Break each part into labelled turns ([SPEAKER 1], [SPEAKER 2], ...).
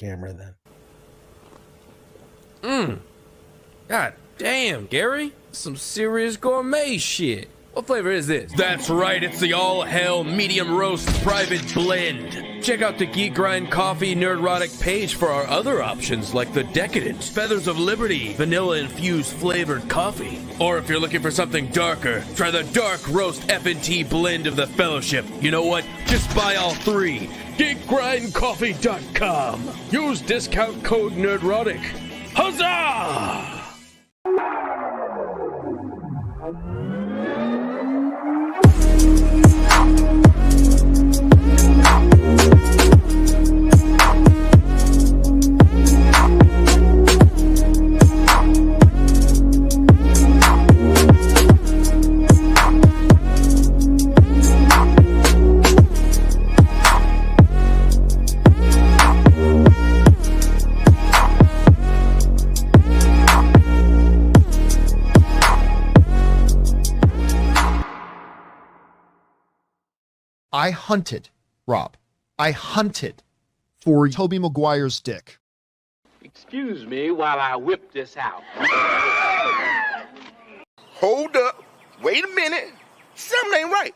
[SPEAKER 1] camera then.
[SPEAKER 2] God damn, Gary. Some serious gourmet shit. What flavor is this? That's right, it's the all-hell medium roast private blend. Check out the Geek Grind Coffee Nerdrotic page for our other options like the Decadent, Feathers of Liberty, vanilla-infused flavored coffee. Or if you're looking for something darker, try the Dark Roast FNT blend of the Fellowship. You know what? Just buy all three. GeekGrindCoffee.com. Use discount code Nerdrotic. Huzzah!
[SPEAKER 3] I hunted, Rob. I hunted for Tobey Maguire's dick.
[SPEAKER 4] Excuse me while I whip this out.
[SPEAKER 5] Hold up. Wait a minute. Something ain't right.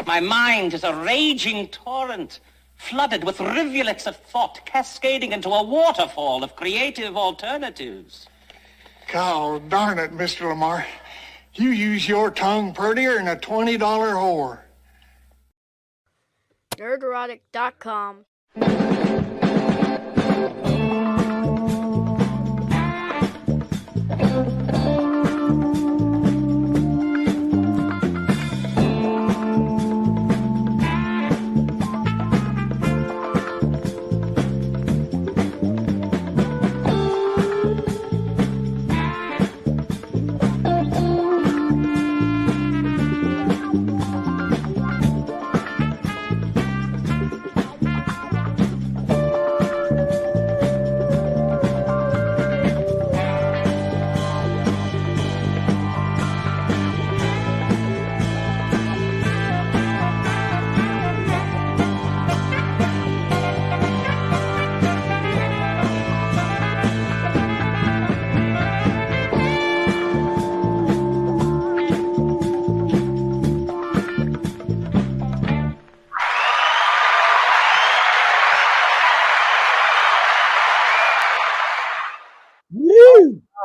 [SPEAKER 6] My mind is a raging torrent, flooded with rivulets of thought, cascading into a waterfall of creative alternatives.
[SPEAKER 7] God darn it, Mr. Lamar. You use your tongue prettier than a $20 whore.
[SPEAKER 8] Nerdrotic.com.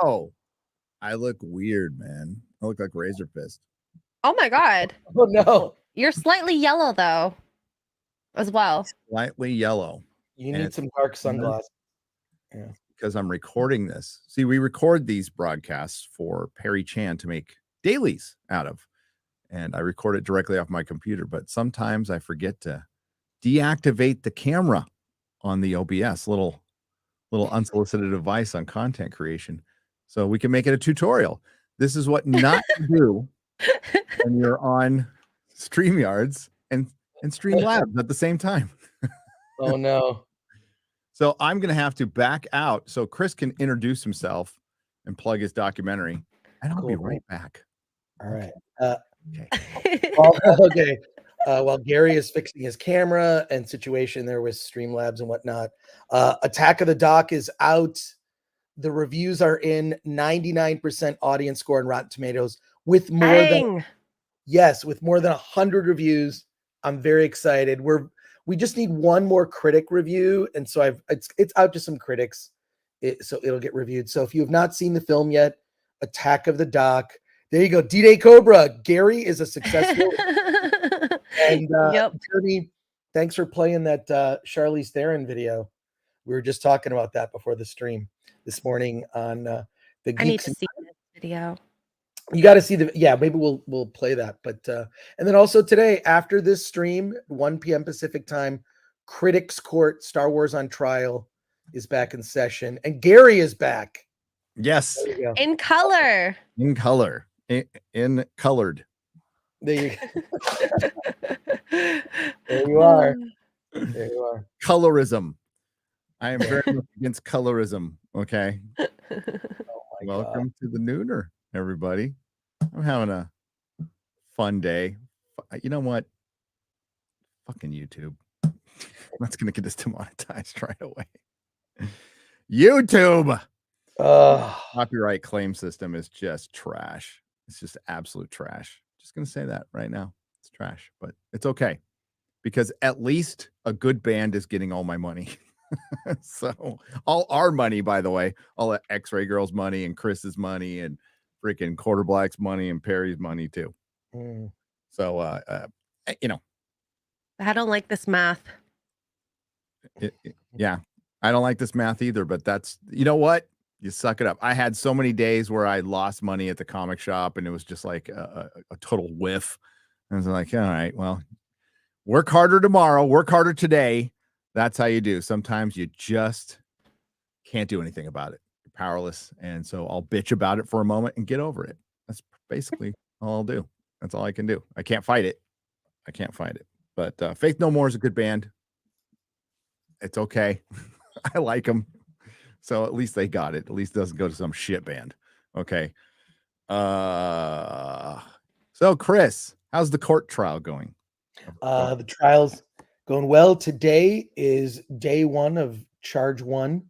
[SPEAKER 9] Oh, I look weird, man. I look like Razor Fist.
[SPEAKER 10] Oh my god.
[SPEAKER 1] Oh no.
[SPEAKER 10] You're slightly yellow though, as well.
[SPEAKER 9] Slightly yellow.
[SPEAKER 1] You need some dark sunglasses. Yeah.
[SPEAKER 9] Because I'm recording this. See, we record these broadcasts for Perry Chan to make dailies out of. And I record it directly off my computer. But sometimes I forget to deactivate the camera on the OBS. Little unsolicited advice on content creation. So we can make it a tutorial. This is what not to do when you're on StreamYards and Streamlabs at the same time.
[SPEAKER 1] Oh no.
[SPEAKER 9] So I'm going to have to back out so Chris can introduce himself and plug his documentary. And I'll be right back.
[SPEAKER 1] All right.
[SPEAKER 9] Okay.
[SPEAKER 1] Okay. While Gary is fixing his camera and situation there with Streamlabs and whatnot, Attack of the Doc is out. The reviews are in, 99% audience score on Rotten Tomatoes with more than 100 reviews. I'm very excited. We just need one more critic review, and so it's out to some critics, so it'll get reviewed. So if you have not seen the film yet, Attack of the Doc, there you go. D-Day Cobra. Gary is a successful. And Jeremy, thanks for playing that Charlize Theron video. We were just talking about that before the stream this morning on the Geeks.
[SPEAKER 10] I need to see this video.
[SPEAKER 1] You got to see maybe we'll play that. But and then also today after this stream, 1 p.m. Pacific time, Critics Court Star Wars on Trial is back in session, and Gary is back.
[SPEAKER 9] Yes.
[SPEAKER 10] In color.
[SPEAKER 9] In color. In colored.
[SPEAKER 1] There you go. There you are. There you are.
[SPEAKER 9] Colorism. I am very much against colorism. Okay. Welcome to the Nooner, everybody. I'm having a fun day. You know what? Fucking YouTube. That's gonna get us demonetized right away. YouTube.
[SPEAKER 1] Oh,
[SPEAKER 9] Copyright claim system is just trash. It's just absolute trash. Just gonna say that right now. It's trash, but it's okay because at least a good band is getting all my money. So all our money, by the way, all the X-Ray Girls money and Chris's money and freaking Quarter Black's money and Perry's money too. So you know,
[SPEAKER 10] I don't like this math.
[SPEAKER 9] yeah, I don't like this math either, but that's, you know what? You suck it up. I had so many days where I lost money at the comic shop and it was just like a total whiff. I was like, all right, well, work harder tomorrow, work harder today. That's how you do. Sometimes you just can't do anything about it. You're powerless. And so I'll bitch about it for a moment and get over it. That's basically all I'll do. That's all I can do. I can't fight it. I can't fight it. But Faith No More is a good band. It's okay. I like them. So at least they got it. At least it doesn't go to some shit band. Okay. So Chris, how's the court trial going?
[SPEAKER 1] The trial's going well. Today is day 1 of charge 1.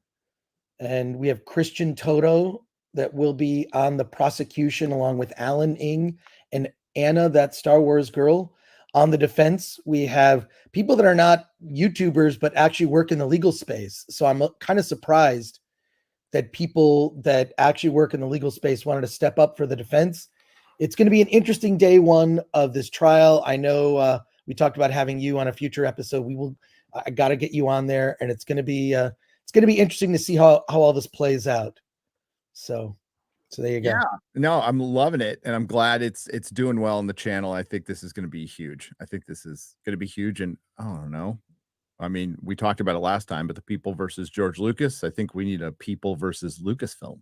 [SPEAKER 1] And we have Christian Toto that will be on the prosecution along with Alan Ng and Anna, that Star Wars girl. On the defense, we have people that are not YouTubers, but actually work in the legal space. So I'm kind of surprised that people that actually work in the legal space wanted to step up for the defense. It's going to be an interesting day 1 of this trial. I know we talked about having you on a future episode. I got to get you on there, and it's going to be interesting to see how all this plays out. So there you go.
[SPEAKER 9] Yeah, no, I'm loving it, and I'm glad it's doing well on the channel. I think this is going to be huge. I think this is going to be huge, and I don't know. I mean, we talked about it last time, but the people versus George Lucas. I think we need a people versus Lucasfilm.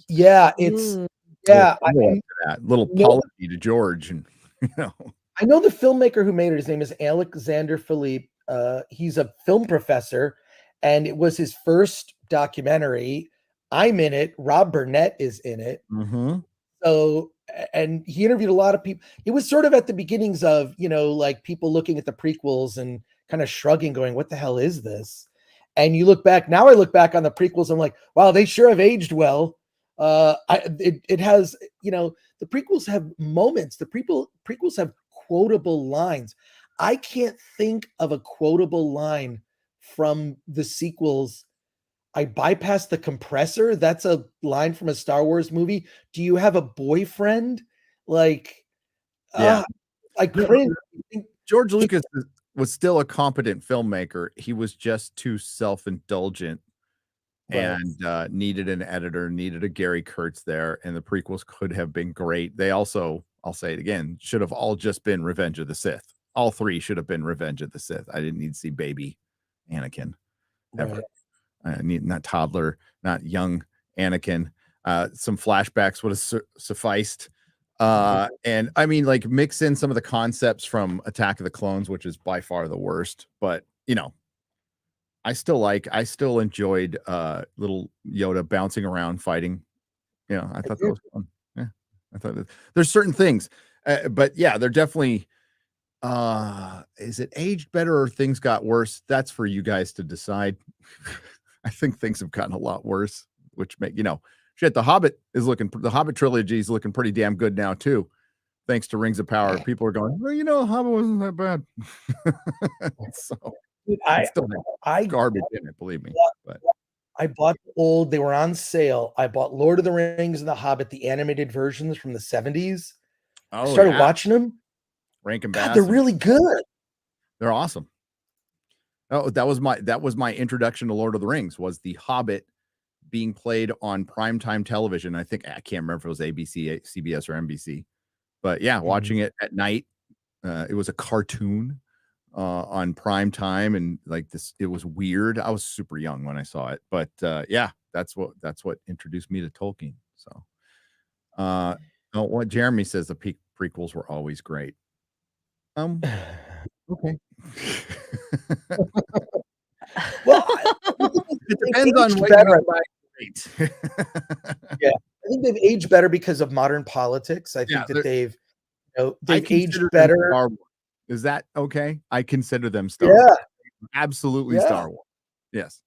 [SPEAKER 1] Yeah, it's yeah.
[SPEAKER 9] Little apology to George, and you know.
[SPEAKER 1] I know the filmmaker who made it. His name is Alexander Philippe. He's a film professor, and it was his first documentary. I'm in it. Rob Burnett is in it.
[SPEAKER 9] Mm-hmm.
[SPEAKER 1] So, and he interviewed a lot of people. It was sort of at the beginnings of, like people looking at the prequels and kind of shrugging, going, what the hell is this? And you look back, now I look back on the prequels, I'm like, wow, they sure have aged well. It has, the prequels have moments. The prequels have quotable lines. I can't think of a quotable line from the sequels. I bypassed the compressor. That's a line from a Star Wars movie. Do you have a boyfriend? Like,
[SPEAKER 9] yeah,
[SPEAKER 1] I cringe.
[SPEAKER 9] George Lucas was still a competent filmmaker. He was just too self-indulgent and needed an editor, needed a Gary Kurtz there. And the prequels could have been great. They also, I'll say it again, should have all just been Revenge of the Sith. All 3 should have been Revenge of the Sith. I didn't need to see baby Anakin ever. Not toddler, not young Anakin. Some flashbacks would have sufficed. And I mean, like, mix in some of the concepts from Attack of the Clones, which is by far the worst. But, I still enjoyed little Yoda bouncing around fighting. I thought that was fun. Yeah, I thought there's certain things. But yeah, they're definitely, is it aged better or things got worse? That's for you guys to decide. I think things have gotten a lot worse, which make, shit, the Hobbit trilogy is looking pretty damn good now too. Thanks to Rings of Power. People are going, well, Hobbit wasn't that bad. So I garbage in it, believe me. But
[SPEAKER 1] I bought they were on sale. I bought Lord of the Rings and the Hobbit, the animated versions from the 70s. I started watching them.
[SPEAKER 9] Rankin
[SPEAKER 1] God, they're really good.
[SPEAKER 9] They're awesome. Oh, that was my introduction to Lord of the Rings, was the Hobbit being played on primetime television. I can't remember if it was ABC, CBS, or NBC, but yeah, watching it at night. It was a cartoon on prime time, and like this, it was weird. I was super young when I saw it, but yeah, that's what introduced me to Tolkien. So, what Jeremy says, the prequels were always great. Okay.
[SPEAKER 1] Well,
[SPEAKER 9] it depends on what you buy. Great.
[SPEAKER 1] Yeah, I think they've aged better because of modern politics. I think that they've aged better.
[SPEAKER 9] Is that okay? I consider them Star Wars. Absolutely Star Wars. Yes.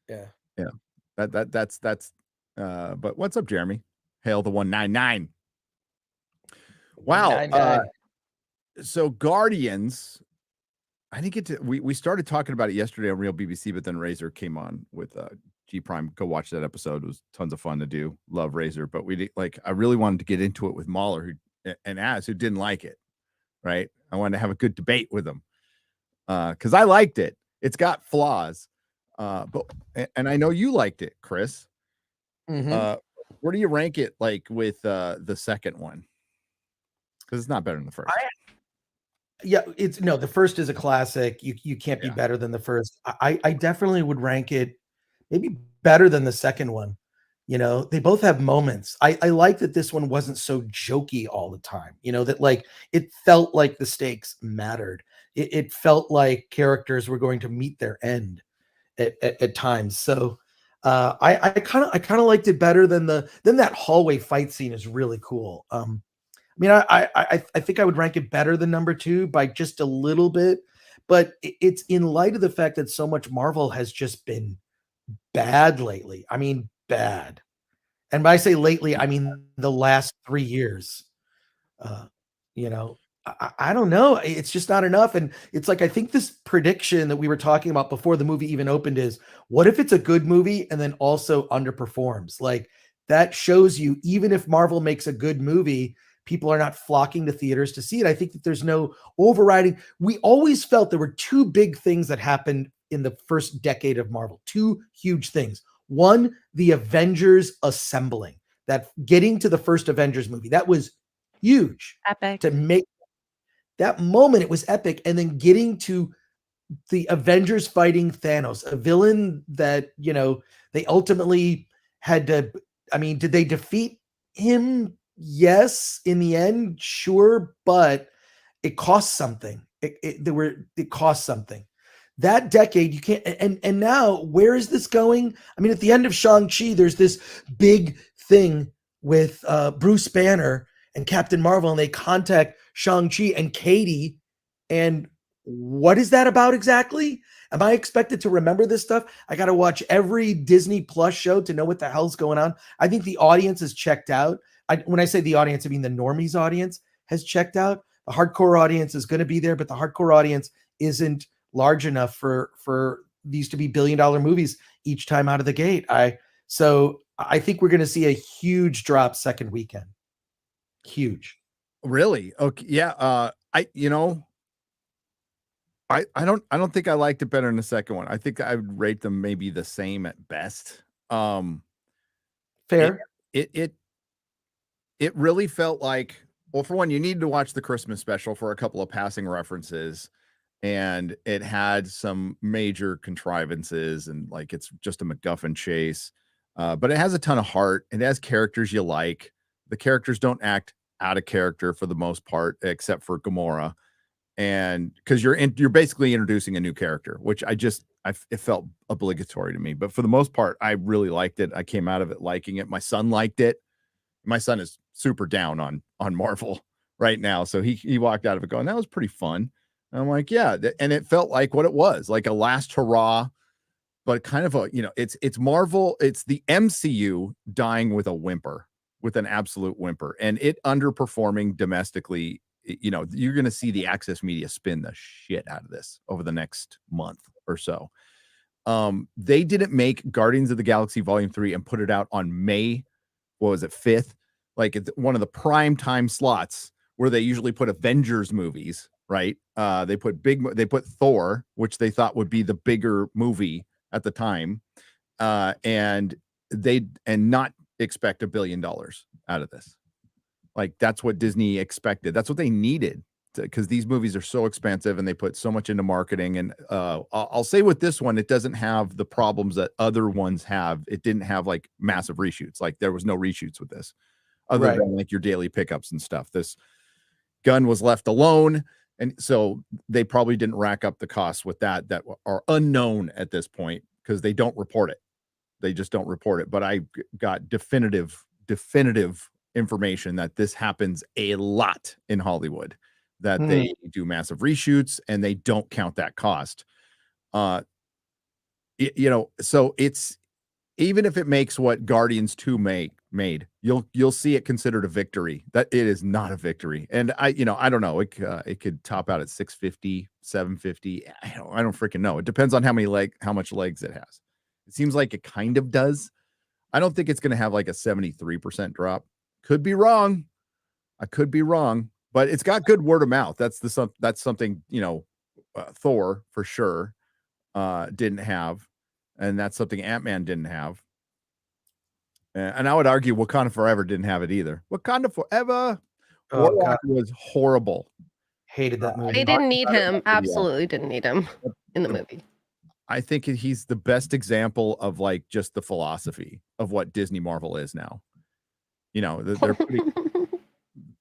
[SPEAKER 1] Yeah.
[SPEAKER 9] Yeah. That's but what's up, Jeremy? Hail the 199. Wow.
[SPEAKER 1] 199.
[SPEAKER 9] So Guardians, I didn't get to we started talking about it yesterday on Real BBC, but then Razor came on with G Prime. Go watch that episode. It was tons of fun to do. Love Razor, but I really wanted to get into it with Mahler and Az, who didn't like it. Right. I wanted to have a good debate with him. Because I liked it. It's got flaws. But I know you liked it, Chris.
[SPEAKER 1] Mm-hmm.
[SPEAKER 9] Where do you rank it with the second one? Because it's not better than the first.
[SPEAKER 1] Yeah, the first is a classic. You can't be better than the first. I definitely would rank it maybe better than the second one. They both have moments. I like that this one wasn't so jokey all the time. That it felt like the stakes mattered. It felt like characters were going to meet their end at times. So I kind of liked it better than that hallway fight scene is really cool. I think I would rank it better than number 2 by just a little bit, but it's in light of the fact that so much Marvel has just been bad lately. I mean, bad. And when I say lately, I mean the last 3 years. You know, I don't know. It's just not enough. And it's like, I think this prediction that we were talking about before the movie even opened is, what if it's a good movie and then also underperforms? Like, that shows you, even if Marvel makes a good movie, people are not flocking to theaters to see it. I think that there's no overriding. We always felt there were 2 big things that happened in the first decade of Marvel, 2 huge things. One, the Avengers assembling, that getting to the first Avengers movie, that was huge.
[SPEAKER 10] Epic.
[SPEAKER 1] To make that moment, it was epic. And then getting to the Avengers fighting Thanos, a villain that, they ultimately had to, did they defeat him? Yes, in the end, sure, but it cost something. It cost something. That decade, you can't. And now, where is this going? At the end of Shang-Chi, there's this big thing with Bruce Banner and Captain Marvel, and they contact Shang-Chi and Katie. And what is that about exactly? Am I expected to remember this stuff? I got to watch every Disney Plus show to know what the hell's going on. I think the audience is checked out. When I say the audience, I mean the normies audience has checked out. The hardcore audience is going to be there, but the hardcore audience isn't large enough for these to be billion-dollar movies each time out of the gate. So I think we're going to see a huge drop second weekend. Huge.
[SPEAKER 9] Really? Okay. Yeah. I don't think I liked it better than the second one. I think I would rate them maybe the same at best.
[SPEAKER 1] Fair.
[SPEAKER 9] It really felt like, well, for one, you needed to watch the Christmas special for a couple of passing references, and it had some major contrivances, and it's just a MacGuffin chase. But it has a ton of heart. It has characters you like. The characters don't act out of character for the most part, except for Gamora. And because you're basically introducing a new character, which it felt obligatory to me. But for the most part, I really liked it. I came out of it liking it. My son liked it. My son is super down on Marvel right now. So he walked out of it going, that was pretty fun. And I'm like, yeah. And it felt like what it was, like a last hurrah, but kind of it's Marvel. It's the MCU dying with a whimper, with an absolute whimper, and it underperforming domestically. You're going to see the Access Media spin the shit out of this over the next month or so. They didn't make Guardians of the Galaxy Volume 3 and put it out on May, what was it, 5th? Like it's one of the prime time slots where they usually put Avengers movies, right? They put Thor, which they thought would be the bigger movie at the time, and not expect $1 billion out of this. Like, that's what Disney expected. That's what they needed, because these movies are so expensive and they put so much into marketing. And I'll say with this one, it doesn't have the problems that other ones have. It didn't have like massive reshoots. Like, there was no reshoots with this, other than like your daily pickups and stuff. This Gunn was left alone, and so they probably didn't rack up the costs with that are unknown at this point, because they don't report it. They just don't report it. But I got definitive information that this happens a lot in Hollywood, that they do massive reshoots and they don't count that cost. So it's, even if it makes what Guardians 2 made, you'll see it considered a victory. That it is not a victory. And I don't know. It could top out at 650, 750. I don't freaking know. It depends on how much legs it has. It seems like it kind of does. I don't think it's going to have like a 73% drop. Could be wrong. I could be wrong, but it's got good word of mouth. That's something, Thor for sure didn't have. And that's something Ant-Man didn't have. And I would argue Wakanda Forever didn't have it either. Wakanda Forever was horrible.
[SPEAKER 1] Hated that movie.
[SPEAKER 10] They didn't need him. Absolutely didn't need him in the movie.
[SPEAKER 9] I think he's the best example of like just the philosophy of what Disney Marvel is now.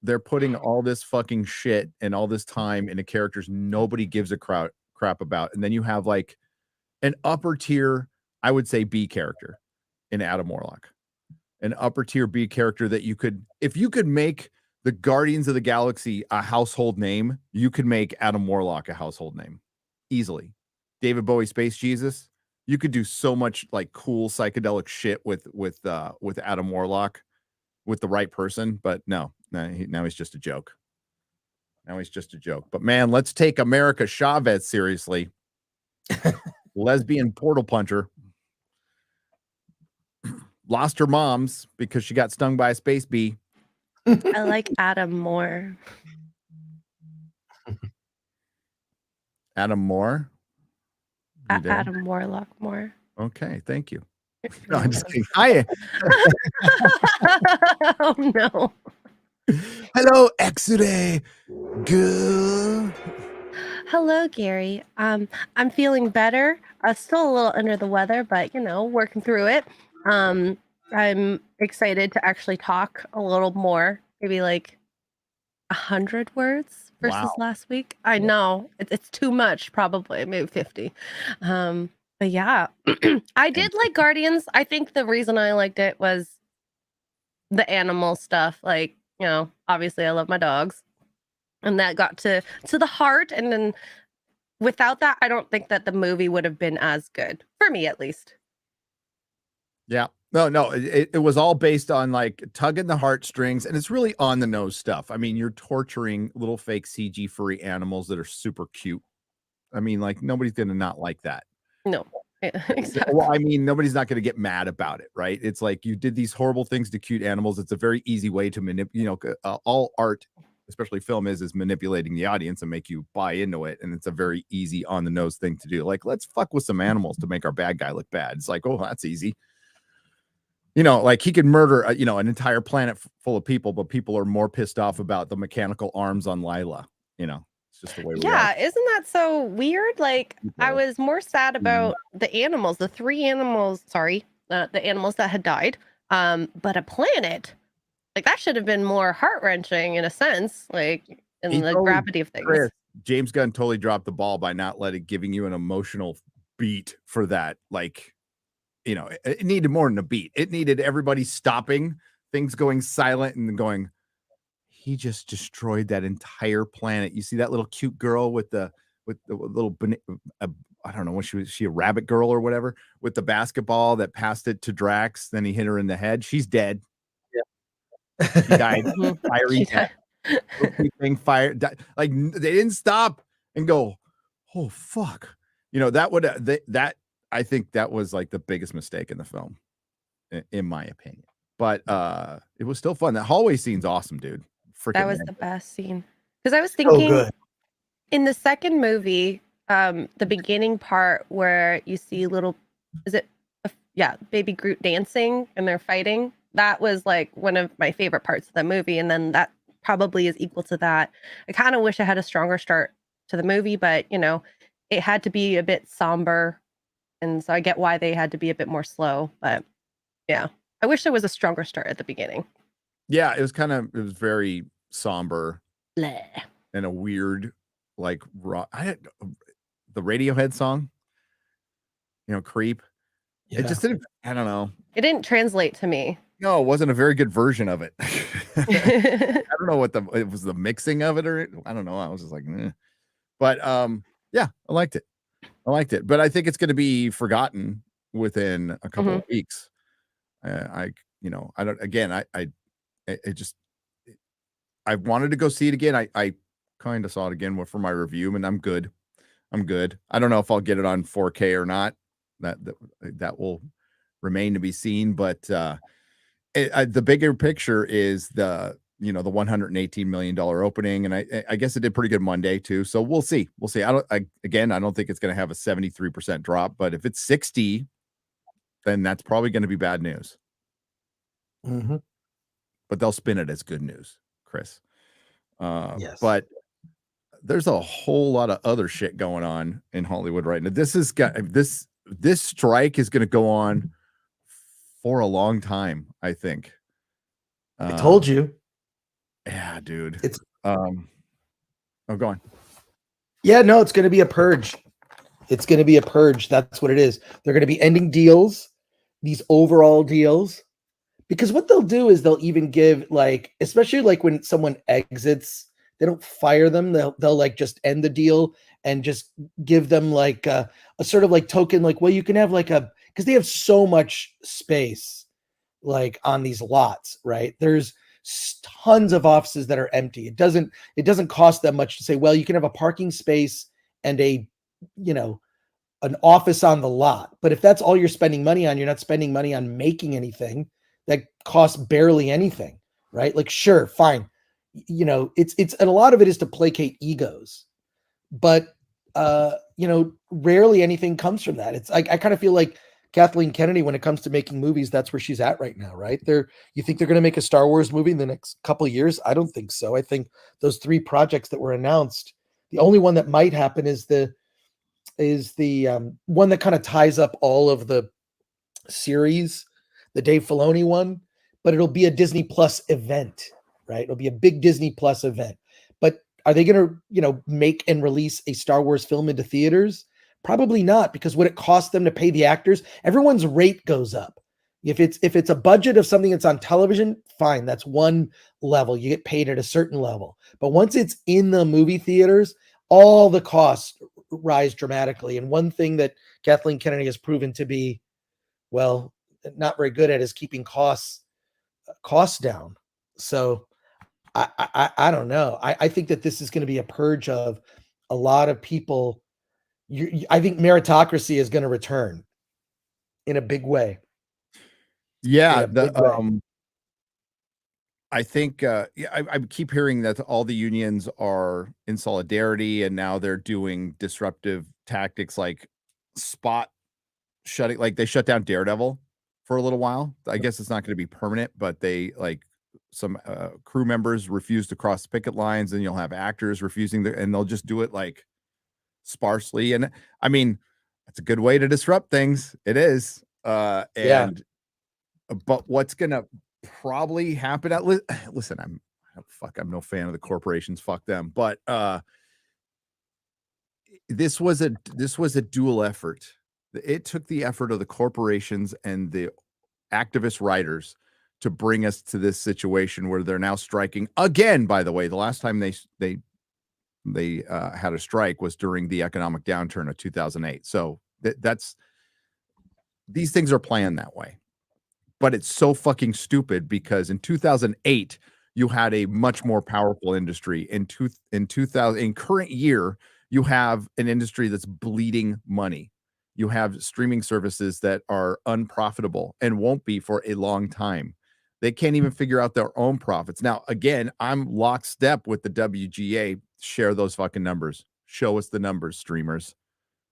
[SPEAKER 9] They're putting all this fucking shit and all this time into characters nobody gives a crap about. And then you have like an upper tier, I would say B character in Adam Warlock. An upper tier B character that if you could make the Guardians of the Galaxy a household name, you could make Adam Warlock a household name easily. David Bowie, Space Jesus. You could do so much like cool psychedelic shit with Adam Warlock with the right person, but now he's just a joke. But man, let's take America Chavez seriously. Lesbian portal puncher. Lost her mom's because she got stung by a space bee.
[SPEAKER 10] I like Adam more.
[SPEAKER 9] Adam Moore?
[SPEAKER 10] Adam Warlock more.
[SPEAKER 9] Okay, thank you. No, I'm just kidding. Hi.
[SPEAKER 10] Oh no.
[SPEAKER 9] Hello, X-ray girl.
[SPEAKER 10] Hello, Gary. I'm feeling better. Still a little under the weather, but working through it. I'm excited to actually talk a little more, maybe like 100 words versus last week. I know it's too much, probably maybe 50. But yeah, I did like Guardians. I think the reason I liked it was the animal stuff. Like, obviously I love my dogs, and that got to the heart. And then without that, I don't think that the movie would have been as good for me, at least.
[SPEAKER 9] Yeah. No, it was all based on like tugging the heartstrings, and it's really on the nose stuff. I mean, you're torturing little fake CG furry animals that are super cute. I mean, like nobody's going to not like that.
[SPEAKER 10] No. Exactly.
[SPEAKER 9] Well, I mean, nobody's not going to get mad about it, right? It's like you did these horrible things to cute animals. It's a very easy way to manipulate. All art, especially film, is manipulating the audience and make you buy into it. And it's a very easy on the nose thing to do. Like, let's fuck with some animals to make our bad guy look bad. It's like, oh, that's easy. Like he could murder, an entire planet full of people, but people are more pissed off about the mechanical arms on Lila. It's just the way we are.
[SPEAKER 10] Yeah, isn't that so weird? Like, I was more sad about the animals, the three animals, the animals that had died. But a planet, like that should have been more heart-wrenching in a sense, like in the gravity of things.
[SPEAKER 9] Chris, James Gunn totally dropped the ball by not giving you an emotional beat for that. Like, it needed more than a beat. It needed everybody stopping, things going silent and going, he just destroyed that entire planet. You see that little cute girl with the little, I don't know, was she a rabbit girl or whatever, with the basketball that passed it to Drax. Then he hit her in the head. She's dead. Yeah. She died. Fiery death. Thing fired. Like they didn't stop and go, oh, fuck. That I think that was like the biggest mistake in the film, in my opinion. But it was still fun. That hallway scene's awesome, dude.
[SPEAKER 10] That was the best scene. Because I was thinking in the second movie, the beginning part where you see baby Groot dancing and they're fighting. That was like one of my favorite parts of the movie. And then that probably is equal to that. I kind of wish I had a stronger start to the movie, but it had to be a bit somber. And so I get why they had to be a bit more slow. But yeah, I wish there was a stronger start at the beginning.
[SPEAKER 9] Yeah, it was very somber.
[SPEAKER 10] Bleh.
[SPEAKER 9] And a weird, like, the Radiohead song, Creep. Yeah. It just didn't, I don't know.
[SPEAKER 10] It didn't translate to me.
[SPEAKER 9] No, it wasn't a very good version of it. I don't know it was the mixing of it, or I don't know. I was just like, eh. But yeah, I liked it. I liked it, but I think it's going to be forgotten within a couple of weeks. I don't. Again, I just I wanted to go see it again. I kind of saw it again for my review, and I'm good. I'm good. I don't know if I'll get it on 4K or not. That will remain to be seen. But the bigger picture is the $118 million opening, and I guess it did pretty good Monday too. So we'll see. We'll see. I don't think it's going to have a 73% drop, but if it's 60, then that's probably going to be bad news. But they'll spin it as good news, Chris.
[SPEAKER 1] Yes.
[SPEAKER 9] But there's a whole lot of other shit going on in Hollywood right now. This strike is going to go on for a long time, I think.
[SPEAKER 1] I told you.
[SPEAKER 9] Yeah, dude.
[SPEAKER 1] It's
[SPEAKER 9] go on.
[SPEAKER 1] Yeah, no, it's going to be a purge. It's going to be a purge. That's what it is. They're going to be ending deals, these overall deals, because what they'll do is they'll even give, like, especially like when someone exits, they don't fire them. They'll like just end the deal and just give them like a sort of like token, like, well, you can have like because they have so much space like on these lots, right? There's tons of offices that are empty. It doesn't cost them much to say, well, you can have a parking space and an office on the lot. But if that's all you're spending money on, you're not spending money on making anything that costs barely anything, right? Like, sure, fine. It's and a lot of it is to placate egos, but rarely anything comes from that. It's I kind of feel like Kathleen Kennedy, when it comes to making movies, that's where she's at right now, right? You think they're going to make a Star Wars movie in the next couple of years? I don't think so. I think those 3 projects that were announced, the only one that might happen is the one that kind of ties up all of the series, the Dave Filoni one, but it'll be a Disney Plus event, right? It'll be a big Disney Plus event. But are they going to, make and release a Star Wars film into theaters? Probably not, because what it costs them to pay the actors, everyone's rate goes up. If it's a budget of something that's on television, fine, that's one level. You get paid at a certain level. But once it's in the movie theaters, all the costs rise dramatically. And one thing that Kathleen Kennedy has proven to be, well, not very good at is keeping costs down. So I don't know. I think that this is going to be a purge of a lot of people. I think meritocracy is going to return in a big way.
[SPEAKER 9] Yeah, I think I keep hearing that all the unions are in solidarity, and now they're doing disruptive tactics like shutting, like they shut down Daredevil for a little while. I guess it's not going to be permanent, but they like some crew members refuse to cross picket lines, and you'll have actors refusing and they'll just do it like sparsely. And I mean, that's a good way to disrupt things. It is. But what's gonna probably happen listen, I'm no fan of the corporations, fuck them, but this was a dual effort. It took the effort of the corporations and the activist writers to bring us to this situation where they're now striking again. By the way, the last time they had a strike was during the economic downturn of 2008. So these things are planned that way. But it's so fucking stupid because in 2008 you had a much more powerful industry. In current year you have an industry that's bleeding money. You have streaming services that are unprofitable and won't be for a long time. They can't even figure out their own profits. Now, again, I'm lockstep with the WGA. Share those fucking numbers. Show us the numbers, streamers.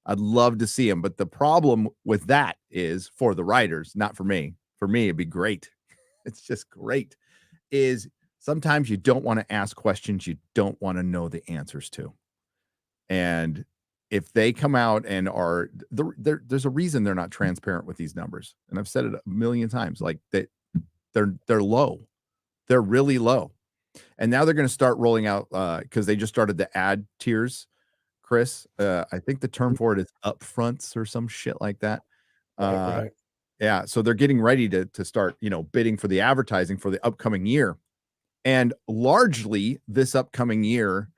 [SPEAKER 9] I'd love to see them. But the problem with that is for the writers, not for me. For me, it'd be great. It's just great. Is sometimes you don't want to ask questions you don't want to know the answers to. And if they come out and are there's a reason they're not transparent with these numbers. And I've said it a million times, like they're low. They're really low. And now they're going to start rolling out because they just started the ad tiers, Chris. I think the term for it is upfronts or some shit like that.
[SPEAKER 1] Right.
[SPEAKER 9] Yeah. So they're getting ready to start, bidding for the advertising for the upcoming year. And largely this upcoming year,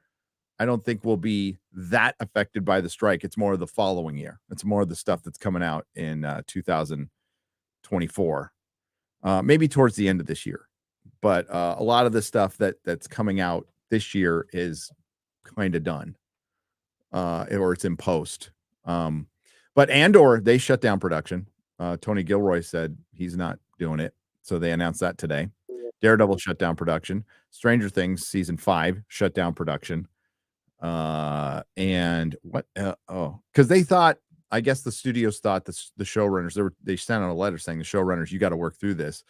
[SPEAKER 9] I don't think will be that affected by the strike. It's more of the following year. It's more of the stuff that's coming out in 2024, maybe towards the end of this year. But a lot of the stuff that's coming out this year is kind of done, or it's in post. But Andor, they shut down production. Tony Gilroy said he's not doing it, so they announced that today. Daredevil shut down production. Stranger Things season 5 shut down production. And what? Because they thought, I guess the studios thought the showrunners, they sent out a letter saying the showrunners, you got to work through this.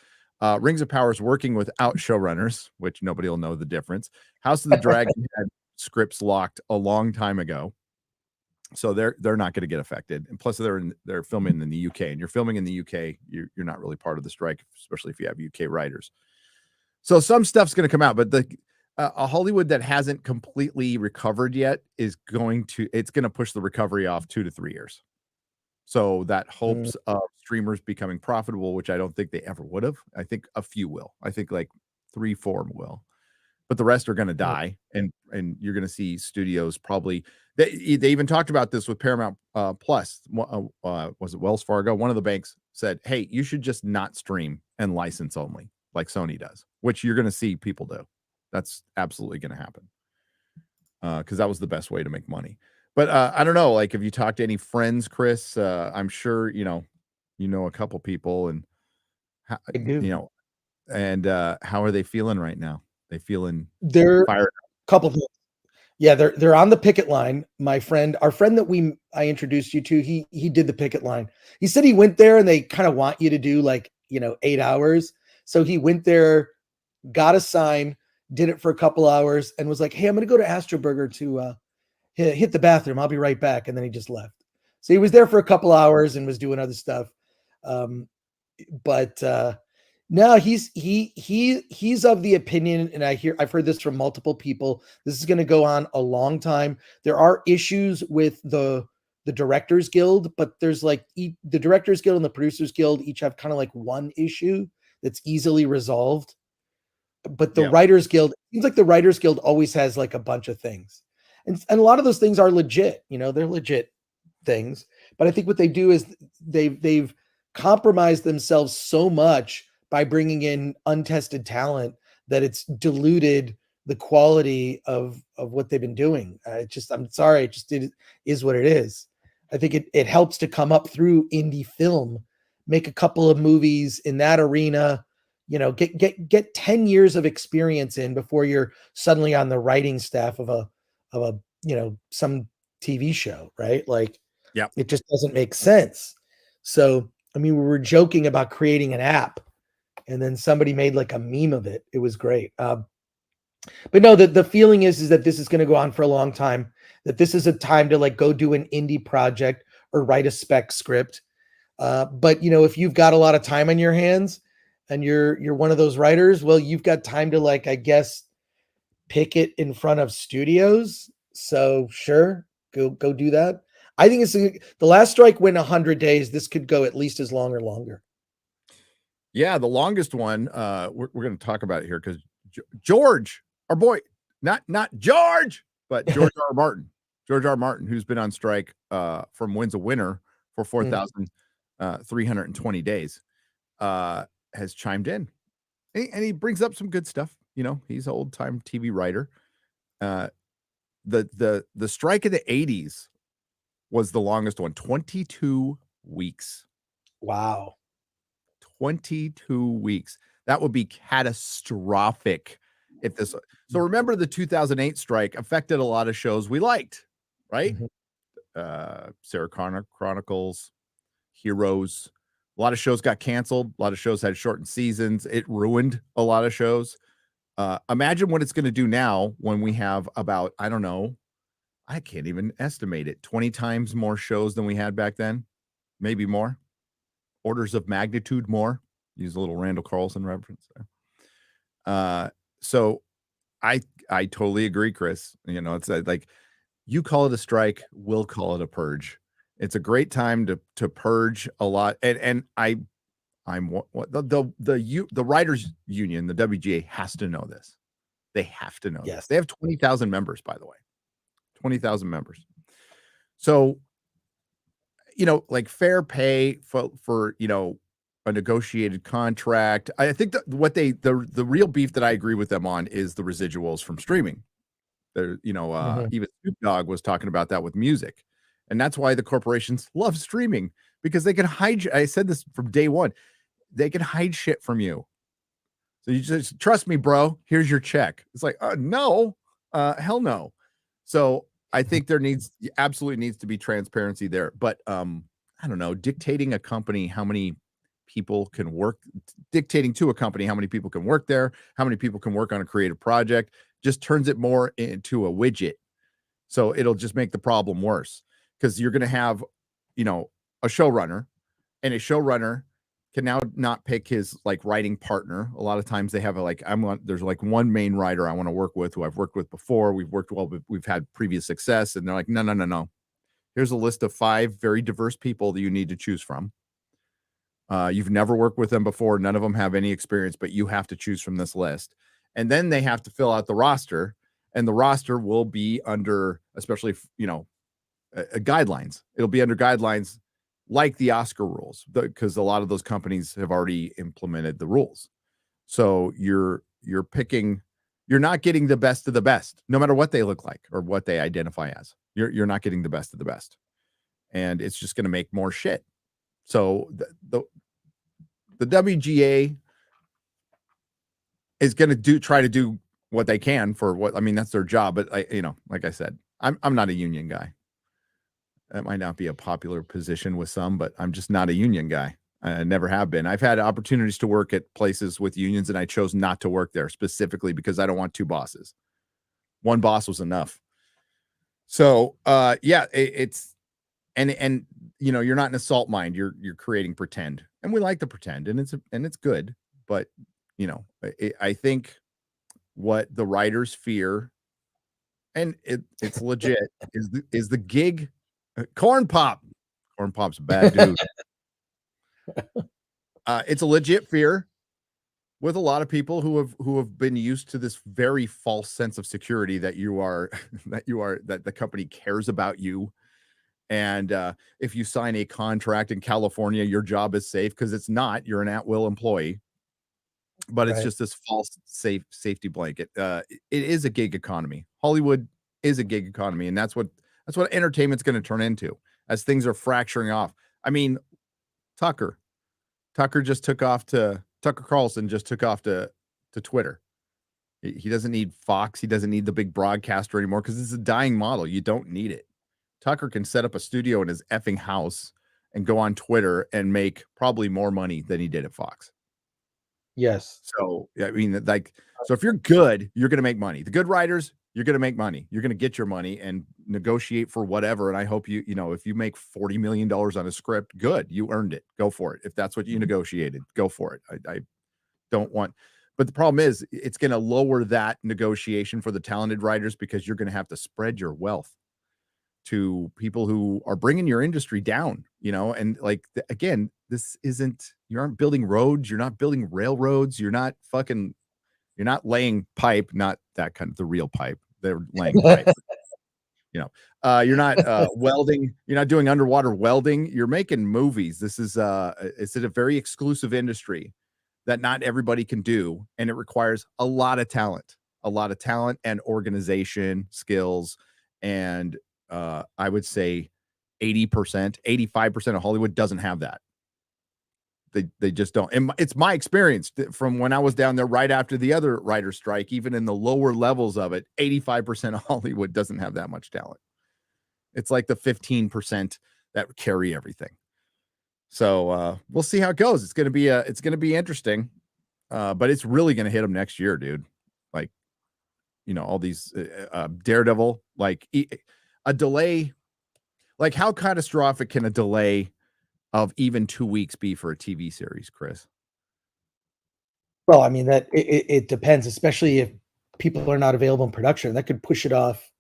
[SPEAKER 9] Rings of Power is working without showrunners, which nobody will know the difference. House of the Dragon had scripts locked a long time ago, so they're not going to get affected. And plus, they're filming in the UK, and you're filming in the UK, you're not really part of the strike, especially if you have UK writers. So some stuff's going to come out, but a Hollywood that hasn't completely recovered yet it's going to push the recovery off 2 to 3 years. So that hopes of streamers becoming profitable, which I don't think they ever would have. I think a few will. I think like 3-4 will, but the rest are going to die. And you're going to see studios probably, they even talked about this with Paramount Plus. Was it Wells Fargo? One of the banks said, hey, you should just not stream and license only like Sony does, which you're going to see people do. That's absolutely going to happen. Because that was the best way to make money. But I don't know, like if you talk to any friends, Chris, I'm sure, you know a couple people and,
[SPEAKER 1] I do.
[SPEAKER 9] And how are they feeling right now? They feeling
[SPEAKER 1] They're
[SPEAKER 9] fired?
[SPEAKER 1] Couple things. Yeah, they're on the picket line. Our friend that I introduced you to, he did the picket line. He said he went there and they kind of want you to do 8 hours. So he went there, got a sign, did it for a couple hours, and was like, hey, I'm going to go to Astroburger to hit the bathroom. I'll be right back. And then he just left. So he was there for a couple hours and was doing other stuff. But no, he's of the opinion, and I've heard this from multiple people. This is going to go on a long time. There are issues with the Directors Guild, but there's the Directors Guild and the Producers Guild each have kind of one issue that's easily resolved. But the Writers Guild, it seems like the Writers Guild always has a bunch of things. And a lot of those things are legit, they're legit things. But I think what they do is they've compromised themselves so much by bringing in untested talent that it's diluted the quality of what they've been doing. I'm sorry, it is what it is. I think it helps to come up through indie film, make a couple of movies in that arena, get 10 years of experience in before you're suddenly on the writing staff of a some TV show, right? It just doesn't make sense. So, I mean, we were joking about creating an app and then somebody made a meme of it. It was great. But no, the feeling is that this is going to go on for a long time, that this is a time to go do an indie project or write a spec script. But if you've got a lot of time on your hands and you're one of those writers, well, you've got time to I guess pick it in front of studios. So sure, go do that. I think the last strike went 100 days. This could go at least as long or longer.
[SPEAKER 9] Yeah, the longest one. We're going to talk about it here because George, our boy, not George, but George R. Martin. George R. Martin, who's been on strike from Wins a Winner for 4,320 days, has chimed in, and he brings up some good stuff. He's an old-time TV writer. The strike of the 80s was the longest one, 22 weeks.
[SPEAKER 1] Wow.
[SPEAKER 9] 22 weeks. That would be catastrophic if this. So remember, the 2008 strike affected a lot of shows we liked, right? Sarah Chronicles, Heroes. A lot of shows got canceled. A lot of shows had shortened seasons. It ruined a lot of shows. Imagine what it's going to do now when we have about, I don't know, I can't even estimate it, 20 times more shows than we had back then. Maybe more. Orders of magnitude more. Use a little Randall Carlson reference there. So I totally agree, Chris. It's like you call it a strike, we'll call it a purge. It's a great time to purge a lot. And I'm the writers union, the WGA, has to know this. They have to know this. They have 20,000 members, by the way. 20,000 members. So, like fair pay for a negotiated contract. I think that what the real beef that I agree with them on is the residuals from streaming. There, even Snoop Dogg was talking about that with music, and that's why the corporations love streaming, because they can hide. I said this from day one. They can hide shit from you. So you just trust me, bro. Here's your check. It's like, no, hell no. So I think there absolutely needs to be transparency there. But I don't know, dictating a company how many people can work, dictating to a company how many people can work there, how many people can work on a creative project, just turns it more into a widget. So it'll just make the problem worse, because you're going to have, a showrunner, and a showrunner can now not pick his like writing partner. A lot of times they have there's like one main writer I want to work with, who I've worked with before. We've worked well, but we've had previous success. And they're like, no. Here's a list of 5 very diverse people that you need to choose from. You've never worked with them before. None of them have any experience, but you have to choose from this list. And then they have to fill out the roster, and the roster will be under, especially, guidelines. It'll be under guidelines like the Oscar rules, because a lot of those companies have already implemented the rules. So you're not getting the best of the best, no matter what they look like or what they identify as. You're not getting the best of the best, and it's just going to make more shit. So the WGA is going to try to do what they can for that's their job. But like I said, I'm not a union guy. That might not be a popular position with some, but I'm just not a union guy. I never have been. I've had opportunities to work at places with unions, and I chose not to work there specifically because I don't want 2 bosses. One boss was enough. So, it's you're not in a salt mine. You're creating pretend, and we like to pretend, and it's good. But I think what the writers fear, and it's legit, is the gig. Corn Pop's a bad dude. It's a legit fear with a lot of people who have been used to this very false sense of security that that the company cares about you. And if you sign a contract in California, your job is safe, because it's not. You're an at-will employee. But it's just this false safety blanket. It is a gig economy. Hollywood is a gig economy, and that's what entertainment's going to turn into as things are fracturing off. I mean, Tucker just took off to Tucker Carlson just took off to Twitter. He doesn't need Fox. He doesn't need the big broadcaster anymore, because it's a dying model. You don't need it. Tucker can set up a studio in his effing house and go on Twitter and make probably more money than he did at Fox.
[SPEAKER 1] Yes.
[SPEAKER 9] So, so if you're good, you're going to make money. The good writers, you're going to make money. You're going to get your money and negotiate for whatever. And I hope if you make $40 million on a script, good, you earned it. Go for it. If that's what you negotiated, go for it. I don't want, but the problem is it's going to lower that negotiation for the talented writers, because you're going to have to spread your wealth to people who are bringing your industry down, and again, you aren't building roads. You're not building railroads. You're not laying pipe, not that kind of the real pipe. They're laying pipe. You're not welding. You're not doing underwater welding. You're making movies. This is it's a very exclusive industry that not everybody can do, and it requires a lot of talent and organization skills. And I would say 80%, 85% of Hollywood doesn't have that. They just don't. And it's my experience from when I was down there right after the other writer strike. Even in the lower levels of it, 85% of Hollywood doesn't have that much talent. It's like the 15% that carry everything. So we'll see how it goes. It's gonna be interesting, but it's really gonna hit them next year, dude. Like, all these Daredevil, like a delay. Like, how catastrophic can a delay of even 2 weeks be for a TV series, Chris?
[SPEAKER 1] Well, I mean, that it depends, especially if people are not available in production. That could push it off.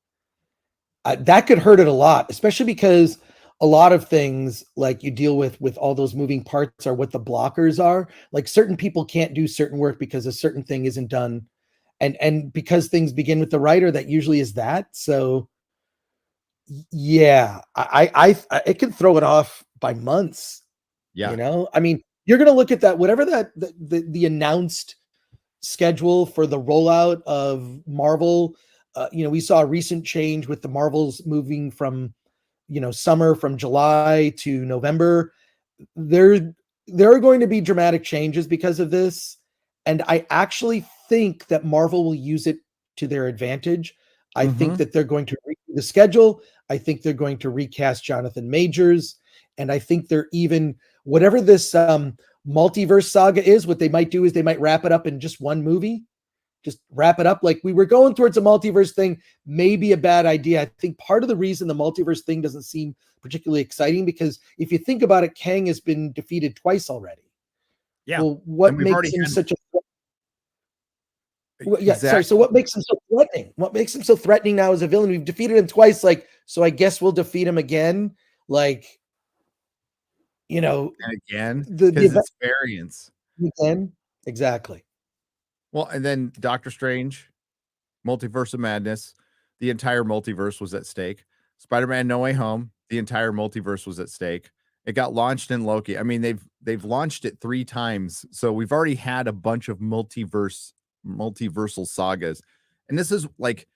[SPEAKER 1] That could hurt it a lot, especially because a lot of things like you deal with all those moving parts are what the blockers are. Like, certain people can't do certain work because a certain thing isn't done. And because things begin with the writer, that usually is that. So Yeah, it can throw it off by months.
[SPEAKER 9] Yeah.
[SPEAKER 1] You know, I mean, you're gonna look at that, whatever that the announced schedule for the rollout of Marvel. You know, we saw a recent change with the Marvels moving from, you know, summer from July to November. There, there are going to be dramatic changes because of this, and I actually think that Marvel will use it to their advantage. I think that they're going to redo the schedule. I think they're going to recast Jonathan Majors, and I think they're even whatever this multiverse saga is. What they might do is they might wrap it up in just one movie. Just wrap it up. Like we were going towards a multiverse thing, may be a bad idea. I think part of the reason the multiverse thing doesn't seem particularly exciting because if you think about it, Kang has been defeated twice already.
[SPEAKER 9] Yeah.
[SPEAKER 1] Well, what
[SPEAKER 9] And we've
[SPEAKER 1] makes
[SPEAKER 9] already
[SPEAKER 1] him
[SPEAKER 9] had-
[SPEAKER 1] such a well, yeah, sorry.
[SPEAKER 9] Exactly.
[SPEAKER 1] So what makes him so threatening? What makes him so threatening now as a villain? We've defeated him twice. Like, so I guess we'll defeat him again. Like, you know,
[SPEAKER 9] And again,
[SPEAKER 1] the
[SPEAKER 9] because it's variance.
[SPEAKER 1] again. Exactly.
[SPEAKER 9] Well, and then Doctor Strange, Multiverse of Madness, the entire multiverse was at stake. Spider-Man No Way Home, the entire multiverse was at stake. It got launched in Loki. I mean, they've launched it 3 times. So we've already had a bunch of multiversal sagas. And this is like,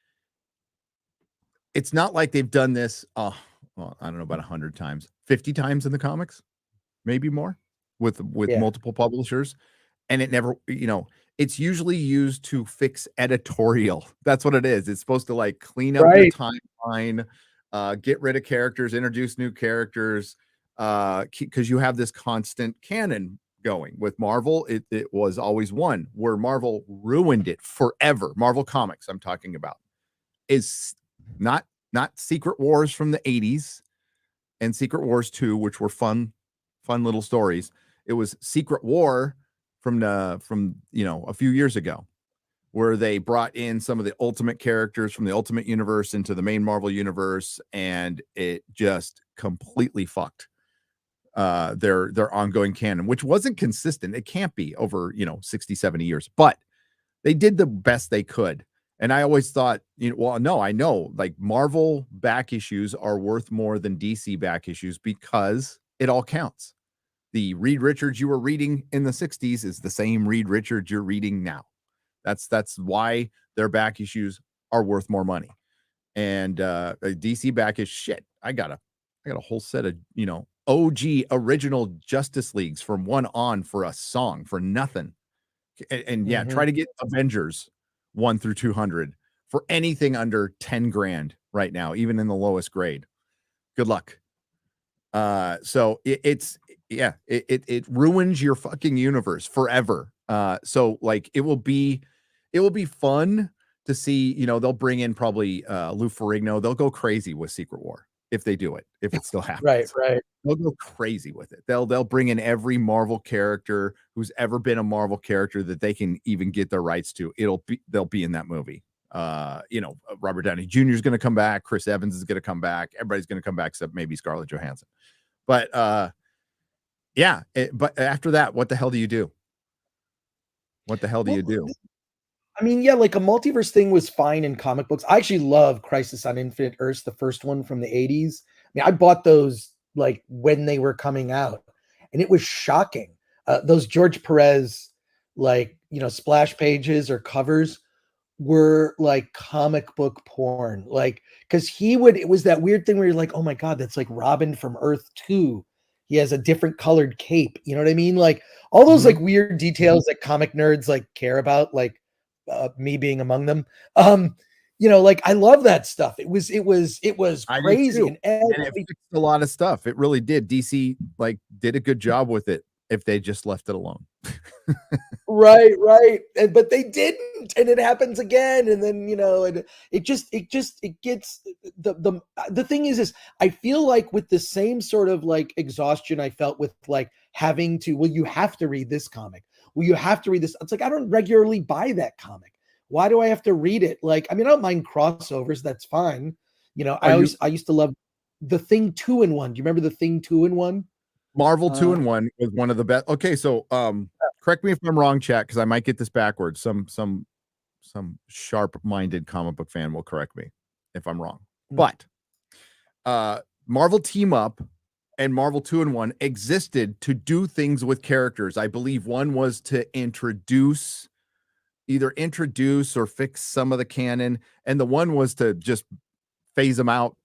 [SPEAKER 9] it's not like they've done this, well, I don't know, about 100 times, 50 times in the comics, maybe more with multiple publishers. And it never, you know, it's usually used to fix editorial. That's what it is. It's supposed to like clean up your timeline, get rid of characters, introduce new characters, because you have this constant canon going. With Marvel, it was always one where Marvel ruined it forever. Marvel Comics, I'm talking about, is not Secret Wars from the 80s and Secret Wars 2, which were fun little stories. It was Secret War from you know, a few years ago, where they brought in some of the Ultimate characters from the Ultimate Universe into the main Marvel universe, and it just completely fucked their ongoing canon, which wasn't consistent. It can't be over, you know, 60, 70 years, but they did the best they could. And I always thought, you know, well, no, I know like Marvel back issues are worth more than DC back issues because it all counts. The Reed Richards you were reading in the 60s is the same Reed Richards you're reading now. That's why their back issues are worth more money. And DC back is shit. I got a whole set of, you know, OG original Justice Leagues from 1 on for a song for nothing. And yeah, try to get Avengers 1 through 200 for anything under 10 grand right now, even in the lowest grade. Good luck. So it ruins your fucking universe forever. So like it will be fun to see, you know, they'll bring in probably Lou Ferrigno. They'll go crazy with Secret War if they do it, if it still happens.
[SPEAKER 1] Right.
[SPEAKER 9] They'll go crazy with it. They'll bring in every Marvel character who's ever been a Marvel character that they can even get their rights to. They'll be in that movie. You know, Robert Downey Jr. is going to come back. Chris Evans is going to come back. Everybody's going to come back except maybe Scarlett Johansson. But yeah, but after that, what the hell do you do? What the hell do you do?
[SPEAKER 1] I mean, yeah, like a multiverse thing was fine in comic books. I actually love Crisis on Infinite Earths, the first one from the 80s. I mean, I bought those like when they were coming out, and it was shocking. Those George Perez, like, you know, splash pages or covers were like comic book porn. Like, because it was that weird thing where you're like, oh my God, that's like Robin from Earth 2. He has a different colored cape. You know what I mean? Like all those like weird details that comic nerds like care about, like me being among them. You know, like I love that stuff. It was crazy, and
[SPEAKER 9] it fixed a lot of stuff. It really did. DC like did a good job with it if they just left it alone.
[SPEAKER 1] right. But they didn't, and it happens again, and then, you know, and it gets the thing is I feel like with the same sort of like exhaustion I felt with like having to, well, you have to read this comic. Well, you have to read this. It's like I don't regularly buy that comic. Why do I have to read it? Like, I mean, I don't mind crossovers. That's fine. You know, I used to love the Thing 2-in-1. Do you remember the Thing 2-in-1?
[SPEAKER 9] Marvel 2-in-1 was one of the best. Okay, so correct me if I'm wrong, chat, because I might get this backwards. Some sharp-minded comic book fan will correct me if I'm wrong. But Marvel Team Up and Marvel 2-in-1 existed to do things with characters. I believe one was to either introduce or fix some of the canon, and the one was to just phase them out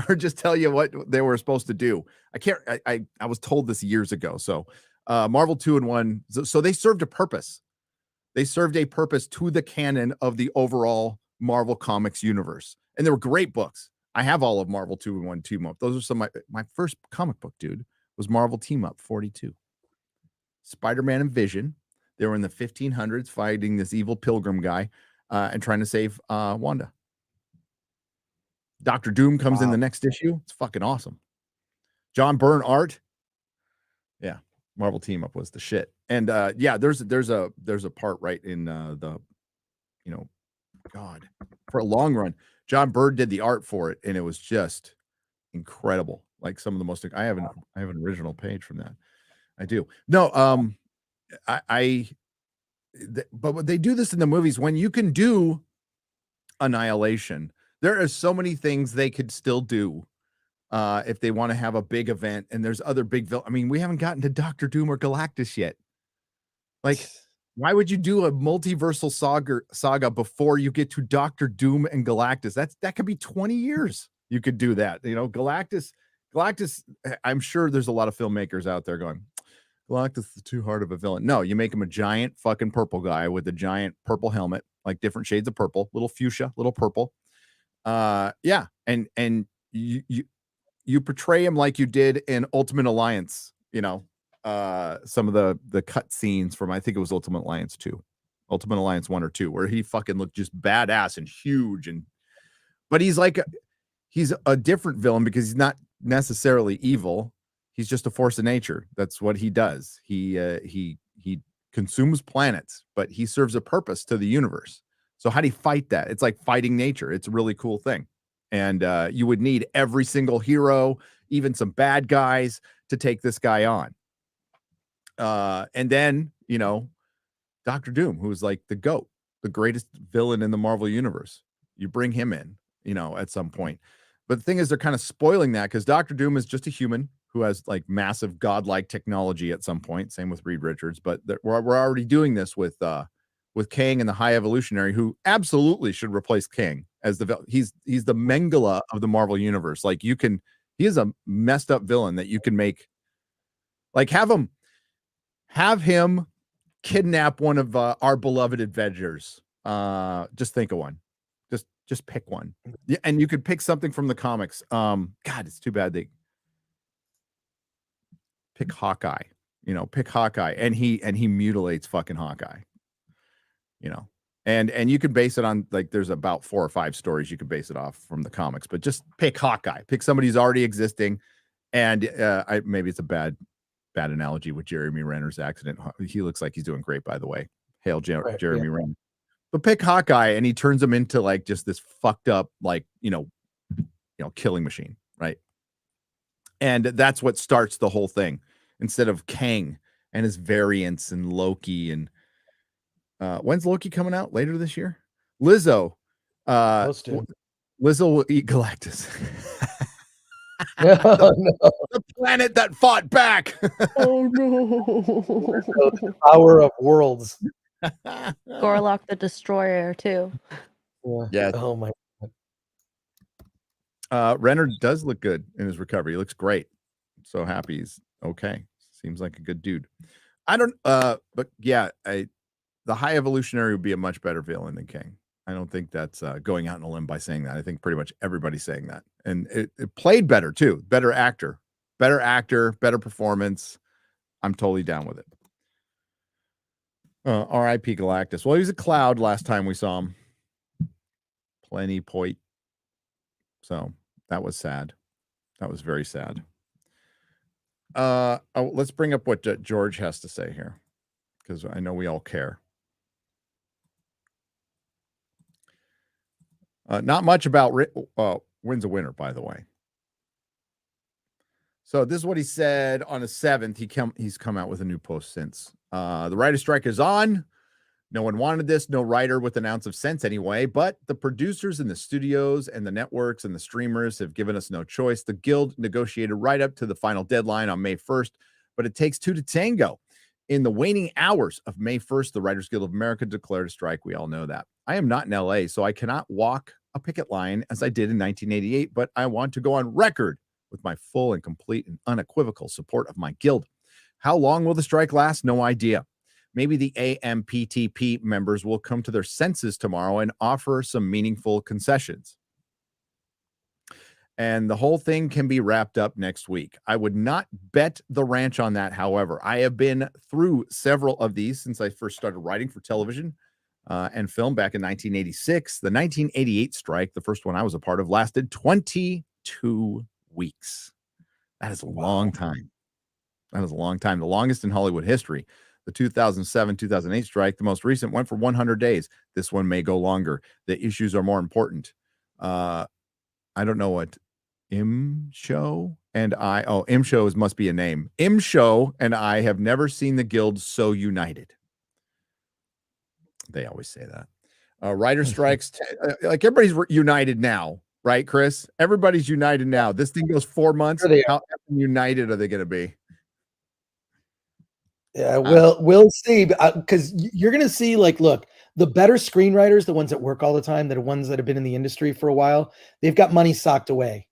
[SPEAKER 9] or just tell you what they were supposed to do. I was told this years ago. So Marvel 2-in-1, so they served a purpose. They served a purpose to the canon of the overall Marvel Comics universe. And they were great books. I have all of Marvel 2-in-1 Team Up. Those are some of my first comic book, dude, was Marvel Team Up 42. Spider-Man and Vision. They were in the 1500s fighting this evil pilgrim guy and trying to save Wanda. Dr. Doom comes in the next issue. It's fucking awesome. John Byrne art. Yeah, Marvel Team Up was the shit. And there's a part right in God, for a long run. John Byrne did the art for it, and it was just incredible. Like some of the most. I have an original page from that. I do. No, but they do this in the movies when you can do Annihilation. There are so many things they could still do if they want to have a big event. And there's other big villains. I mean, we haven't gotten to Doctor Doom or Galactus yet. Like, why would you do a multiversal saga before you get to Doctor Doom and Galactus? That could be 20 years. You could do that. You know, Galactus. I'm sure there's a lot of filmmakers out there going, Galactus is too hard of a villain. No, you make him a giant fucking purple guy with a giant purple helmet, like different shades of purple, little fuchsia, little purple. Yeah, and you portray him like you did in Ultimate Alliance. You know, some of the cut scenes from, I think it was Ultimate Alliance 2, Ultimate Alliance 1 or 2, where he fucking looked just badass and huge, but he's a different villain because he's not necessarily evil. He's just a force of nature. That's what he does. He consumes planets, but he serves a purpose to the universe. So how do you fight that? It's like fighting nature. It's a really cool thing. And you would need every single hero, even some bad guys, to take this guy on. And then, Dr. Doom, who's like the GOAT, the greatest villain in the Marvel universe. You bring him in, at some point. But the thing is, they're kind of spoiling that because Dr. Doom is just a human who has like massive godlike technology at some point. Same with Reed Richards. But we're already doing this with Kang and the High Evolutionary, who absolutely should replace Kang as he's the Mengele of the Marvel universe. Like he is a messed up villain that you can make, like have him kidnap one of our beloved Avengers. Just think of one. Just pick one. Yeah, and you could pick something from the comics. God, it's too bad they pick Hawkeye. Pick Hawkeye, and he mutilates fucking Hawkeye. And you could base it on, like, there's about 4 or 5 stories you could base it off from the comics, but just pick Hawkeye, pick somebody who's already existing. And maybe it's a bad analogy with Jeremy Renner's accident. He looks like he's doing great, by the way. Hail Jeremy Renner. But pick Hawkeye, and he turns him into like just this fucked up, like, killing machine, right? And that's what starts the whole thing, instead of Kang and his variants and Loki. And when's Loki coming out? Later this year? Lizzo will eat Galactus.
[SPEAKER 1] Oh, no.
[SPEAKER 9] The planet that fought back.
[SPEAKER 10] Oh no.
[SPEAKER 1] The power of worlds.
[SPEAKER 10] Gorlock the Destroyer too.
[SPEAKER 9] Yeah.
[SPEAKER 1] Oh my
[SPEAKER 9] God. Renner does look good in his recovery. He looks great. So happy he's okay. Seems like a good dude. I don't but yeah, the High Evolutionary would be a much better villain than Kang. I don't think that's going out on a limb by saying that. I think pretty much everybody's saying that. And it played better too. Better actor, better performance. I'm totally down with it. R.I.P. Galactus. Well, he was a cloud last time we saw him. Plenty point. So that was sad. That was very sad. Let's bring up what George has to say here, because I know we all care. Not much about wins a winner, by the way. So this is what he said on the 7th. He's come out with a new post since. The writer's strike is on. No one wanted this, no writer with an ounce of sense anyway, but the producers and the studios and the networks and the streamers have given us no choice. The Guild negotiated right up to the final deadline on May 1st, but it takes two to tango. In the waning hours of May 1st, the Writers Guild of America declared a strike. We all know that. I am not in LA, so I cannot walk a picket line as I did in 1988, but I want to go on record with my full and complete and unequivocal support of my guild. How long will the strike last? No idea. Maybe the AMPTP members will come to their senses tomorrow and offer some meaningful concessions. And the whole thing can be wrapped up next week. I would not bet the ranch on that, however. I have been through several of these since I first started writing for television and film back in 1986. The 1988 strike, the first one I was a part of, lasted 22 weeks. That is a long time. That is a long time. The longest in Hollywood history. The 2007-2008 strike, the most recent, went for 100 days. This one may go longer. The issues are more important. I don't know what IMSHO and I, IMSHO must be a name. IMSHO and I have never seen the guild so united. They always say that. Writer strikes, like everybody's united now, right, Chris? Everybody's united now. This thing goes 4 months. How united are they going to be?
[SPEAKER 1] Yeah, we'll see. Because you're going to see, like, look, the better screenwriters, the ones that work all the time, that are ones that have been in the industry for a while, they've got money socked away.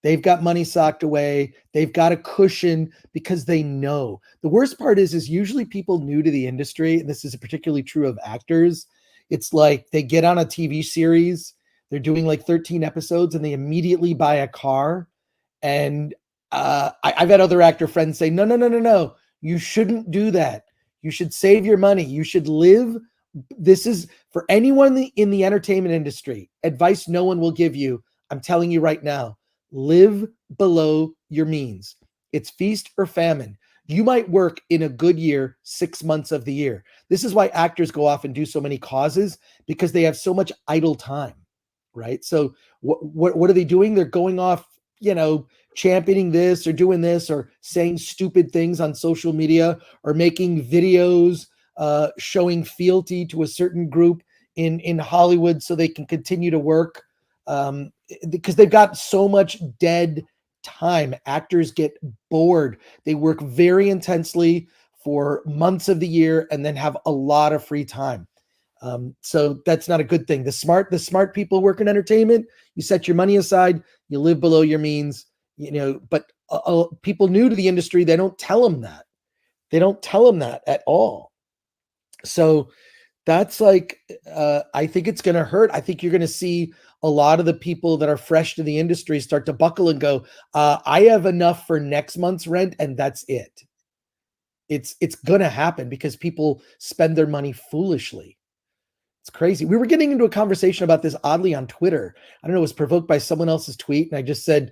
[SPEAKER 1] They've got money socked away. They've got a cushion because they know. The worst part is usually people new to the industry, and this is particularly true of actors. It's like they get on a TV series, they're doing like 13 episodes, and they immediately buy a car. And I've had other actor friends say, no. You shouldn't do that. You should save your money. You should live. This is for anyone in the entertainment industry. Advice no one will give you. I'm telling you right now, live below your means. It's feast or famine. You might work in a good year 6 months of the year. This is why actors go off and do so many causes, because they have so much idle time, right? So what are they doing? They're going off, championing this or doing this or saying stupid things on social media or making videos showing fealty to a certain group in Hollywood so they can continue to work because they've got so much dead time. Actors get bored. They work very intensely for months of the year and then have a lot of free time. So that's not a good thing. The smart people work in entertainment. You set your money aside, you live below your means, but people new to the industry, they don't tell them that. They don't tell them that at all. So that's like, I think it's going to hurt. I think you're going to see a lot of the people that are fresh to the industry start to buckle and go, I have enough for next month's rent. And that's it. It's going to happen because people spend their money foolishly. It's crazy. We were getting into a conversation about this oddly on Twitter. I don't know, it was provoked by someone else's tweet. And I just said,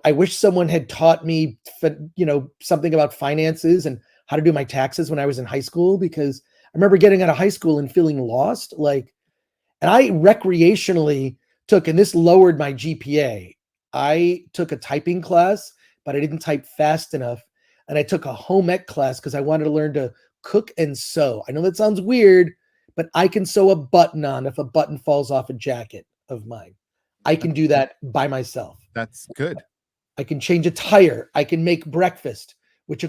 [SPEAKER 1] I wish someone had taught me, something about finances and how to do my taxes when I was in high school, because I remember getting out of high school and feeling lost. And I recreationally took, and this lowered my GPA. I took a typing class, but I didn't type fast enough. And I took a home ec class because I wanted to learn to cook and sew. I know that sounds weird, but I can sew a button on if a button falls off a jacket of mine. I can do that by myself.
[SPEAKER 9] That's good.
[SPEAKER 1] I can change a tire. I can make breakfast, which,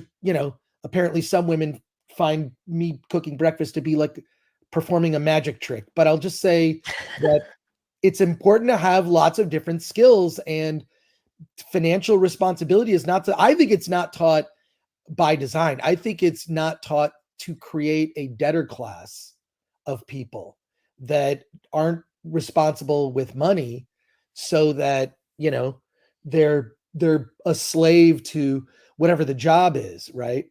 [SPEAKER 1] apparently some women find me cooking breakfast to be like performing a magic trick. But I'll just say that it's important to have lots of different skills, and financial responsibility is I think it's not taught by design. I think it's not taught to create a debtor class of people that aren't responsible with money, so that they're a slave to whatever the job is, right?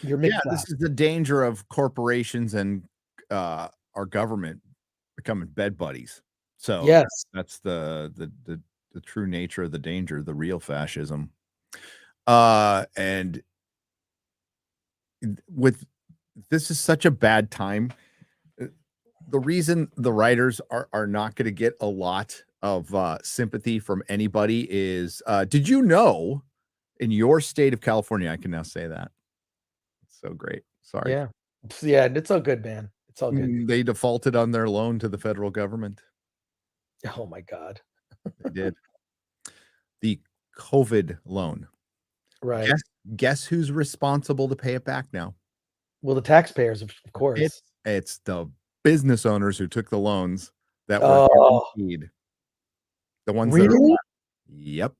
[SPEAKER 9] This is the danger of corporations and our government becoming bed buddies. So
[SPEAKER 1] yes,
[SPEAKER 9] that's the true nature of the danger, the real fascism. And with this is such a bad time. The reason the writers are not going to get a lot of sympathy from anybody is, did you know in your state of California, I can now say that. It's so great. Sorry.
[SPEAKER 1] Yeah. It's all good, man. It's all good.
[SPEAKER 9] They defaulted on their loan to the federal government.
[SPEAKER 1] Oh my God.
[SPEAKER 9] They did. The COVID loan.
[SPEAKER 1] Right.
[SPEAKER 9] Guess who's responsible to pay it back now?
[SPEAKER 1] Well, the taxpayers, of course.
[SPEAKER 9] It's the business owners who took the loans that were
[SPEAKER 1] Oh,
[SPEAKER 9] guaranteed. The ones that
[SPEAKER 1] really?
[SPEAKER 9] are yep.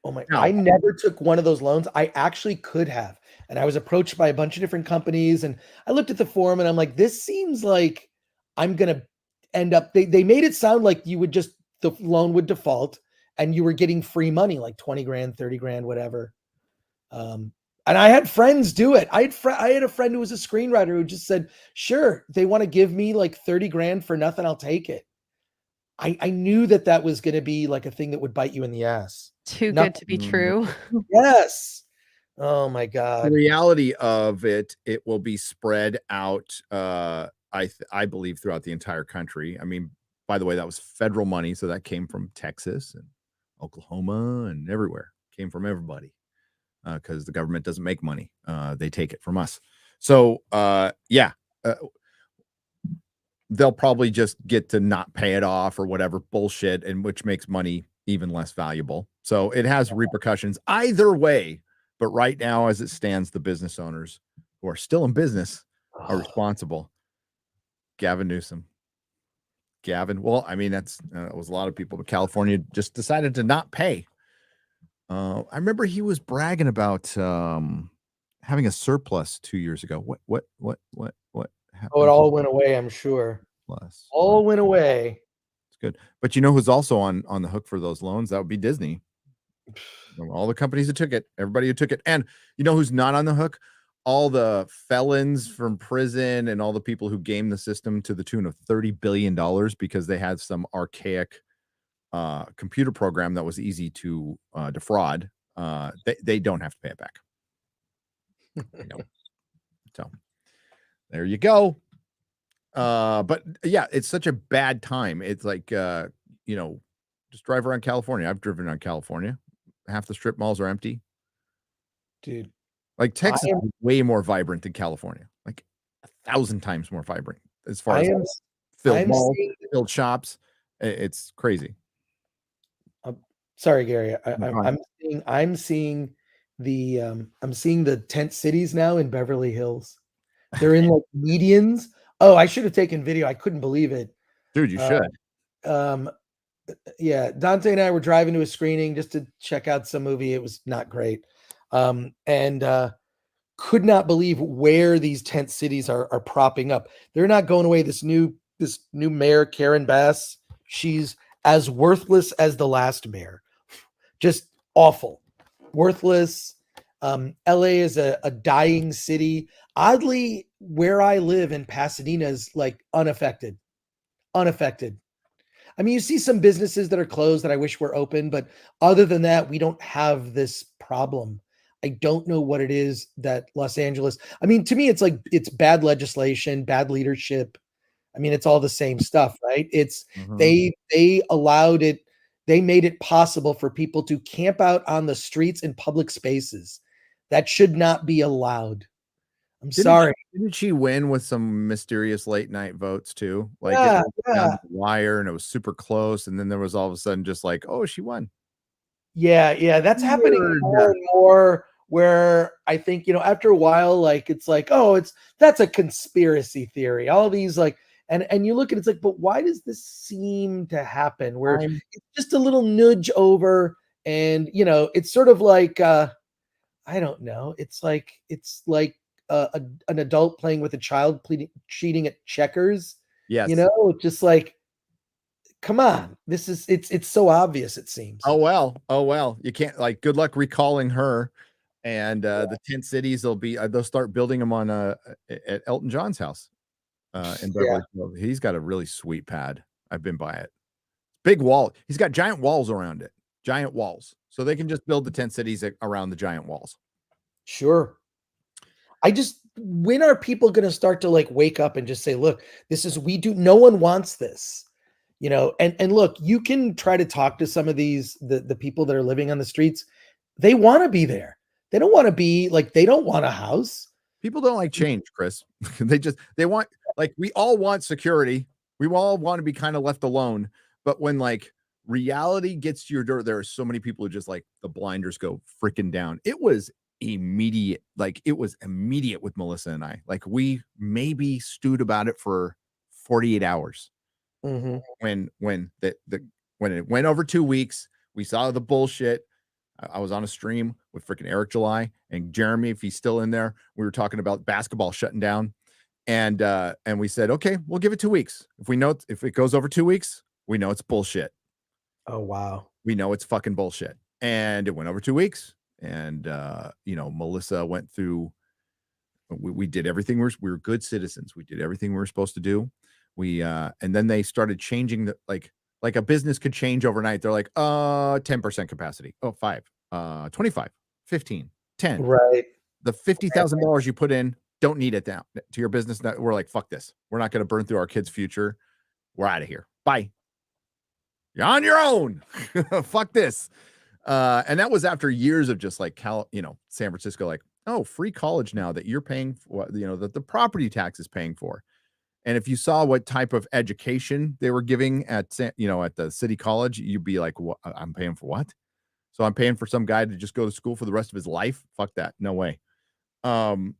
[SPEAKER 1] Oh my,
[SPEAKER 9] No.
[SPEAKER 1] I never took one of those loans. I actually could have. And I was approached by a bunch of different companies. And I looked at the form and I'm like, this seems like I'm going to end up. They made it sound like you would just, the loan would default and you were getting free money, like 20 grand, 30 grand, whatever. And I had friends do it. I had a friend who was a screenwriter who just said, sure, they want to give me like 30 grand for nothing. I'll take it. I knew that was going to be like a thing that would bite you in the ass.
[SPEAKER 10] Too good to be true.
[SPEAKER 1] Yes. Oh my
[SPEAKER 9] The
[SPEAKER 1] God.
[SPEAKER 9] reality of it will be spread out, I believe, throughout the entire country. I mean, by the way, that was federal money, so that came from Texas and Oklahoma and everywhere. Came from everybody, because the government doesn't make money. They take it from us. So, they'll probably just get to not pay it off or whatever bullshit, and which makes money even less valuable. So it has repercussions either way. But right now, as it stands, the business owners who are still in business are responsible. Gavin Newsom. Well, I mean, that was a lot of people, but California just decided to not pay. I remember he was bragging about having a surplus 2 years ago. What happened?
[SPEAKER 1] Oh, it all went away, I'm sure.
[SPEAKER 9] Plus,
[SPEAKER 1] all went away.
[SPEAKER 9] It's good. But you know who's also on the hook for those loans? That would be Disney. All the companies that took it, everybody who took it. And you know who's not on the hook? All the felons from prison and all the people who gamed the system to the tune of $30 billion because they had some archaic computer program that was easy to defraud. They don't have to pay it back. So there you go. But yeah, it's such a bad time. It's like, just drive around California. I've driven around California. Half the strip malls are empty.
[SPEAKER 1] Dude.
[SPEAKER 9] Like Texas is way more vibrant than California. Like 1,000 times more vibrant as far as filled malls, filled shops. It's crazy.
[SPEAKER 1] Sorry, Gary. I'm seeing the tent cities now in Beverly Hills. They're in like medians. Oh, I should have taken video. I couldn't believe it.
[SPEAKER 9] Dude, you should.
[SPEAKER 1] Yeah, Dante and I were driving to a screening just to check out some movie. It was not great. And could not believe where these tent cities are propping up. They're not going away. This new mayor, Karen Bass, she's as worthless as the last mayor. Just awful. Worthless. LA is a dying city. Oddly, where I live in Pasadena is like unaffected. I mean, you see some businesses that are closed that I wish were open, but other than that, we don't have this problem. I don't know what it is that Los Angeles, I mean, to me, it's like, it's bad legislation, bad leadership. I mean, it's all the same stuff, right? It's, they allowed it, they made it possible for people to camp out on the streets in public spaces. That should not be allowed. Sorry.
[SPEAKER 9] Didn't she win with some mysterious late night votes too? Like
[SPEAKER 1] Yeah,
[SPEAKER 9] it was down to the wire and it was super close. And then there was all of a sudden just like, oh, she won.
[SPEAKER 1] Yeah. That's happening more and more, where I think, after a while, like, it's like, oh, that's a conspiracy theory. All these like, and you look at it's like, but why does this seem to happen? Where it's just a little nudge over, and it's sort of like I don't know. It's like an adult playing with a child cheating at checkers.
[SPEAKER 9] Yes.
[SPEAKER 1] It's just like, come on, it's so obvious, it seems.
[SPEAKER 9] Oh well, you can't, like, good luck recalling her. And the tent cities they'll start building them on at Elton John's house in Beverly Hills. He's got a really sweet pad. I've been by it. Big wall. He's got giant walls around it. Giant walls. So they can just build the tent cities around the giant walls.
[SPEAKER 1] Sure. When are people going to start to like wake up and just say, look, no one wants this, and look, you can try to talk to some of these, the people that are living on the streets. They want to be there. They don't want to be like, they don't want a house.
[SPEAKER 9] People don't like change, Chris. they want, like, we all want security. We all want to be kind of left alone. But when like reality gets to your door, there are so many people who just like the blinders go freaking down. It was immediate. Like it was immediate with Melissa and I. Like we maybe stewed about it for 48 hours.
[SPEAKER 1] Mm-hmm.
[SPEAKER 9] When it went over 2 weeks, we saw the bullshit. I was on a stream with freaking Eric July and Jeremy, if he's still in there. We were talking about basketball shutting down, and we said, okay, we'll give it 2 weeks. If it goes over 2 weeks, we know it's bullshit.
[SPEAKER 1] Oh wow,
[SPEAKER 9] we know it's fucking bullshit. And it went over 2 weeks, and Melissa went through. We did everything. We were good citizens. We did everything we were supposed to do. And then they started changing the like a business could change overnight. They're like, 10% capacity. Oh, 5, 25, 15, 10.
[SPEAKER 1] right.
[SPEAKER 9] The $50,000 you put in, don't need it down to your business. We're like, fuck this. We're not going to burn through our kids' future. We're out of here. Bye. You're on your own. Fuck this. And that was after years of just like San Francisco, like, oh, free college now that you're paying for, that the property tax is paying for. And if you saw what type of education they were giving at the city college, you'd be like, what? I'm paying for what? So I'm paying for some guy to just go to school for the rest of his life? Fuck that. No way. We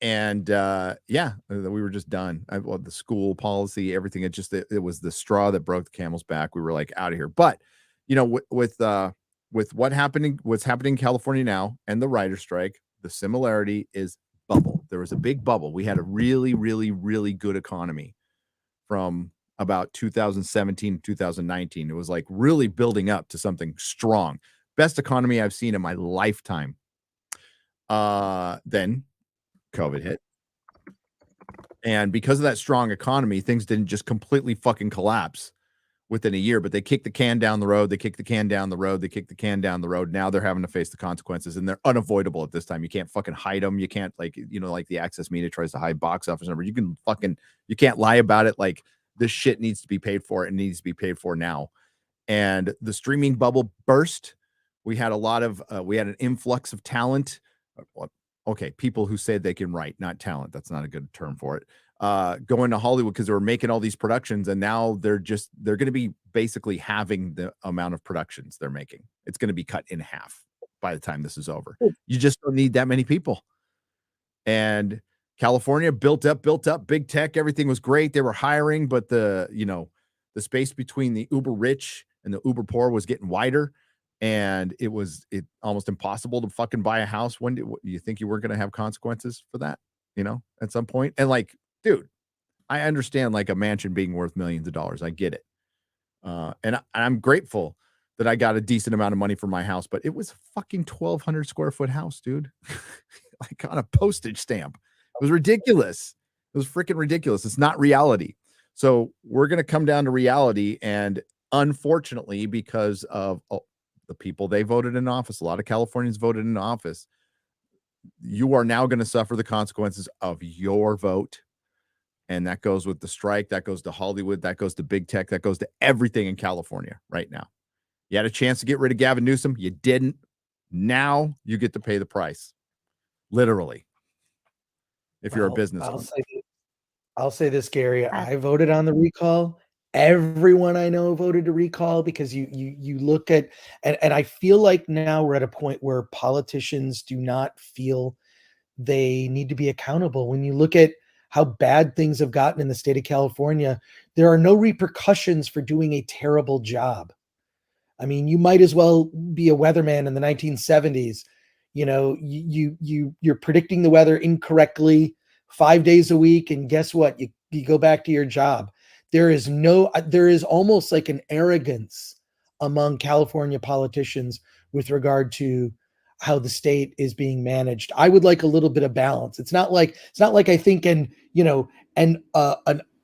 [SPEAKER 9] were just done. The school policy, everything. It was the straw that broke the camel's back. We were like out of here. But, with what's happening in California now and the writer strike, the similarity is bubble. There was a big bubble. We had a really, really, really good economy from about 2017 to 2019. It was like really building up to something strong. Best economy I've seen in my lifetime. Then COVID hit. And because of that strong economy, things didn't just completely fucking collapse within a year, but they kicked the can down the road. They kicked the can down the road. They kicked the can down the road. Now they're having to face the consequences, and they're unavoidable at this time. You can't fucking hide them. You can't like the Access Media tries to hide box office numbers. You can't lie about it. Like this shit needs to be paid for. It needs to be paid for now. And the streaming bubble burst. We had an influx of talent. Okay, people who said they can write, not talent. That's not a good term for it. Going to Hollywood because they were making all these productions, and now they're going to be basically halving the amount of productions they're making. It's going to be cut in half by the time this is over. You just don't need that many people. And California built up, big tech, everything was great. They were hiring, but the space between the uber rich and the uber poor was getting wider. And it almost impossible to fucking buy a house. When do you think you weren't going to have consequences for that, at some point? And like, dude, I understand like a mansion being worth millions of dollars. I get it. And I'm grateful that I got a decent amount of money for my house, but it was a fucking 1,200 square foot house, dude. Like on a postage stamp. It was ridiculous. It was freaking ridiculous. It's not reality. So we're going to come down to reality. And unfortunately, because of the people they voted in office, a lot of Californians voted in office, you are now going to suffer the consequences of your vote. And that goes with the strike, that goes to Hollywood, that goes to big tech, that goes to everything in California right now. You had a chance to get rid of Gavin Newsom, you didn't. Now you get to pay the price, literally, if you're a businessman.
[SPEAKER 1] I'll say this, Gary. I voted on the recall. Everyone I know voted to recall because you look at and I feel like now we're at a point where politicians do not feel they need to be accountable. When you look at how bad things have gotten in the state of California, there are no repercussions for doing a terrible job. I mean, you might as well be a weatherman in the 1970s. You're predicting the weather incorrectly 5 days a week, and guess what? You go back to your job. There is almost like an arrogance among California politicians with regard to how the state is being managed. I would like a little bit of balance. It's not like I think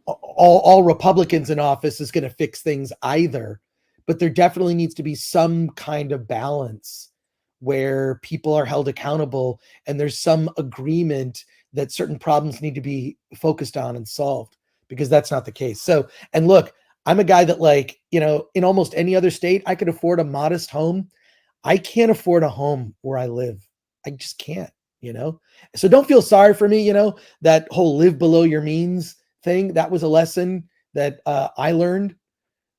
[SPEAKER 1] all Republicans in office is going to fix things either, but there definitely needs to be some kind of balance where people are held accountable and there's some agreement that certain problems need to be focused on and solved, because that's not the case. So, and look, I'm a guy that in almost any other state, I could afford a modest home. I can't afford a home where I live. I just can't. you know? So don't feel sorry for me, you know, that whole live below your means thing. That was a lesson that I learned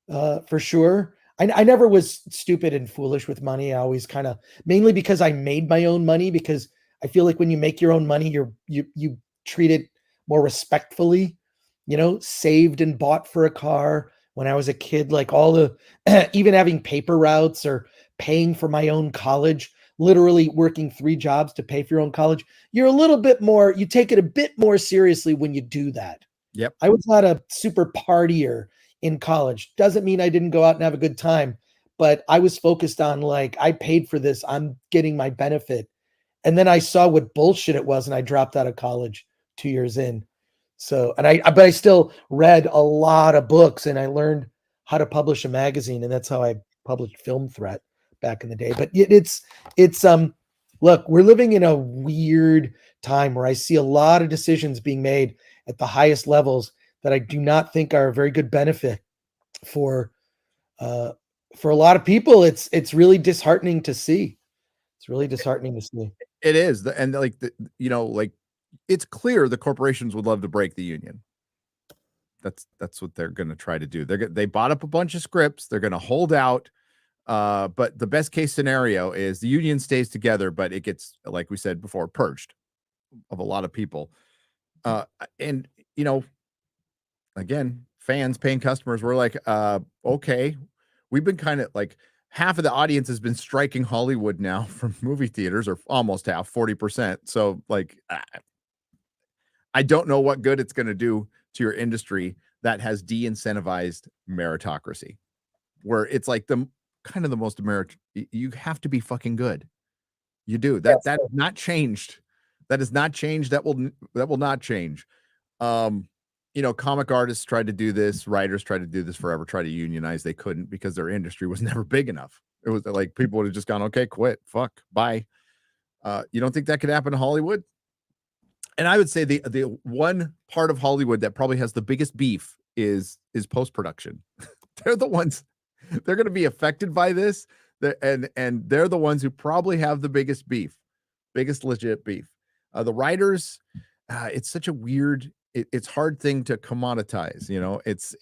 [SPEAKER 1] for sure. I never was stupid and foolish with money. I always kind of, mainly because I made my own money, because I feel like when you make your own money, you treat it more respectfully, you know, saved and bought for a car when I was a kid, like all the, even having paper routes or paying for my own college, literally working 3 jobs to pay for your own college. You're a little bit more, you take it a bit more seriously when you do that.
[SPEAKER 9] Yep.
[SPEAKER 1] I was not a super partier in college. Doesn't mean I didn't go out and have a good time, but I was focused on, like, I paid for this, I'm getting my benefit. And then I saw what bullshit it was, and I dropped out of college 2 years in. So, but I still read a lot of books, and I learned how to publish a magazine, and that's how I published Film Threat back in the day. But it's look, we're living in a weird time where I see a lot of decisions being made at the highest levels that I do not think are a very good benefit for a lot of people. It's really disheartening to see. It's really disheartening to see.
[SPEAKER 9] It is. And like, you know, like, it's clear the corporations would love to break the union. That's what they're going to try to do. They bought up a bunch of scripts. They're going to hold out. But the best case scenario is the union stays together, but it gets, like we said before, purged of a lot of people. And, you know, again, fans, paying customers, we're like, okay, we've been kind of like, half of the audience has been striking Hollywood now from movie theaters, or almost half, 40%. So like, I don't know what good it's going to do to your industry that has de-incentivized meritocracy, where it's like the kind of the most you have to be fucking good. You do that. Yes. That has not changed. That has not changed. That will not change. You know, comic artists tried to do this, writers tried to do this forever, tried to unionize. They couldn't, because their industry was never big enough. It was like, people would have just gone, okay, quit, fuck, bye. You don't think that could happen in Hollywood? And I would say the one part of Hollywood that probably has the biggest beef is post-production. They're the ones, they're going to be affected by this. And they're the ones who probably have the biggest beef, biggest legit beef. The writers, it's such a weird, it's hard thing to commoditize. You know, it's,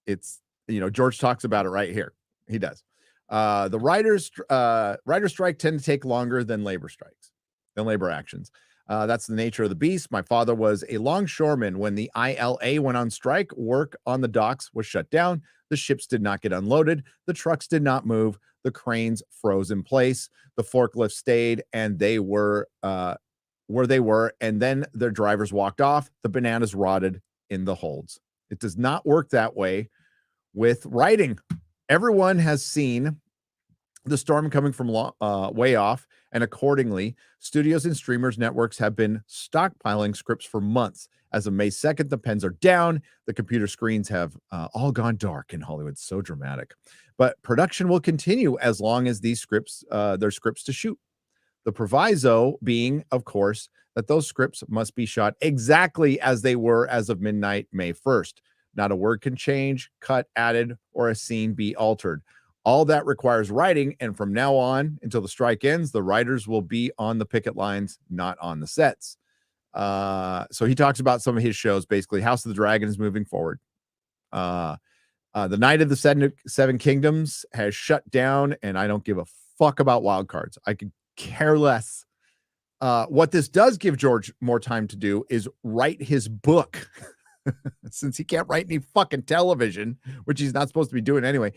[SPEAKER 9] you know, George talks about it right here. He does. The writer strike tend to take longer than labor strikes, than labor actions. That's the nature of the beast. My father was a longshoreman when the ILA went on strike. Work on the docks was shut down. The ships did not get unloaded. The trucks did not move. The cranes froze in place. The forklifts stayed, and they were where they were. And then their drivers walked off. The bananas rotted in the holds. It does not work that way with writing. Everyone has seen the storm coming from way off, and accordingly, studios and streamers networks have been stockpiling scripts for months. As of May 2nd, the pens are down. The computer screens have all gone dark in Hollywood. So dramatic. But production will continue as long as these scripts, their scripts to shoot. The proviso being, of course, that those scripts must be shot exactly as they were as of midnight, May 1st. Not a word can change, cut, added, or a scene be altered. All that requires writing, and from now on until the strike ends, the writers will be on the picket lines, not on the sets. So he talks about some of his shows. Basically, House of the Dragon is moving forward. The Night of the Seven Kingdoms has shut down, and I don't give a fuck about wild cards. I could care less. What this does give George more time to do is write his book, since he can't write any fucking television, which he's not supposed to be doing anyway.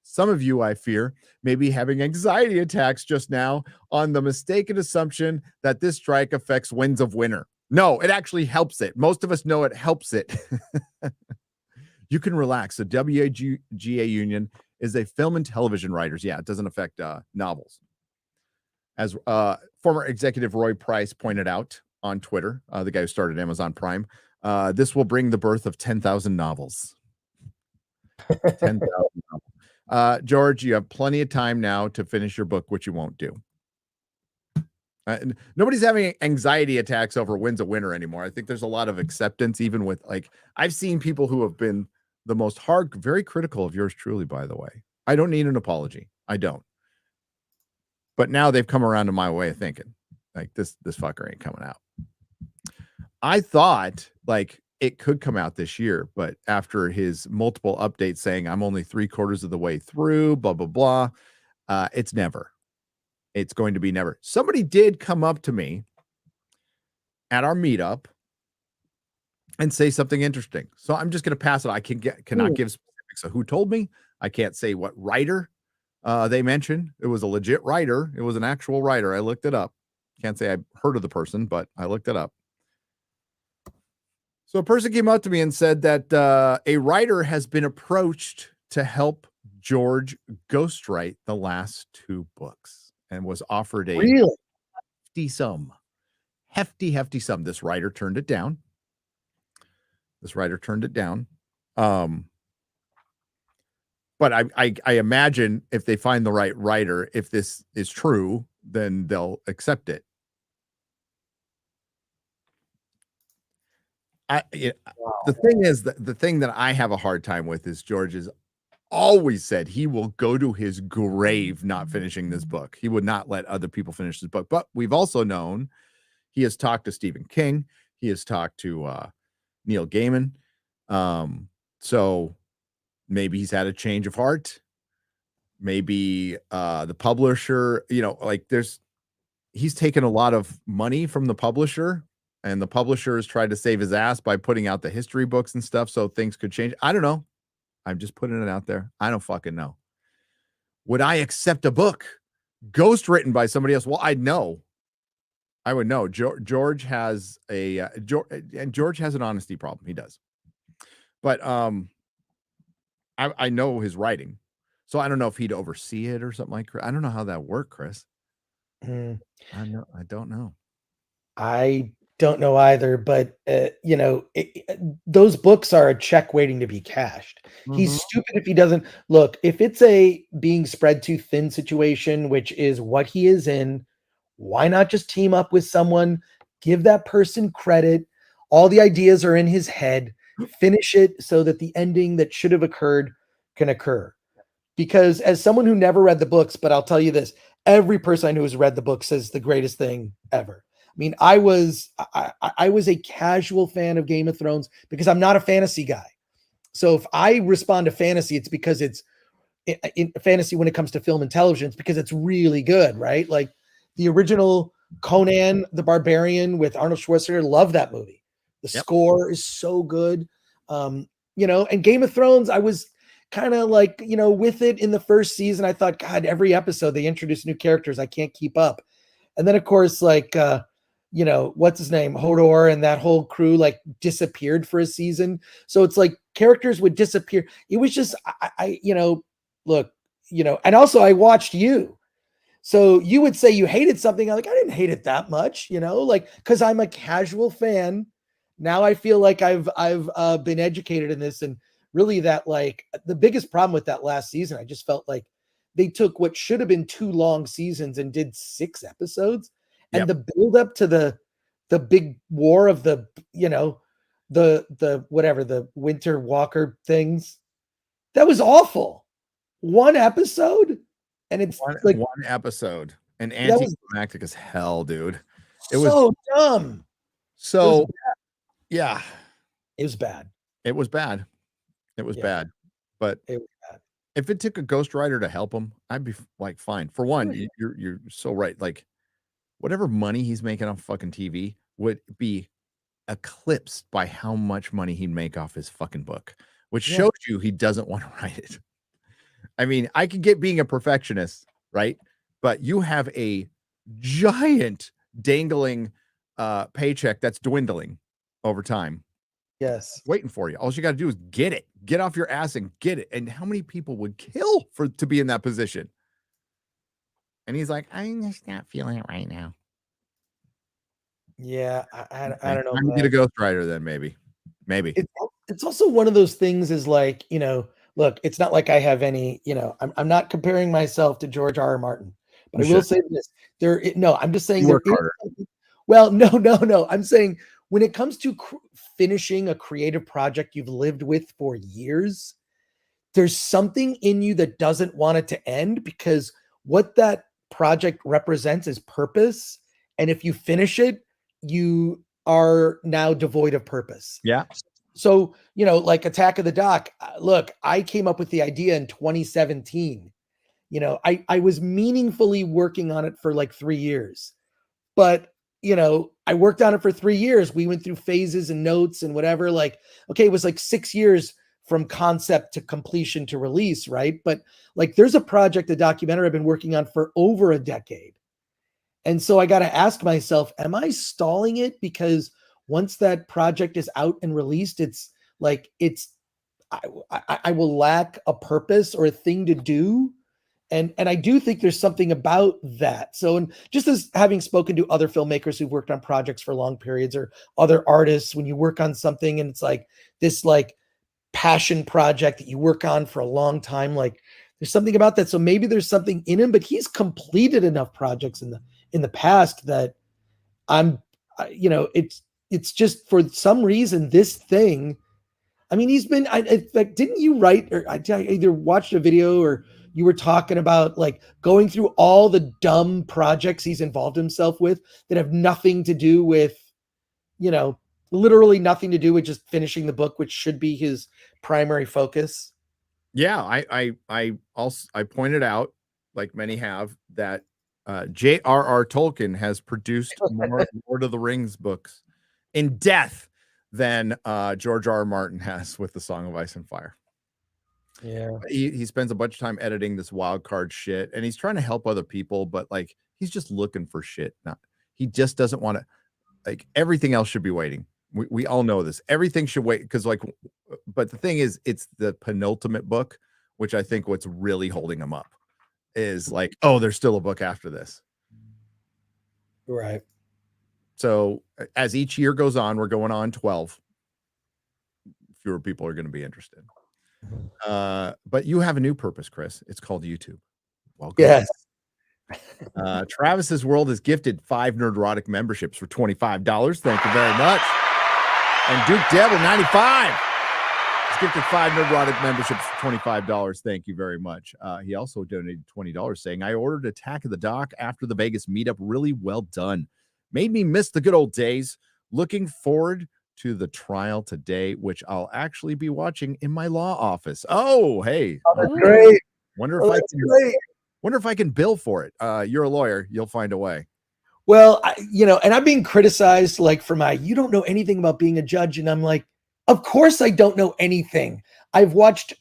[SPEAKER 9] Some of you, I fear, may be having anxiety attacks just now on the mistaken assumption that this strike affects Winds of Winter. No, it actually helps it. Most of us know it helps it. You can relax. The WGA union is a film and television writers. Yeah, it doesn't affect novels. As former executive Roy Price pointed out on Twitter, the guy who started Amazon Prime, this will bring the birth of 10,000 novels. 10,000 novels. George, you have plenty of time now to finish your book, which you won't do. Nobody's having anxiety attacks over Winds of Winter anymore. I think there's a lot of acceptance, even with, like, I've seen people who have been the most very critical of yours truly, by the way. I don't need an apology. I don't. But now they've come around to my way of thinking. Like this fucker ain't coming out. I thought like it could come out this year, but after his multiple updates saying I'm only 3/4 of the way through, blah, blah, blah, it's never. It's going to be never. Somebody did come up to me at our meetup and say something interesting. So I'm just going to pass it. I cannot give specifics of who told me. I can't say what writer they mentioned. It was a legit writer. It was an actual writer. I looked it up. Can't say I heard of the person, but I looked it up. So a person came up to me and said that a writer has been approached to help George ghostwrite the last 2 books and was offered a hefty sum. Hefty sum. This writer turned it down. But I imagine if they find the right writer, if this is true, then they'll accept it. The thing is that the thing that I have a hard time with is George has always said he will go to his grave not finishing this book. He would not let other people finish this book. But we've also known he has talked to Stephen King. He has talked to Neil Gaiman. So maybe he's had a change of heart. Maybe the publisher, like he's taken a lot of money from the publisher, and the publisher has tried to save his ass by putting out the history books and stuff. So things could change. I don't know. I'm just putting it out there. I don't fucking know. Would I accept a book ghost written by somebody else? Well, I'd know. I would know. George has George has an honesty problem. He does. But I know his writing. So I don't know if he'd oversee it or something like that. I don't know how that worked, Chris. I don't know.
[SPEAKER 1] I don't know either, but those books are a check waiting to be cashed. He's stupid if he doesn't look. If it's a being spread too thin situation, which is what he is in, why not just team up with someone, give that person credit? All the ideas are in his head. Finish it so that the ending that should have occurred can occur. Because as someone who never read the books, but I'll tell you this, every person I know who's read the book says the greatest thing ever. I mean, I was a casual fan of Game of Thrones because I'm not a fantasy guy. So if I respond to fantasy, it's because it's in fantasy when it comes to film and television, it's because it's really good, right? Like the original Conan the Barbarian with Arnold Schwarzenegger, love that movie. The score is so good. And Game of Thrones, I was kind of like, with it in the first season. I thought, God, every episode they introduce new characters. I can't keep up. And then, of course, like, what's his name? Hodor and that whole crew like disappeared for a season. So it's like characters would disappear. It was just, and also I watched you. So you would say you hated something. I'm like, I didn't hate it that much, because I'm a casual fan. Now I feel like I've been educated in this, and really that like the biggest problem with that last season, I just felt like they took what should have been 2 long seasons and did 6 episodes. And the build up to the big war of the Winter Walker things, that was awful. 1 episode, and it's like
[SPEAKER 9] 1 episode, and anticlimactic as hell, dude. It
[SPEAKER 1] was
[SPEAKER 9] dumb. So yeah,
[SPEAKER 1] it was bad.
[SPEAKER 9] It was bad. But
[SPEAKER 1] it was bad.
[SPEAKER 9] If it took a ghostwriter to help him, I'd be like, fine. For one, you're so right. Like, whatever money he's making off fucking TV would be eclipsed by how much money he'd make off his fucking book, which shows you he doesn't want to write it. I mean, I could get being a perfectionist, right? But you have a giant dangling paycheck that's dwindling over time.
[SPEAKER 1] Yes.
[SPEAKER 9] Waiting for you. All you got to do is get it. Get off your ass and get it. And how many people would kill to be in that position? And he's like, I'm just not feeling it right now.
[SPEAKER 1] Yeah, I don't know.
[SPEAKER 9] I'm gonna get a ghostwriter then, maybe.
[SPEAKER 1] It's also one of those things is like, look, it's not like I have any, I'm not comparing myself to George R.R. Martin, but I will say this. I'm just saying well, no. I'm saying when it comes to finishing a creative project you've lived with for years, there's something in you that doesn't want it to end, because what that project represents is purpose And if you finish it, you are now devoid of purpose.
[SPEAKER 9] Yeah.
[SPEAKER 1] So, like Attack of the Dock, look, I came up with the idea in 2017. I was meaningfully working on it for like 3 years. But, I worked on it for 3 years. We went through phases and notes and whatever. Like, okay, it was like 6 years from concept to completion to release, right? But like, there's a project, a documentary I've been working on for over a decade. And so I got to ask myself, am I stalling it? Because once that project is out and released, it's like, I will lack a purpose or a thing to do. And I do think there's something about that. So, and just as having spoken to other filmmakers who've worked on projects for long periods, or other artists, when you work on something and it's like this like passion project that you work on for a long time, like there's something about that. So maybe there's something in him, but he's completed enough projects in the past that it's just for some reason this thing. I mean, he's been, like, didn't you write, or I either watched a video or you were talking about like going through all the dumb projects he's involved himself with that have nothing to do with, literally nothing to do with just finishing the book, which should be his primary focus.
[SPEAKER 9] Yeah. I pointed out, like many have, that J.R.R. Tolkien has produced more Lord of the Rings books in death than George R.R. Martin has with the Song of Ice and Fire.
[SPEAKER 1] Yeah.
[SPEAKER 9] He spends a bunch of time editing this wild card shit, and he's trying to help other people, but like he's just looking for shit. He just doesn't want to, like, everything else should be waiting. We all know this. Everything should wait because, like, but the thing is, it's the penultimate book, which I think what's really holding him up is like, oh, there's still a book after this.
[SPEAKER 1] Right.
[SPEAKER 9] So as each year goes on, we're going on 12. Fewer people are going to be interested. But you have a new purpose, Chris. It's called YouTube. Welcome.
[SPEAKER 1] Yes.
[SPEAKER 9] Travis's World has gifted 5 Nerdrotic memberships for $25. Thank you very much. And Duke Devil 95 has gifted 5 Nerdrotic memberships for $25. Thank you very much. He also donated $20 saying, I ordered Attack of the Dock after the Vegas meetup. Really well done. Made me miss the good old days. Looking forward to the trial today, which I'll actually be watching in my law office. Oh, hey.
[SPEAKER 1] Oh, that's great.
[SPEAKER 9] Wonder if I can bill for it. You're a lawyer. You'll find a way.
[SPEAKER 1] Well, and I'm being criticized like for you don't know anything about being a judge. And I'm like, of course I don't know anything. I've watched,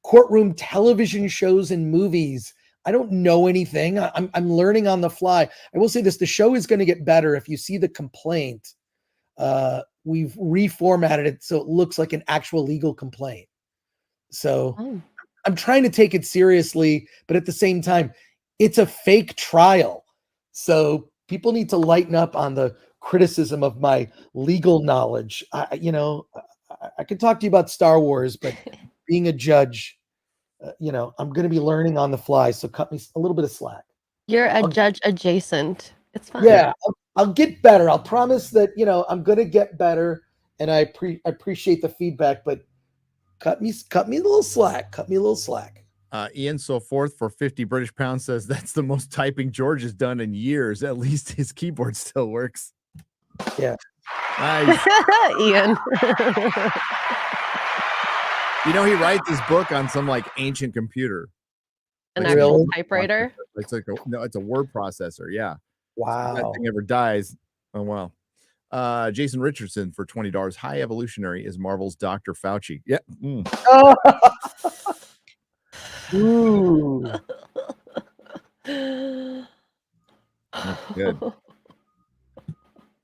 [SPEAKER 1] courtroom television shows and movies. I don't know anything. I'm learning on the fly. I will say this, the show is going to get better. If you see the complaint, we've reformatted it so it looks like an actual legal complaint. So I'm trying to take it seriously, but at the same time, it's a fake trial. So people need to lighten up on the criticism of my legal knowledge. I could talk to you about Star Wars, but being a judge, I'm going to be learning on the fly. So cut me a little bit of slack.
[SPEAKER 10] You're a judge adjacent. It's fine.
[SPEAKER 1] Yeah, I'll get better. I'll promise that, I'm going to get better. And I appreciate the feedback, but cut me a little slack. Cut me a little slack.
[SPEAKER 9] Ian So Forth for 50 British pounds says that's the most typing George has done in years. At least his keyboard still works.
[SPEAKER 1] Yeah.
[SPEAKER 9] Nice.
[SPEAKER 10] Ian.
[SPEAKER 9] He writes his book on some like ancient computer.
[SPEAKER 10] An actual typewriter?
[SPEAKER 9] It's like it's a word processor. Yeah.
[SPEAKER 1] Wow.
[SPEAKER 9] If that thing ever dies. Oh, wow. Jason Richardson for $20. High Evolutionary is Marvel's Dr. Fauci. Yeah.
[SPEAKER 1] Oh. Ooh.
[SPEAKER 9] That's good.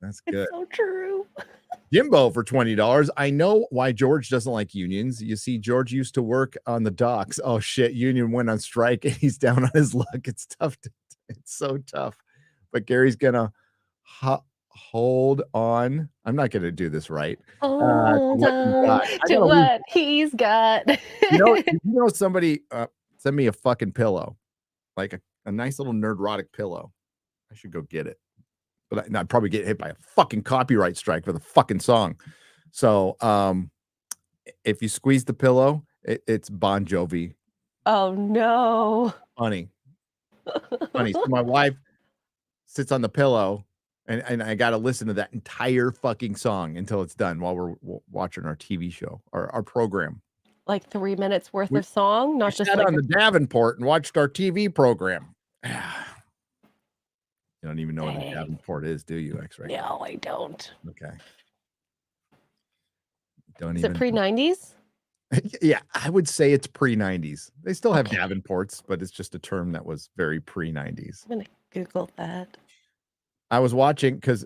[SPEAKER 9] That's good.
[SPEAKER 10] It's so true.
[SPEAKER 9] Jimbo for $20. I know why George doesn't like unions. You see, George used to work on the docks. Oh shit, union went on strike and he's down on his luck. It's tough. It's so tough. But Gary's gonna hold on. I'm not gonna do this right.
[SPEAKER 10] Hold on to what he's got.
[SPEAKER 9] Somebody send me a fucking pillow, like a nice little Nerdrotic pillow. I should go get it. But I'd probably get hit by a fucking copyright strike for the fucking song. So if you squeeze the pillow, it's Bon Jovi.
[SPEAKER 10] Oh no.
[SPEAKER 9] Honey. So my wife sits on the pillow, and I got to listen to that entire fucking song until it's done while we're watching our TV show, our program.
[SPEAKER 10] Like 3 minutes worth of song, not just
[SPEAKER 9] sat
[SPEAKER 10] like
[SPEAKER 9] on the Davenport and watched our TV program. You don't even know what a Davenport is, do you, X-Ray?
[SPEAKER 10] No, I don't.
[SPEAKER 9] Okay. Don't
[SPEAKER 10] Is
[SPEAKER 9] even.
[SPEAKER 10] it pre-90s?
[SPEAKER 9] Yeah, I would say it's pre-90s. They still have Davenports, but it's just a term that was very pre-90s.
[SPEAKER 10] I'm gonna Google that.
[SPEAKER 9] I was watching because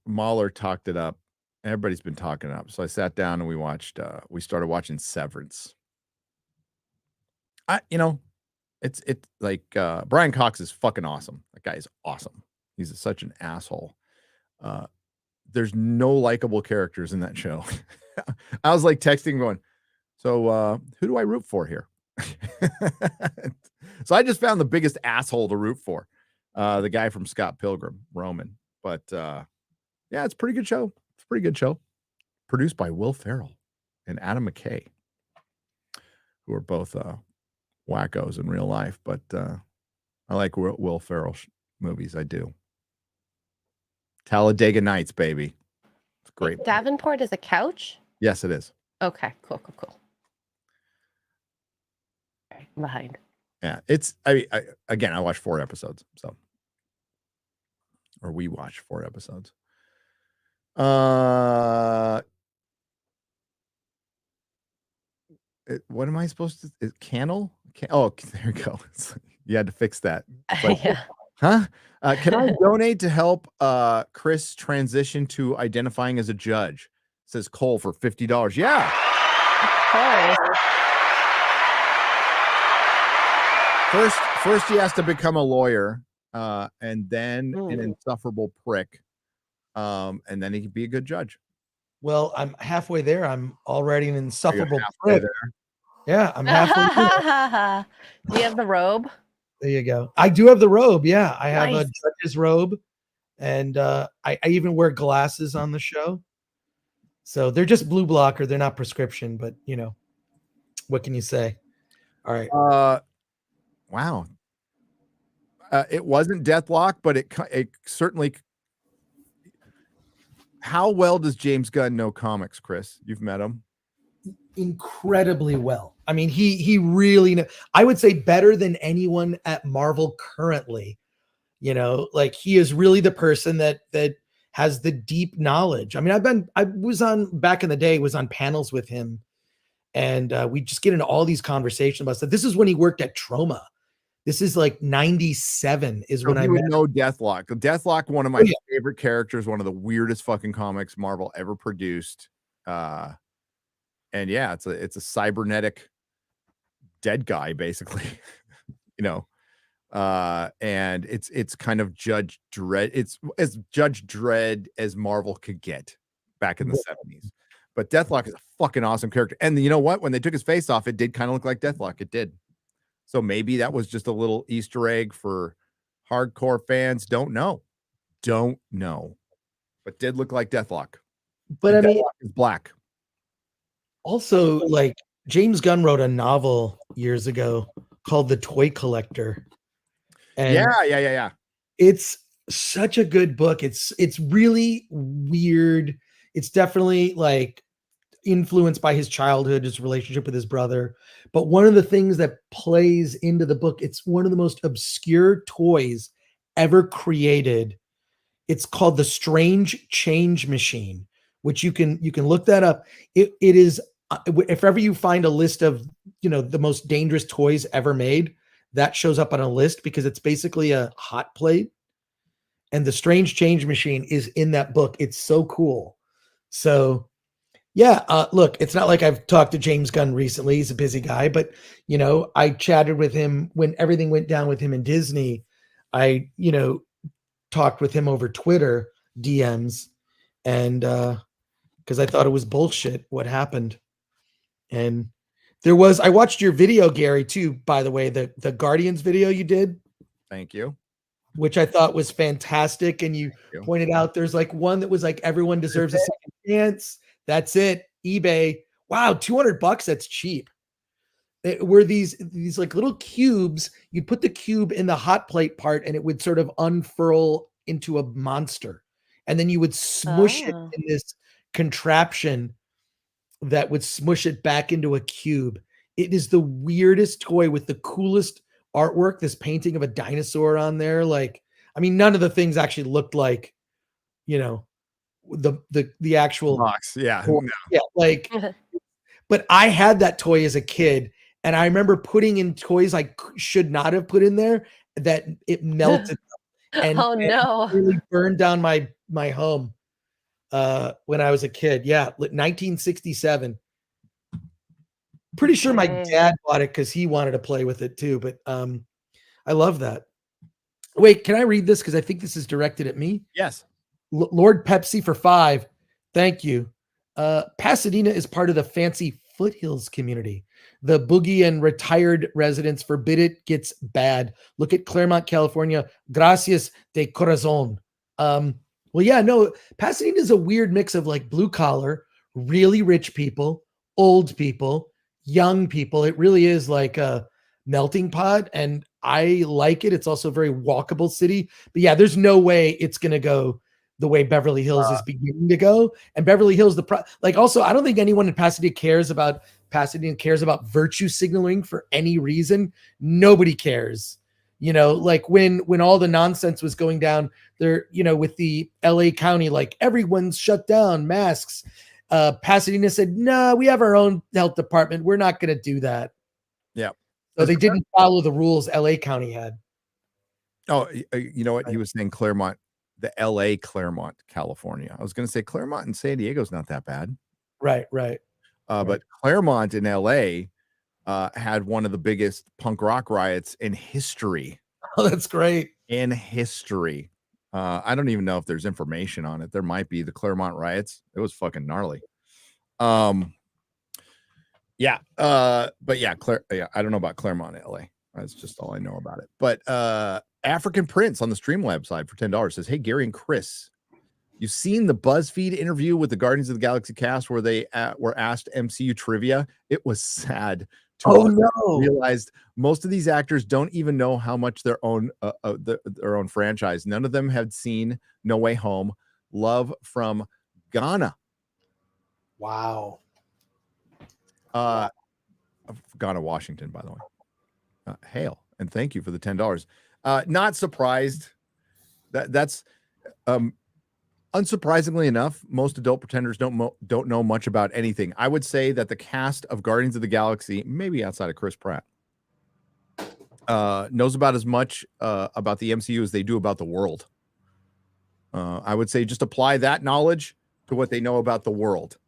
[SPEAKER 9] Mahler talked it up. Everybody's been talking it up. So I sat down and we started watching Severance. It's like Brian Cox is fucking awesome. That guy is awesome. He's such an asshole. There's no likable characters in that show. I was like texting going, so who do I root for here? So I just found the biggest asshole to root for. The guy from Scott Pilgrim, Roman. But yeah, it's a pretty good show. It's a pretty good show. Produced by Will Ferrell and Adam McKay, who are both wackos in real life. But I like Will Ferrell movies. I do. Talladega Nights, baby. It's great.
[SPEAKER 10] Davenport is a couch?
[SPEAKER 9] Yes, it is.
[SPEAKER 10] Okay, cool. Okay, I'm behind.
[SPEAKER 9] Yeah, I watched 4 episodes, or we watched 4 episodes. What am I supposed to? Cannel? Oh, there you go. You had to fix that. Like,
[SPEAKER 10] Yeah.
[SPEAKER 9] Huh? Can I donate to help Chris transition to identifying as a judge? Says Cole for $50. Yeah.
[SPEAKER 10] Of course.
[SPEAKER 9] First he has to become a lawyer, and then an insufferable prick, and then he can be a good judge.
[SPEAKER 1] Well, I'm halfway there. I'm already an insufferable prick. Yeah, I'm halfway there.
[SPEAKER 10] Do you have the robe?
[SPEAKER 1] There you go. I do have the robe. Yeah, I have
[SPEAKER 10] Nice.
[SPEAKER 1] a judge's robe, and I even wear glasses on the show. So they're just blue blocker. They're not prescription, but what can you say? All right.
[SPEAKER 9] Wow. It wasn't Deathlock, but it certainly. How well does James Gunn know comics, Chris? You've met him.
[SPEAKER 1] Incredibly well. I mean, he really I would say better than anyone at Marvel currently. Like he is really the person that has the deep knowledge. I mean, back in the day, was on panels with him, and we just get into all these conversations about stuff. This is when he worked at Troma. This is like 97 is when I
[SPEAKER 9] would
[SPEAKER 1] met
[SPEAKER 9] know Deathlock. Deathlock, one of my favorite characters, one of the weirdest fucking comics Marvel ever produced. And yeah, it's a cybernetic dead guy, basically. And it's kind of Judge Dredd. It's as Judge Dredd as Marvel could get back in the 70s. But Deathlock is a fucking awesome character. And you know what? When they took his face off, it did kind of look like Deathlock. It did. So maybe that was just a little Easter egg for hardcore fans. Don't know. But did look like Deathlock.
[SPEAKER 1] But
[SPEAKER 9] and
[SPEAKER 1] I mean,
[SPEAKER 9] Deathlock is black.
[SPEAKER 1] Also, like James Gunn wrote a novel years ago called The Toy Collector. And
[SPEAKER 9] yeah.
[SPEAKER 1] It's such a good book. It's really weird. It's definitely like influenced by his childhood, his relationship with his brother. But one of the things that plays into the book, it's one of the most obscure toys ever created. It's called the Strange Change Machine, which you can look that up. It is, if ever you find a list of, the most dangerous toys ever made, that shows up on a list because it's basically a hot plate. And the Strange Change Machine is in that book. It's so cool. So yeah, look, it's not like I've talked to James Gunn recently. He's a busy guy, but I chatted with him when everything went down with him in Disney. I, talked with him over Twitter DMs, and because I thought it was bullshit what happened. And I watched your video, Gary, too, by the way, the Guardians video you did.
[SPEAKER 9] Thank you.
[SPEAKER 1] Which I thought was fantastic. And you pointed out there's like one that was like everyone deserves a second chance. That's it. eBay. Wow, $200. That's cheap. It were these like little cubes. You'd put the cube in the hot plate part and it would sort of unfurl into a monster, and then you would smush it
[SPEAKER 10] Oh.
[SPEAKER 1] in this contraption that would smush it back into a cube. It is the weirdest toy with the coolest artwork. This painting of a dinosaur on there, like, I mean, none of the things actually looked like, you know, the actual
[SPEAKER 9] box. Yeah.
[SPEAKER 1] toy.
[SPEAKER 9] No.
[SPEAKER 1] Yeah, like, but I had that toy as a kid, and I remember putting in toys I should not have put in there, that it melted and,
[SPEAKER 10] Oh no.
[SPEAKER 1] really burned down my home when I was a kid. Yeah, 1967. Pretty sure my
[SPEAKER 10] Dang.
[SPEAKER 1] dad bought it because he wanted to play with it too. But I love that. Wait, can I read this? Because I think this is directed at me.
[SPEAKER 9] Yes.
[SPEAKER 1] Lord Pepsi for 5. Thank you. Pasadena is part of the fancy foothills community. The boogie and retired residents forbid it gets bad. Look at Claremont, California. Gracias de corazón. Well, yeah, no, Pasadena is a weird mix of like blue collar, really rich people, old people, young people. It really is like a melting pot, and I like it. It's also a very walkable city. But yeah, there's no way it's going to go the way Beverly Hills is beginning to go. And Beverly Hills, also, I don't think anyone in Pasadena cares about virtue signaling for any reason. Nobody cares. You know, like when all the nonsense was going down there, you know, with the LA County, like everyone's shut down, masks. Pasadena said, no, we have our own health department. We're not going to do that.
[SPEAKER 9] Yeah.
[SPEAKER 1] So they didn't follow the rules LA County had.
[SPEAKER 9] Oh, you know what? He was saying Claremont, the LA Claremont, California. I was going to say Claremont in San Diego's not that bad.
[SPEAKER 1] Right.
[SPEAKER 9] But Claremont in LA had one of the biggest punk rock riots in history.
[SPEAKER 1] Oh, that's great.
[SPEAKER 9] In history. I don't even know if there's information on it. There might be the Claremont riots. It was fucking gnarly. Yeah. But yeah, I don't know about Claremont, LA. That's just all I know about it. But African Prince on the Streamlabs side for $10 says, hey, Gary and Chris, you've seen the BuzzFeed interview with the Guardians of the Galaxy cast where they were asked MCU trivia? It was sad to realize most of these actors don't even know how much their own franchise. None of them had seen No Way Home. Love from Ghana.
[SPEAKER 1] Wow.
[SPEAKER 9] Ghana, Washington, by the way. Hail, and thank you for the $10. Not surprised. That's unsurprisingly enough, most adult pretenders don't know much about anything. I would say that the cast of Guardians of the Galaxy, maybe outside of Chris Pratt, knows about as much about the MCU as they do about the world. I would say just apply that knowledge to what they know about the world.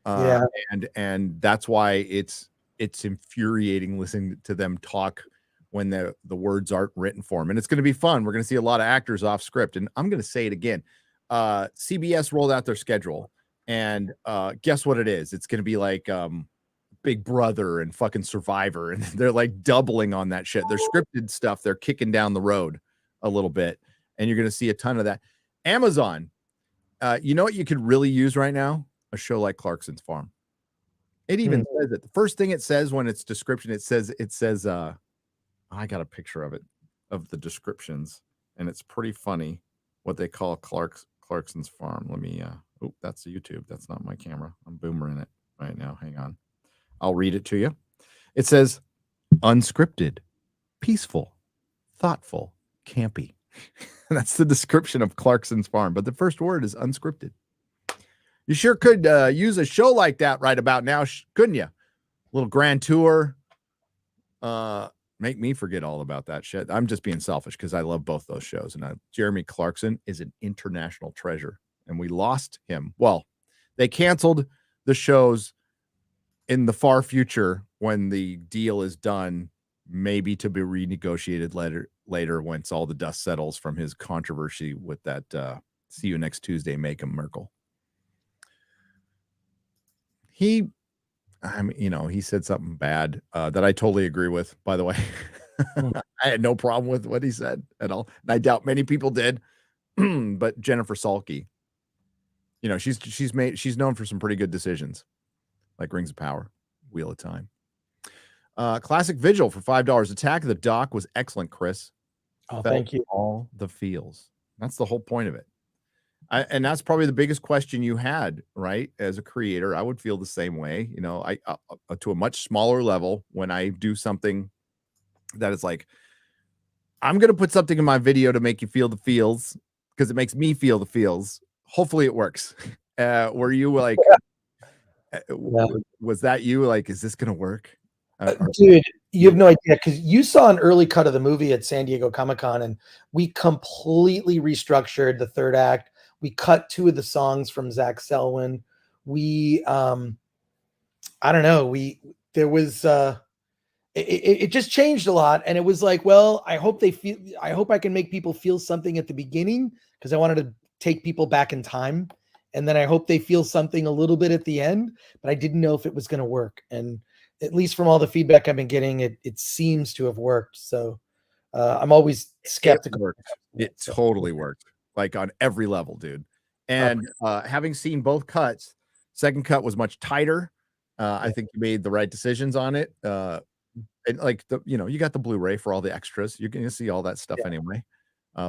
[SPEAKER 9] And that's why it's infuriating listening to them talk when the words aren't written for them. And it's going to be fun. We're going to see a lot of actors off script. And I'm going to say it again. CBS rolled out their schedule, and guess what it is? It's going to be like Big Brother and fucking Survivor, and they're like doubling on that shit. Their scripted stuff, they're kicking down the road a little bit, and you're going to see a ton of that. Amazon, you know what you could really use right now? A show like Clarkson's Farm. It even says it. The first thing it says when it's description, it says I got a picture of it, of the descriptions, and it's pretty funny what they call Clarkson's Farm. Let me that's the YouTube. That's not my camera. I'm boomering it right now. Hang on. I'll read it to you. It says unscripted, peaceful, thoughtful, campy. That's the description of Clarkson's Farm, but the first word is unscripted. You sure could use a show like that right about now, couldn't you? A little grand tour. Make me forget all about that shit. I'm just being selfish because I love both those shows. And Jeremy Clarkson is an international treasure, and we lost him. Well, they canceled the shows in the far future when the deal is done, maybe to be renegotiated later once all the dust settles from his controversy with that see you next Tuesday, make him Merkel. He said something bad that I totally agree with, by the way. I had no problem with what he said at all. And I doubt many people did. But Jennifer Salke, she's known for some pretty good decisions, like Rings of Power, Wheel of Time. Classic Vigil for $5. Attack of the Dock was excellent, Chris.
[SPEAKER 1] Oh, thank you.
[SPEAKER 9] All the feels. That's the whole point of it. And that's probably the biggest question you had, right? As a creator, I would feel the same way. You know, I to a much smaller level when I do something that is like, I'm going to put something in my video to make you feel the feels because it makes me feel the feels. Hopefully it works. Were you like, was that you? Like, is this going to work?
[SPEAKER 1] Dude, you have no idea because you saw an early cut of the movie at San Diego Comic-Con, and we completely restructured the third act. We cut 2 of the songs from Zach Selwyn. We, I don't know. There was, it just changed a lot. And it was like, well, I hope I can make people feel something at the beginning because I wanted to take people back in time. And then I hope they feel something a little bit at the end, but I didn't know if it was going to work. And at least from all the feedback I've been getting, it seems to have worked. So I'm always skeptical.
[SPEAKER 9] It totally worked, like on every level, dude. And having seen both cuts, second cut was much tighter. I think you made the right decisions on it. And like you got the Blu-ray for all the extras. You're going to see all that stuff anyway.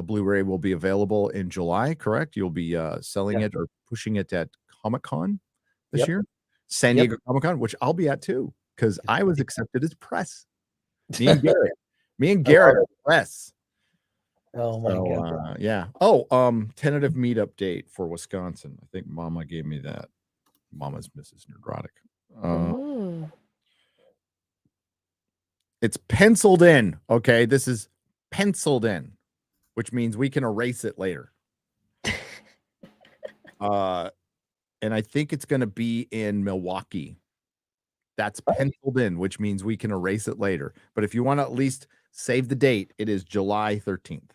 [SPEAKER 9] Blu-ray will be available in July, correct? You'll be selling it or pushing it at Comic-Con this year, San Diego Comic-Con, which I'll be at too because I was accepted as press. Me and Garrett are press.
[SPEAKER 1] Oh my god.
[SPEAKER 9] Yeah. Oh, tentative meetup date for Wisconsin. I think Mama gave me that. Mama's Mrs. Nerdrotic. It's penciled in. Okay, this is penciled in, which means we can erase it later. And I think it's going to be in Milwaukee. That's penciled in, which means we can erase it later. But if you want to at least save the date, it is July 13th.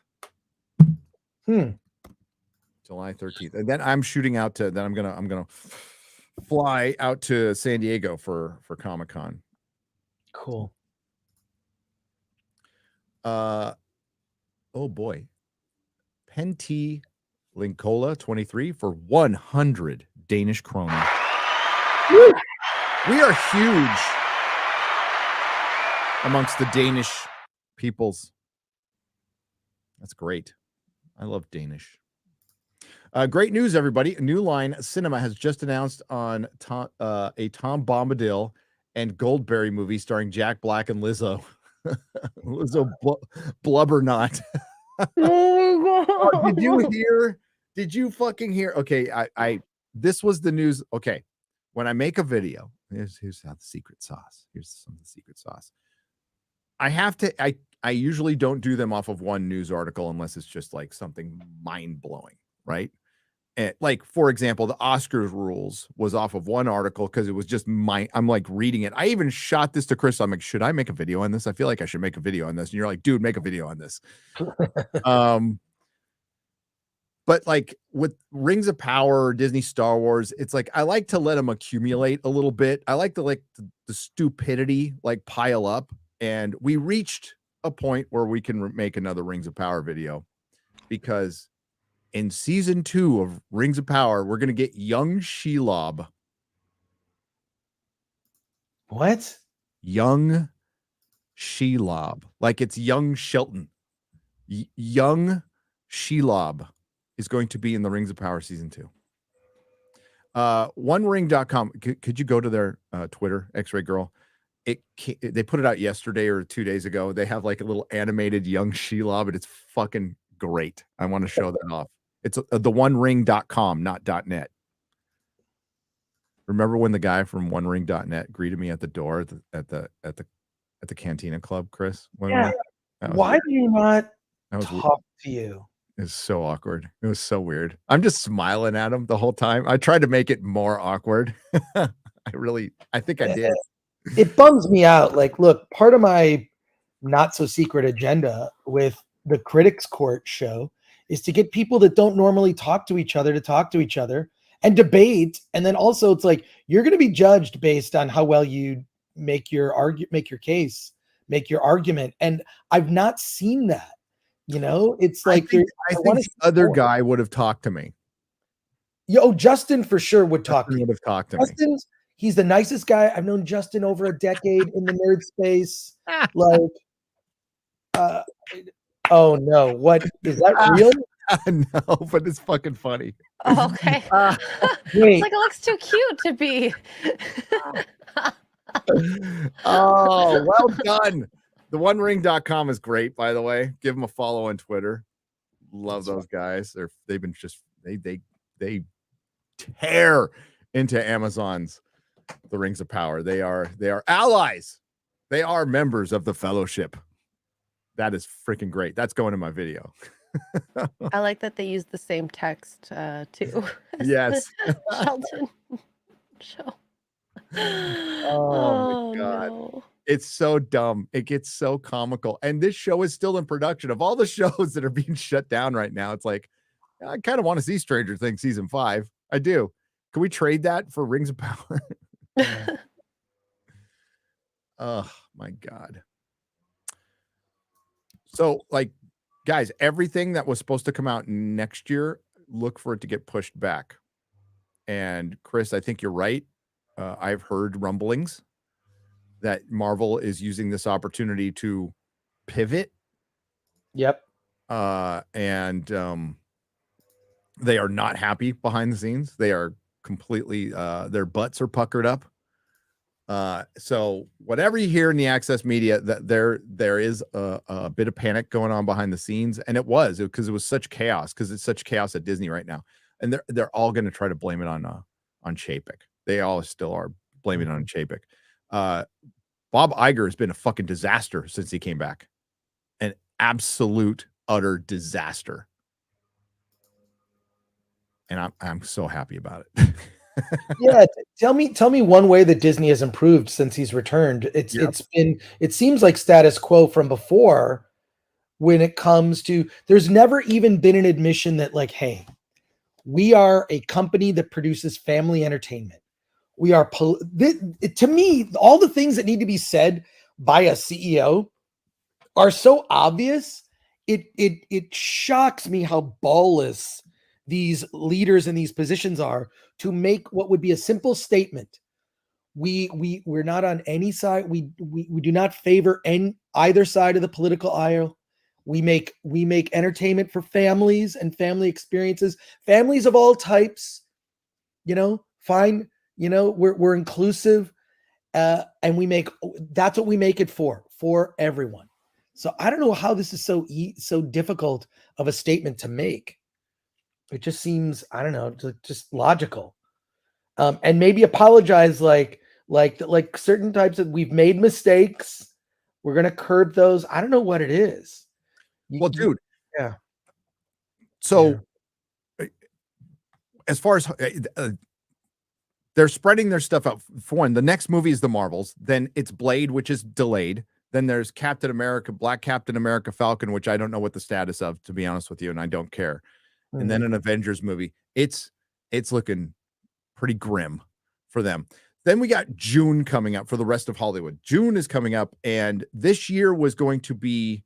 [SPEAKER 9] July 13th. And then I'm shooting out to I'm gonna fly out to San Diego for Comic-Con.
[SPEAKER 1] Cool.
[SPEAKER 9] Oh boy. Penty Linkola 23 for 100 Danish kroner. We are huge amongst the Danish peoples. That's great. I love Danish. Great news, everybody. New Line Cinema has just announced on a Tom Bombadil and Goldberry movie starring Jack Black and Lizzo. Lizzo Blubbernot. Oh, did you hear? Did you fucking hear? Okay, this was the news. Okay, when I make a video, here's how the secret sauce. Here's some of the secret sauce. I usually don't do them off of one news article unless it's just like something mind-blowing, right? And like, for example, the Oscars rules was off of one article because it was just I'm like reading it. I even shot this to Chris. I'm like, should I make a video on this? I feel like I should make a video on this. And you're like, dude, make a video on this. But like with Rings of Power, Disney Star Wars, it's like I like to let them accumulate a little bit. I like to like the stupidity like pile up. And we reached a point where we can make another Rings of Power video because in season 2 of Rings of Power, we're going to get young Shelob.
[SPEAKER 1] What?
[SPEAKER 9] Young Shelob. Like it's young Shelton. Young Shelob is going to be in the Rings of Power season 2. OneRing.com. Could you go to their Twitter, X-Ray Girl? They put it out yesterday or 2 days ago. They have like a little animated young Shelob, and it's fucking great. I want to show that off. It's the OneRing.com, not .net. Remember when the guy from OneRing.net greeted me at the door at the Cantina Club, Chris?
[SPEAKER 1] Yeah. Why do you not talk to you?
[SPEAKER 9] It was so awkward. It was so weird. I'm just smiling at him the whole time. I tried to make it more awkward. I think I did.
[SPEAKER 1] It bums me out. Like, look, part of my not so secret agenda with the Critics Court show is to get people that don't normally talk to each other to talk to each other and debate. And then also it's like, you're going to be judged based on how well you make your case, make your argument. And I've not seen that, it's like,
[SPEAKER 9] I think the other guy would have talked to me.
[SPEAKER 1] Justin for sure would talk to me.
[SPEAKER 9] Would have talked to me.
[SPEAKER 1] He's the nicest guy. I've known Justin over a decade in the nerd space. Like, oh no, what is that real?
[SPEAKER 9] No, but it's fucking funny.
[SPEAKER 10] Okay.
[SPEAKER 1] Wait.
[SPEAKER 10] Like, it looks too cute to be.
[SPEAKER 9] Oh, well done. TheOneRing.com is great, by the way. Give them a follow on Twitter. Love those guys. They've been just they tear into Amazon's The Rings of Power. They are allies. They are members of the fellowship. That is freaking great. That's going in my video.
[SPEAKER 10] I like that they use the same text too. as
[SPEAKER 9] Yes.
[SPEAKER 10] the Shelton show.
[SPEAKER 9] Oh my God.
[SPEAKER 10] No.
[SPEAKER 9] It's so dumb. It gets so comical. And this show is still in production. Of all the shows that are being shut down right now, it's like, I kind of want to see Stranger Things season 5. I do. Can we trade that for Rings of Power? Oh my God. So, like, guys, everything that was supposed to come out next year, look for it to get pushed back. And Chris, I think you're right. I've heard rumblings that Marvel is using this opportunity to pivot.
[SPEAKER 1] Yep.
[SPEAKER 9] And they are not happy behind the scenes. They are completely, their butts are puckered up. So whatever you hear in the access media, that there is a bit of panic going on behind the scenes. And it was because it was such chaos, because it's such chaos at Disney right now. And they're all going to try to blame it on Chapek. They all still are blaming it on Chapek. Bob Iger has been a fucking disaster since he came back. An absolute, utter disaster. And I'm so happy about it.
[SPEAKER 1] Yeah, tell me one way that Disney has improved since he's returned. It seems like status quo from before when it comes to, there's never even been an admission that, like, hey, we are a company that produces family entertainment. We are to me, all the things that need to be said by a CEO are so obvious. It shocks me how ballless these leaders in these positions are to make what would be a simple statement. We're not on any side. We do not favor either side of the political aisle. We make entertainment for families and family experiences, families of all types. Fine. We're inclusive, and that's what we make it for everyone. So I don't know how this is so difficult of a statement to make. It just seems, I don't know, just logical. And maybe apologize like certain types of, we've made mistakes. We're going to curb those. I don't know what it is.
[SPEAKER 9] Dude.
[SPEAKER 1] Yeah.
[SPEAKER 9] So as far as they're spreading their stuff out. For one, the next movie is the Marvels. Then it's Blade, which is delayed. Then there's Captain America, Black Captain America, Falcon, which I don't know what the status of, to be honest with you, and I don't care. And then an Avengers movie. It's looking pretty grim for them. Then we got June coming up for the rest of Hollywood. June is coming up, and this year was going to be,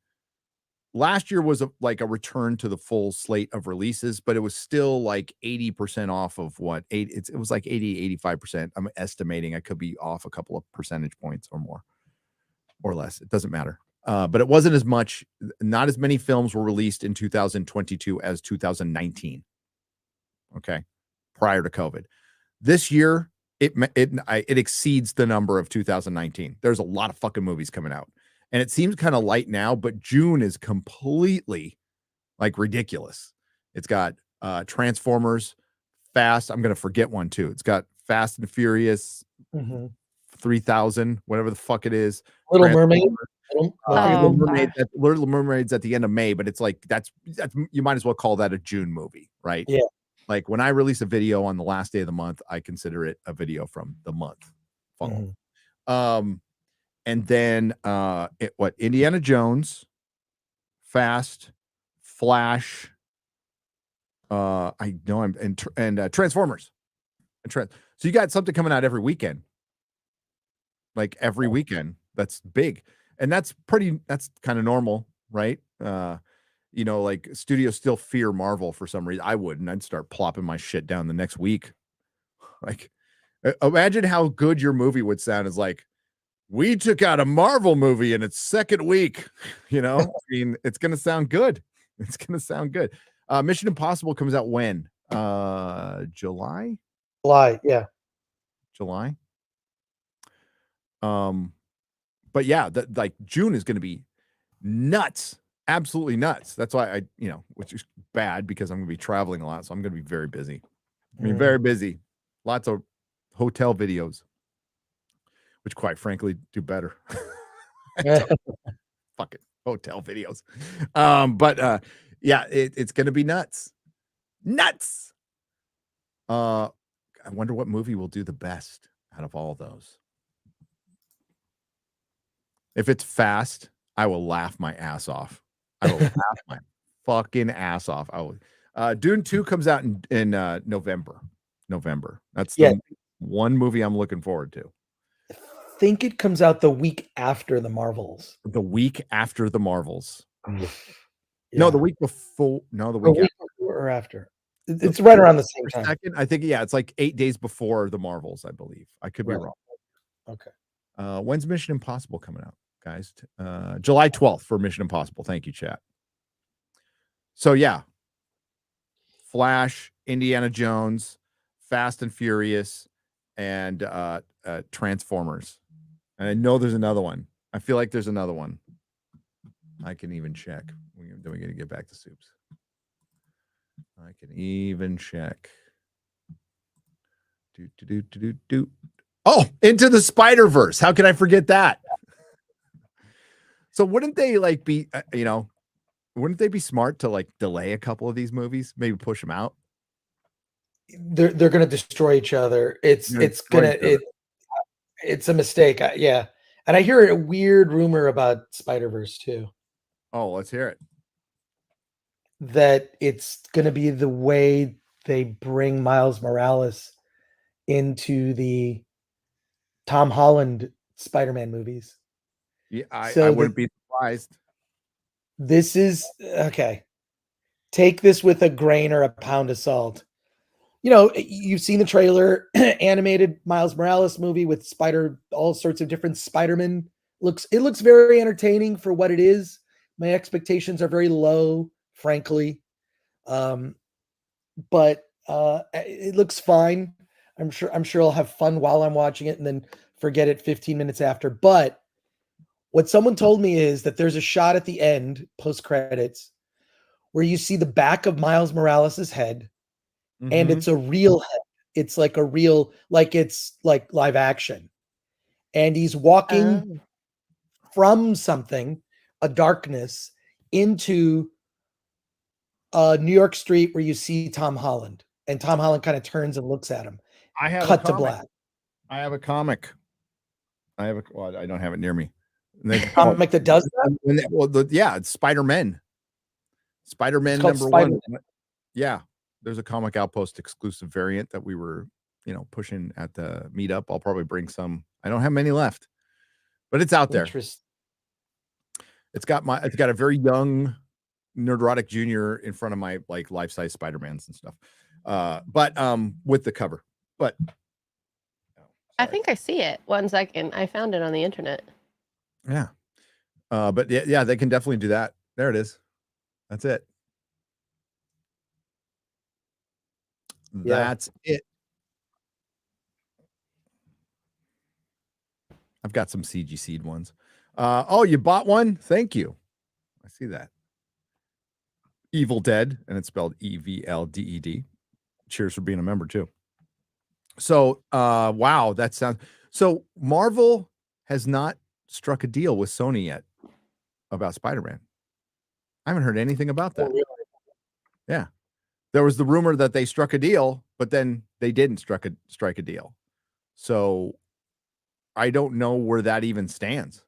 [SPEAKER 9] last year was like a return to the full slate of releases, but it was still like 80% off of it was like 80, 85%. I'm estimating. I could be off a couple of percentage points or more or less. It doesn't matter. But it wasn't as much, not as many films were released in 2022 as 2019. Okay. Prior to COVID. This year, it exceeds the number of 2019. There's a lot of fucking movies coming out. And it seems kind of light now, but June is completely like ridiculous. It's got Transformers, Fast. I'm going to forget one too. It's got Fast and Furious, 3000, whatever the fuck it is.
[SPEAKER 1] Little Mermaid.
[SPEAKER 9] Little Mermaid's at the end of May, but it's like that's you might as well call that a June movie, right?
[SPEAKER 1] Yeah.
[SPEAKER 9] Like when I release a video on the last day of the month, I consider it a video from the month following. And then Indiana Jones, Fast, Flash, I know and Transformers. So you got something coming out every weekend. Like every weekend. That's big. And that's kind of normal, right? Like studios still fear Marvel for some reason. I wouldn't. I'd start plopping my shit down the next week. Like, imagine how good your movie would sound as like, we took out a Marvel movie in its second week. I mean, it's going to sound good. It's going to sound good. Mission Impossible comes out when? July?
[SPEAKER 1] Yeah.
[SPEAKER 9] July. But yeah, like June is going to be nuts, absolutely nuts. That's why which is bad because I'm going to be traveling a lot, so I'm going to be very busy. Very busy. Lots of hotel videos, which quite frankly do better. Fucking hotel videos. But yeah, it's going to be nuts. I wonder what movie will do the best out of all those. If it's Fast, I will laugh my ass off. I will laugh my fucking ass off. I will. Dune 2 comes out in November. That's the one movie I'm looking forward to.
[SPEAKER 1] I think it comes out the week after the Marvels.
[SPEAKER 9] The week after the Marvels.
[SPEAKER 1] Yeah.
[SPEAKER 9] No, the week before. No, the week
[SPEAKER 1] before or after. It's right around the same time.
[SPEAKER 9] Second, I think, yeah, it's like 8 days before the Marvels, I believe. I could be wrong.
[SPEAKER 1] Okay.
[SPEAKER 9] When's Mission Impossible coming out, guys? July 12th for Mission Impossible. Thank you, chat. So yeah, Flash, Indiana Jones, Fast and Furious, and Transformers. And I know there's another one. I feel like there's another one. I can even check. Then we're going to get back to Soups. I can even check. Oh, Into the Spider-Verse. How can I forget that? So wouldn't they be, wouldn't they be smart to delay a couple of these movies? Maybe push them out?
[SPEAKER 1] They're going to destroy each other. It's a mistake. Yeah. And I hear a weird rumor about Spider-Verse too.
[SPEAKER 9] Oh, let's hear it.
[SPEAKER 1] That it's going to be the way they bring Miles Morales into the Tom Holland Spider-Man movies.
[SPEAKER 9] Yeah, I wouldn't be surprised.
[SPEAKER 1] This is okay. Take this with a grain or a pound of salt. You've seen the trailer, animated Miles Morales movie with all sorts of different Spider-Man. It looks very entertaining for what it is. My expectations are very low, frankly. But it looks fine. I'm sure I'll have fun while I'm watching it and then forget it 15 minutes after. But what someone told me is that there's a shot at the end, post credits, where you see the back of Miles Morales' head, and it's a real head. It's like it's like live action. And he's walking from something, a darkness, into New York Street where you see Tom Holland. And Tom Holland kind of turns and looks at him.
[SPEAKER 9] I have
[SPEAKER 1] cut to black.
[SPEAKER 9] I have a comic. I don't have it near me.
[SPEAKER 1] Comic that does that?
[SPEAKER 9] Yeah, it's Spider-Man. Spider-Man number one. Yeah, there's a Comic Outpost exclusive variant that we were, pushing at the meetup. I'll probably bring some. I don't have many left, but it's out there. It's got a very young Nerdrotic Jr. in front of my life-size Spider-Mans and stuff. But with the cover. But
[SPEAKER 10] I think I see it. 1 second. I found it on the internet.
[SPEAKER 9] Yeah. But yeah, they can definitely do that. There it is. That's it.
[SPEAKER 1] Yeah.
[SPEAKER 9] That's it. I've got some CG Seed ones. Oh, you bought one? Thank you. I see that. Evil Dead, and it's spelled EVLDED. Cheers for being a member too. So, wow, that sounds. So Marvel has not struck a deal with Sony yet about Spider-Man. I haven't heard anything about that. Yeah, there was the rumor that they struck a deal, but then they didn't strike a deal. So I don't know where that even stands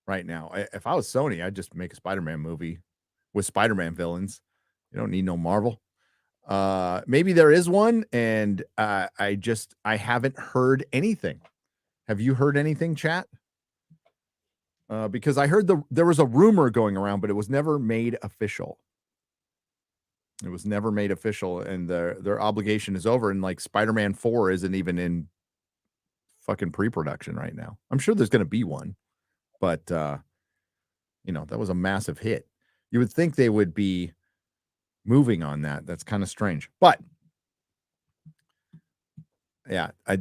[SPEAKER 9] right now. If I was Sony, I'd just make a Spider-Man movie with Spider-Man villains. You don't need no Marvel. Maybe there is one, and I haven't heard anything. Have you heard anything, chat? Because I heard there was a rumor going around, but it was never made official. It was never made official, and their obligation is over. And Spider-Man 4 isn't even in fucking pre-production right now. I'm sure there's going to be one, but that was a massive hit. You would think they would be moving on that. That's kind of strange. But yeah, I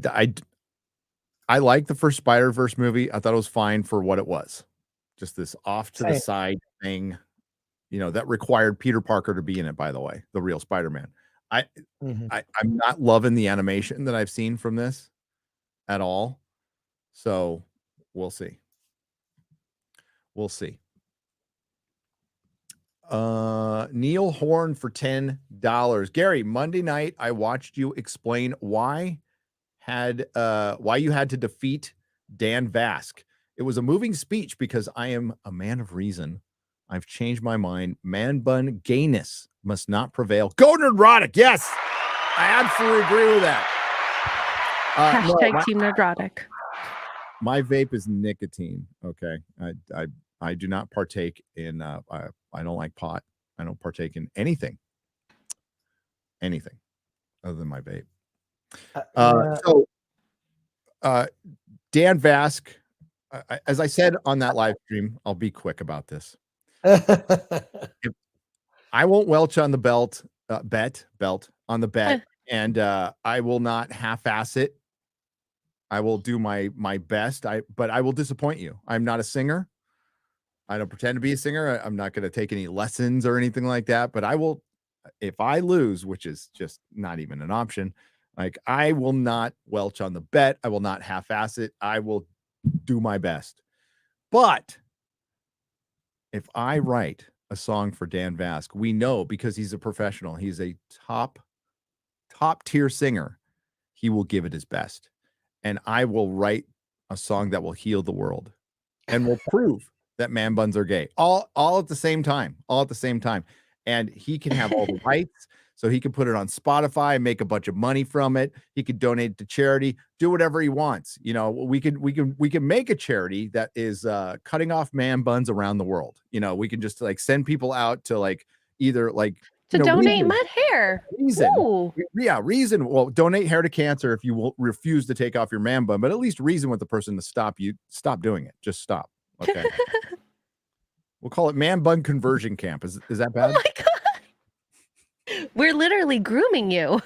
[SPEAKER 9] like the first Spider-Verse movie. I thought it was fine for what it was. Just this off to the side thing, that required Peter Parker to be in it, by the way, the real Spider-Man. I'm not loving the animation that I've seen from this at all. So we'll see. We'll see. Neil Horn for $10. Gary, Monday night I watched you explain why you had to defeat Dan Vask. It was a moving speech because I am a man of reason. I've changed my mind. Man bun gayness must not prevail. Go Nerdrotic. Yes, I absolutely agree with that.
[SPEAKER 10] Hashtag Team Nerdrotic.
[SPEAKER 9] My vape is nicotine. Okay. I do not partake in, I don't like pot. I don't partake in anything other than my vape. Dan Vask, as I said on that live stream, I'll be quick about this. I won't welch on the belt on the bet, and I will not half-ass it. I will do my best. But I will disappoint you. I'm not a singer. I don't pretend to be a singer. I'm not going to take any lessons or anything like that. But I will, if I lose, which is just not even an option, like I will not welch on the bet. I will not half-ass it. I will do my best. But if I write a song for Dan Vask, we know because he's a professional, he's a top tier singer, he will give it his best. And I will write a song that will heal the world and will prove that man buns are gay. All at the same time. And he can have all the rights. So he can put it on Spotify, make a bunch of money from it. He could donate to charity, do whatever he wants. We can make a charity that is cutting off man buns around the world. We can just like send people out to like either like
[SPEAKER 10] to donate mud hair.
[SPEAKER 9] Reason. Well, donate hair to cancer if you will refuse to take off your man bun, but at least reason with the person to stop doing it. Just stop. Okay. We'll call it man bun conversion camp. Is that bad?
[SPEAKER 10] Oh my God. We're literally grooming you.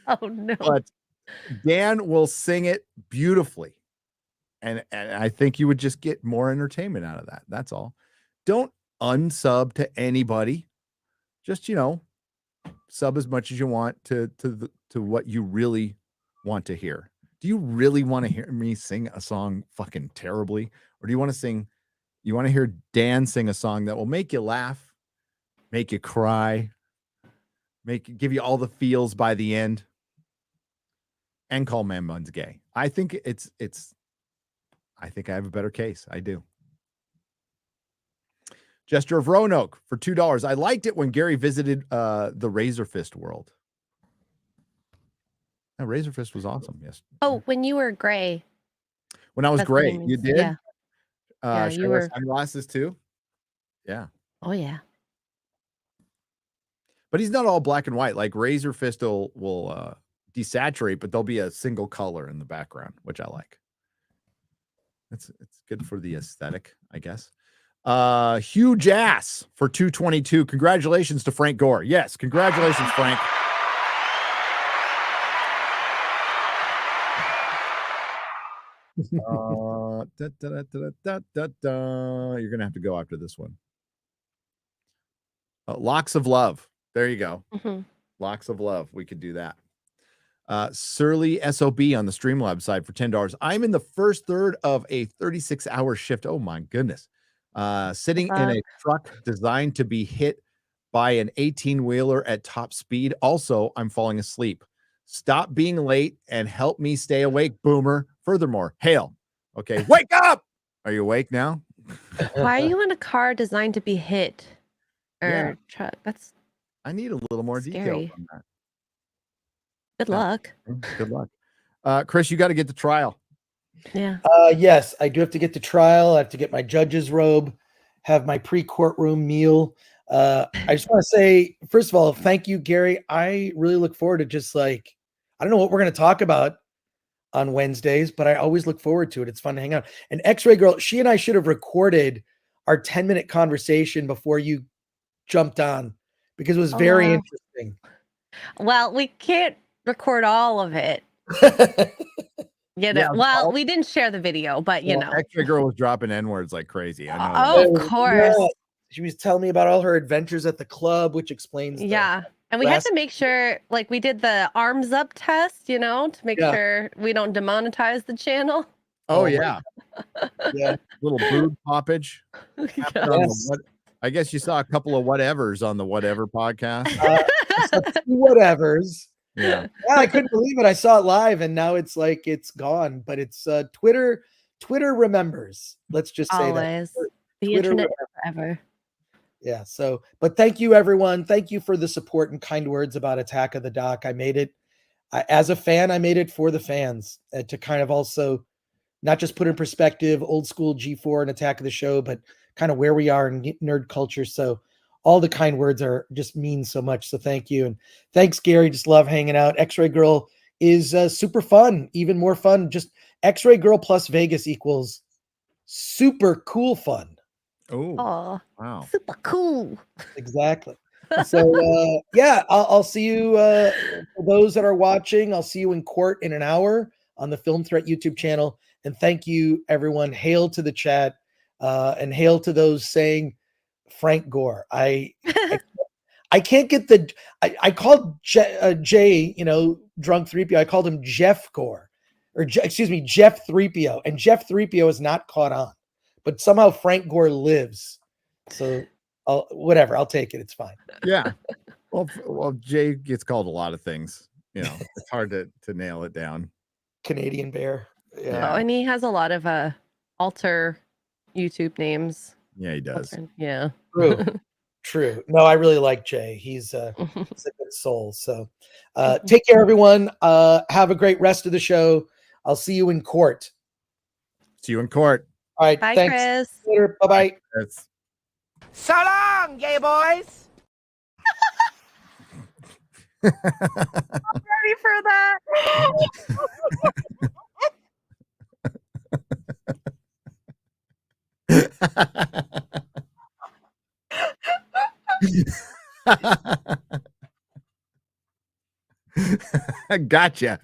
[SPEAKER 10] Oh no.
[SPEAKER 9] But Dan will sing it beautifully. And I think you would just get more entertainment out of that. That's all. Don't unsub to anybody. Just, sub as much as you want to what you really want to hear. Do you really want to hear me sing a song fucking terribly? Or do you want to hear Dan sing a song that will make you laugh, make you cry, give you all the feels by the end, and call man buns gay? I think I think I have a better case. I do. Jester of Roanoke for $2. I liked it when Gary visited the Razor Fist world. That Razor Fist was awesome. Yes.
[SPEAKER 10] Oh, when you were gray.
[SPEAKER 9] When I was gray, you did?
[SPEAKER 10] Yeah. You were
[SPEAKER 9] sunglasses too. Yeah.
[SPEAKER 10] Oh yeah.
[SPEAKER 9] But he's not all black and white. Like Razor Fist will desaturate, but there'll be a single color in the background, which I like. It's good for the aesthetic, I guess. Huge ass for $2.22. Congratulations to Frank Gore. Yes, congratulations, Frank. You're gonna have to go after this one. Locks of Love. There you go. Locks of Love. We could do that. Surly SOB on the Streamlabs side for $10. I'm in the first third of a 36-hour shift. Oh my goodness. Sitting in a truck designed to be hit by an 18-wheeler at top speed. Also, I'm falling asleep. Stop being late and help me stay awake, boomer. Furthermore, hail. Okay, wake up. Are you awake now?
[SPEAKER 10] Why are you in a car designed to be hit? Or truck? That's
[SPEAKER 9] I need a little more detail on that.
[SPEAKER 10] Good luck.
[SPEAKER 9] Good luck. Chris, you got to get the trial.
[SPEAKER 10] Yeah.
[SPEAKER 1] Yes, I do have to get to trial. I have to get my judge's robe, have my pre-courtroom meal. I just want to say, first of all, thank you, Gary. I really look forward to just like, I don't know what we're going to talk about on Wednesdays, but I always look forward to it. It's fun to hang out. And X-Ray Girl, she and I should have recorded our 10-minute conversation before you jumped on, because it was
[SPEAKER 10] Oh,
[SPEAKER 1] very
[SPEAKER 10] wow.
[SPEAKER 1] interesting.
[SPEAKER 10] Well, we can't record all of it.
[SPEAKER 9] Yeah,
[SPEAKER 10] Well, we didn't share the video, but you know.
[SPEAKER 9] X-Ray Girl was dropping N-words like crazy. I know.
[SPEAKER 10] Oh, of course.
[SPEAKER 1] Yeah. She was telling me about all her adventures at the club, which explains
[SPEAKER 10] Yeah. And we had to make sure, like, we did the arms up test, you know, to make sure we don't demonetize the channel.
[SPEAKER 9] Oh, yeah.
[SPEAKER 1] Yeah.
[SPEAKER 9] Little boob poppage.
[SPEAKER 1] Yes.
[SPEAKER 9] I guess you saw a couple of whatevers on the Whatever podcast.
[SPEAKER 1] Whatevers.
[SPEAKER 9] Yeah.
[SPEAKER 1] I couldn't believe it. I saw it live, and now it's like it's gone. But it's Twitter. Twitter remembers. Let's just say
[SPEAKER 10] Always.
[SPEAKER 1] that.
[SPEAKER 10] The
[SPEAKER 1] Twitter
[SPEAKER 10] internet forever.
[SPEAKER 1] Yeah. So, but thank you, everyone. Thank you for the support and kind words about Attack of the Doc. I made it as a fan. I made it for the fans to kind of also not just put in perspective old school G4 and Attack of the Show, but kind of where we are in nerd culture. So all the kind words are just mean so much. So thank you. And thanks, Gary. Just love hanging out. X-Ray Girl is super fun, even more fun. Just X-Ray Girl plus Vegas equals super cool fun.
[SPEAKER 9] Oh, wow.
[SPEAKER 10] Super cool.
[SPEAKER 1] Exactly. So yeah, I'll see you for those that are watching. I'll see you in court in an hour on the Film Threat YouTube channel. And thank you, everyone. Hail to the chat, and hail to those saying Frank Gore. I can't get the. I called Jay, drunk 3PO. I called him Jeff Gore, excuse me, Jeff 3PO, and Jeff 3PO is not caught on, but somehow Frank Gore lives. So whatever, I'll take it. It's fine.
[SPEAKER 9] Yeah. Well, Jay gets called a lot of things. It's hard to nail it down.
[SPEAKER 1] Canadian Bear.
[SPEAKER 10] Yeah. Oh, and he has a lot of alter YouTube names.
[SPEAKER 9] Yeah, he does.
[SPEAKER 10] Yeah.
[SPEAKER 1] True. No, I really like Jay. He's a good soul. So take care, everyone. Have a great rest of the show. I'll see you in court.
[SPEAKER 9] See you in court.
[SPEAKER 1] All right.
[SPEAKER 10] Bye,
[SPEAKER 1] thanks.
[SPEAKER 10] Chris.
[SPEAKER 1] Later. Bye-bye.
[SPEAKER 5] So long, gay boys.
[SPEAKER 10] I'm ready for that.
[SPEAKER 9] Gotcha.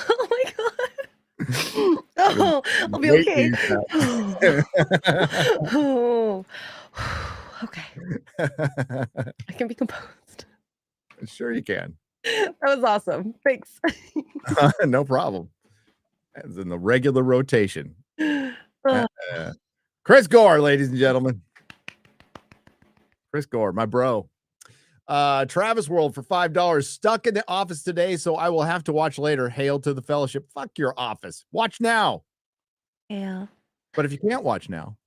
[SPEAKER 10] Oh my god. Oh, I'll be okay. Oh. Okay. I can be composed.
[SPEAKER 9] Sure you can.
[SPEAKER 10] That was awesome. Thanks.
[SPEAKER 9] No problem. As in the regular rotation. Chris Gore, ladies and gentlemen. Chris Gore, my bro. Travis World for $5. Stuck in the office today, so I will have to watch later. Hail to the fellowship. Fuck your office. Watch now.
[SPEAKER 10] Yeah.
[SPEAKER 9] But if you can't watch now,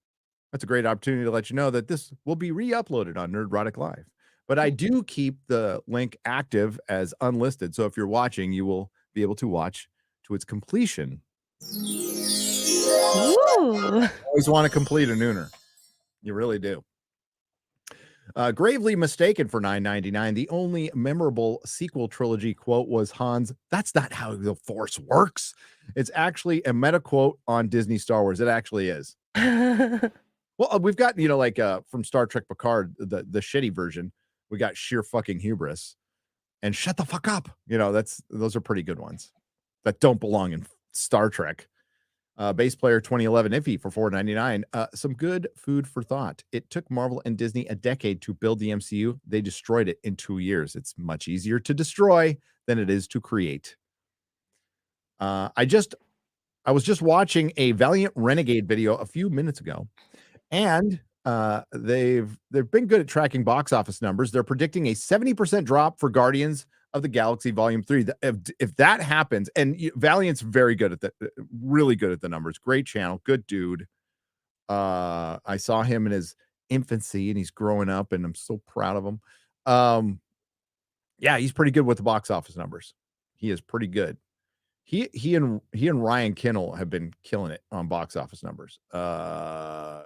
[SPEAKER 9] that's a great opportunity to let you know that this will be re-uploaded on Nerdrotic Live. But I do keep the link active as unlisted. So if you're watching, you will be able to watch to its completion.
[SPEAKER 10] Ooh.
[SPEAKER 9] Always want to complete a Nooner. You really do. Gravely mistaken for $9.99. The only memorable sequel trilogy quote was Han's, "That's not how the Force works." It's actually a meta quote on Disney Star Wars. It actually is. Well, we've got, from Star Trek Picard, the shitty version, we got sheer fucking hubris and shut the fuck up. Those are pretty good ones that don't belong in Star Trek. Base player 2011 Iffy for $4.99. Some good food for thought. It took Marvel and Disney a decade to build the MCU. They destroyed it in 2 years. It's much easier to destroy than it is to create. I was just watching a Valiant Renegade video a few minutes ago, and they've been good at tracking box office numbers. They're predicting a 70% drop for Guardians of the Galaxy Volume 3. If that happens, and Valiant's very good at that, really good at the numbers. Great channel, good dude. I saw him in his infancy, and he's growing up, and I'm so proud of him. Yeah, he's pretty good with the box office numbers. He is pretty good. He and Ryan Kinnell have been killing it on box office numbers. I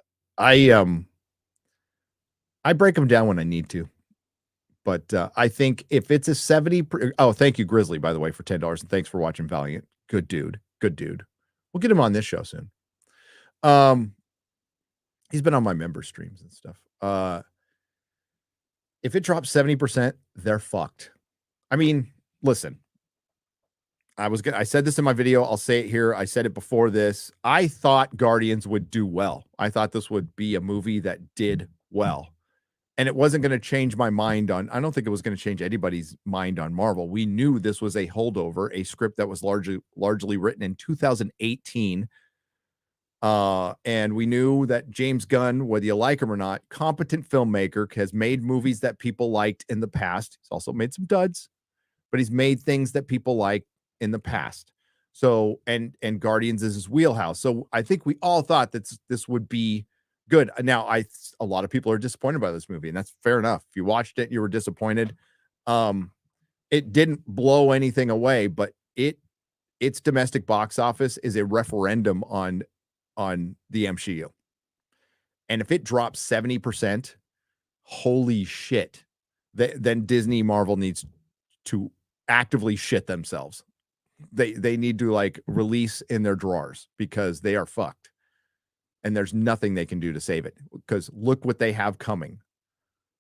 [SPEAKER 9] break them down when I need to, but I think if it's a 70, oh, thank you, Grizzly, by the way, for $10, and thanks for watching Valiant. Good dude. We'll get him on this show soon. He's been on my member streams and stuff. If it drops 70%, they're fucked. I mean, listen. I said this in my video. I'll say it here. I said it before this. I thought Guardians would do well. I thought this would be a movie that did well. And it wasn't going to change my mind on, I don't think it was going to change anybody's mind on Marvel. We knew this was a holdover, a script that was largely written in 2018. And we knew that James Gunn, whether you like him or not, competent filmmaker, has made movies that people liked in the past. He's also made some duds, but he's made things that people like in the past. So, and Guardians is his wheelhouse. So I think we all thought that this would be good. Now, a lot of people are disappointed by this movie, and that's fair enough. If you watched it, you were disappointed. It didn't blow anything away, but its domestic box office is a referendum on the MCU. And if it drops 70%, holy shit, then Disney Marvel needs to actively shit themselves. They need to like release in their drawers because they are fucked. And there's nothing they can do to save it, because look what they have coming.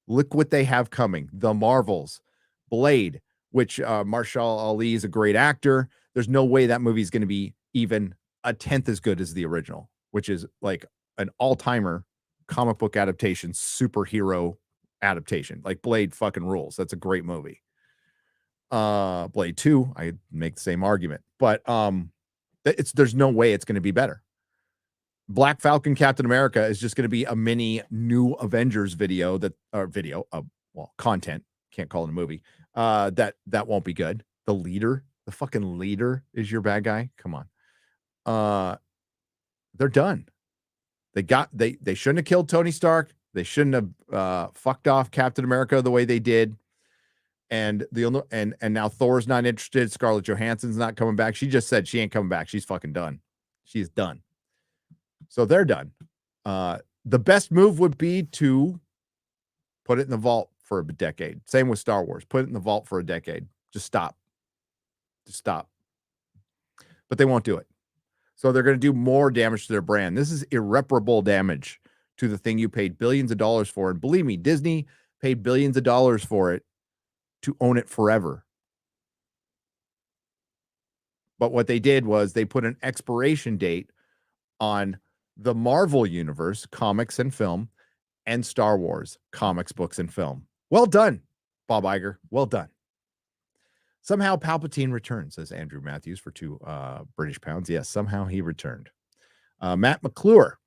[SPEAKER 9] Look what they have coming. The Marvels, Blade, which Marshall Ali is a great actor. There's no way that movie is going to be even a tenth as good as the original, which is like an all-timer comic book adaptation, superhero adaptation. Like Blade fucking rules. That's a great movie. Blade 2, I make the same argument, but there's no way it's going to be better. Black Falcon Captain America is just going to be a mini new Avengers content, can't call it a movie, that won't be good. The fucking leader is your bad guy. Come on. They're done. They shouldn't have killed Tony Stark. They shouldn't have fucked off Captain America the way they did. And now Thor's not interested. Scarlett Johansson's not coming back. She just said she ain't coming back. She's fucking done. She's done. So they're done. The best move would be to put it in the vault for a decade. Same with Star Wars. Put it in the vault for a decade. Just stop. But they won't do it. So they're going to do more damage to their brand. This is irreparable damage to the thing you paid billions of dollars for. And believe me, Disney paid billions of dollars for it to own it forever. But what they did was they put an expiration date on the Marvel Universe, comics and film, and Star Wars, comics, books, and film. Well done, Bob Iger. Well done. Somehow Palpatine returned, says Andrew Matthews for 2 British pounds. Yes, somehow he returned. Matt McClure.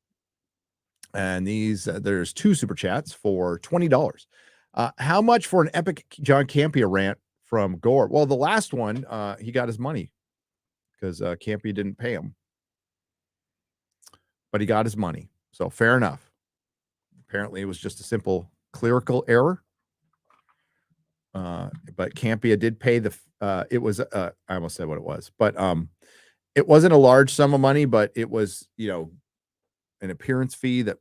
[SPEAKER 9] And there's 2 super chats for $20. How much for an epic John Campea rant from Gore? Well, the last one, he got his money because Campea didn't pay him. But he got his money. So fair enough. Apparently it was just a simple clerical error. But Campea did pay it was I almost said what it was, but it wasn't a large sum of money, but it was, an appearance fee that,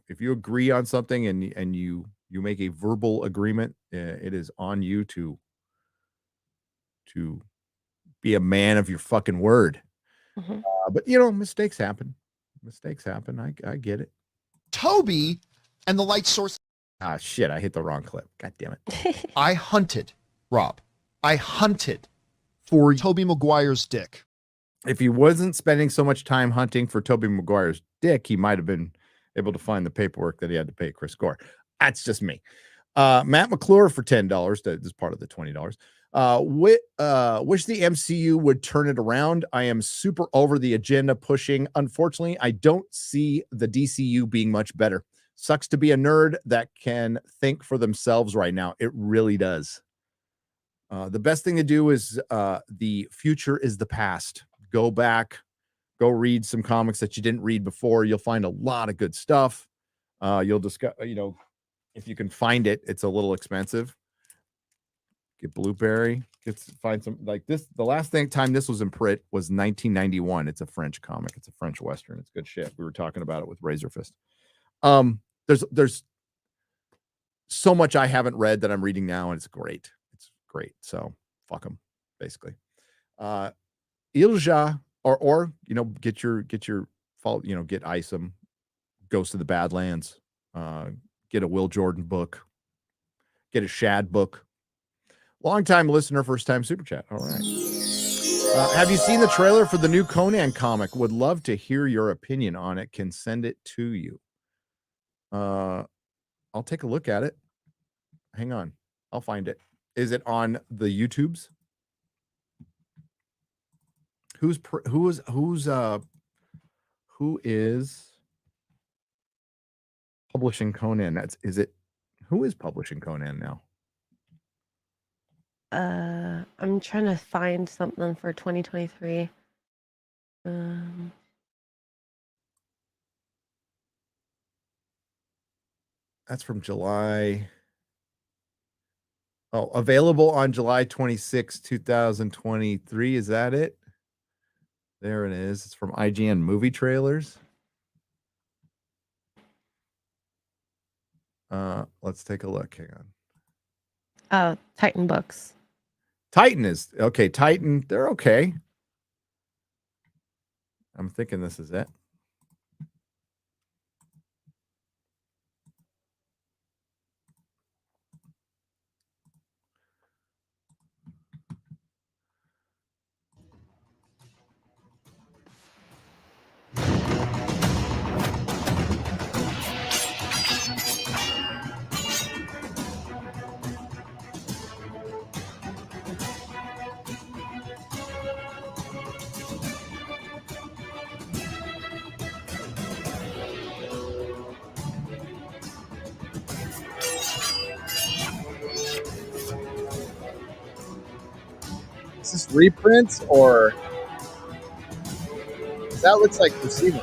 [SPEAKER 9] if you agree on something and you make a verbal agreement, it is on you to be a man of your fucking word. Mm-hmm. But mistakes happen. I get it.
[SPEAKER 3] Toby and the light source.
[SPEAKER 9] Ah, shit. I hit the wrong clip. God damn it.
[SPEAKER 3] I hunted, Rob. I hunted for Tobey Maguire's dick.
[SPEAKER 9] If he wasn't spending so much time hunting for Tobey Maguire's dick, he might have been able to find the paperwork that he had to pay Chris Gore. That's just me. Matt McClure for $10. That is part of the $20. Wish the MCU would turn it around. I am super over the agenda pushing. Unfortunately, I don't see the DCU being much better. Sucks to be a nerd that can think for themselves right now. It really does. The best thing to do is the future is the past. Go back, go read some comics that you didn't read before. You'll find a lot of good stuff. You'll discuss, if you can find it, it's a little expensive. Get Blueberry. Find some like this. The last time this was in print was 1991. It's a French comic. It's a French Western. It's good shit. We were talking about it with Razor Fist. There's so much I haven't read that I'm reading now, and it's great. It's great. So fuck them, basically. Ilja or get your fault, get Isom, Ghost of the Badlands, get a Will Jordan book, get a Shad book. Long-time listener, first-time super chat. All right. Have you seen the trailer for the new Conan comic? Would love to hear your opinion on it. Can send it to you. I'll take a look at it. Hang on. I'll find it. Is it on the YouTubes? Who is publishing Conan? Who is publishing Conan now?
[SPEAKER 10] I'm trying to find something for 2023.
[SPEAKER 9] That's from July. Oh, available on July 26, 2023. Is that it? There it is. It's from IGN Movie Trailers. Let's take a look. Hang on.
[SPEAKER 10] Oh, Titan Books.
[SPEAKER 9] Titan is okay. Titan, they're okay. I'm thinking this is it. Is this reprints or that looks like Crucino?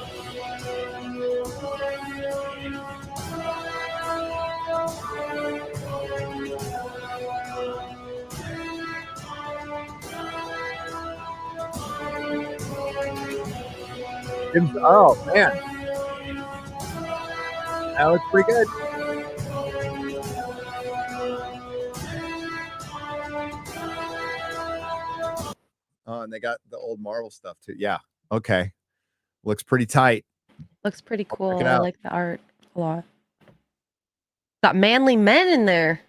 [SPEAKER 9] Oh man, that looks pretty good. Oh, and they got the old Marvel stuff too. Yeah. Okay. Looks pretty tight.
[SPEAKER 10] Looks pretty cool.
[SPEAKER 9] Check it
[SPEAKER 10] I
[SPEAKER 9] out.
[SPEAKER 10] like the art a lot. Got manly men in there.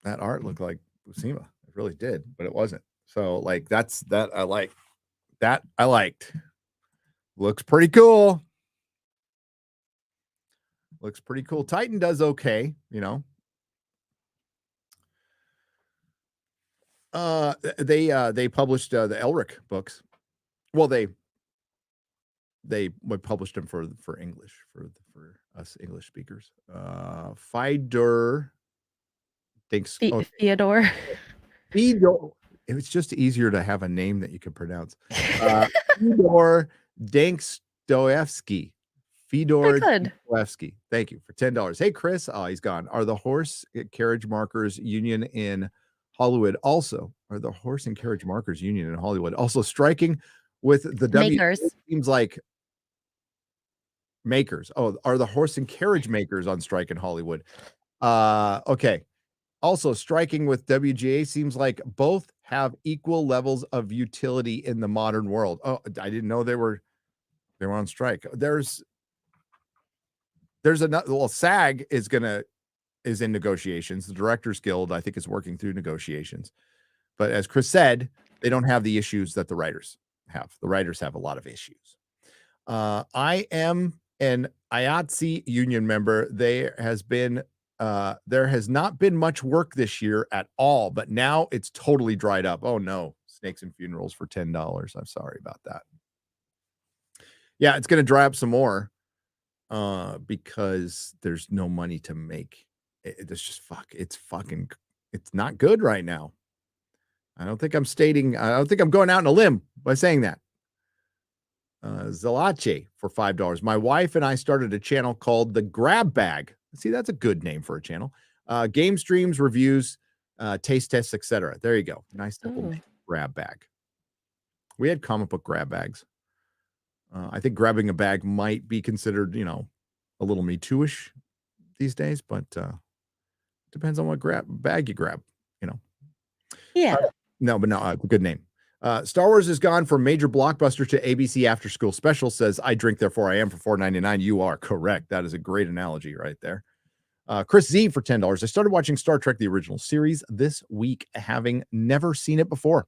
[SPEAKER 9] That art looked like Buscema. It really did, but it wasn't. So like that I like. That I liked. Looks pretty cool. Looks pretty cool. Titan does okay, They published the Elric books. Well, they published them for English for us English speakers. Fidor thinks
[SPEAKER 10] Theodore.
[SPEAKER 9] Fedor. It's just easier to have a name that you can pronounce. Fedor Dostoevsky. Fedor Dostoevsky. Thank you for $10. Hey, Chris. Oh, he's gone. Are the horse carriage markers union in Hollywood also striking with the
[SPEAKER 10] makers?
[SPEAKER 9] Seems like makers. Oh, are the horse and carriage makers on strike in Hollywood? Okay. Also striking with WGA seems like both have equal levels of utility in the modern world. Oh, I didn't know they were on strike. There's another. Well, SAG is in negotiations. The Directors Guild, I think, is working through negotiations. But as Chris said, they don't have the issues that the writers have. The writers have a lot of issues. I am an IATSE union member. There has not been much work this year at all, but now it's totally dried up. Oh no, Snakes and Funerals for $10. I'm sorry about that. Yeah, it's going to dry up some more because there's no money to make. It's not good right now. I don't think I'm going out on a limb by saying that. Zelache for $5. My wife and I started a channel called The Grab Bag. See, that's a good name for a channel. Game streams, reviews, taste tests, etc. There you go. Nice simple name. Grab Bag. We had comic book grab bags. I think grabbing a bag might be considered, a little Me Too-ish these days, but depends on what bag you grab,
[SPEAKER 10] Yeah.
[SPEAKER 9] No, it's a good name. Star Wars has gone from major blockbuster to ABC after school special, says I drink, therefore I am for $4.99. You are correct. That is a great analogy right there. Chris Z for $10. I started watching Star Trek, the original series this week, having never seen it before.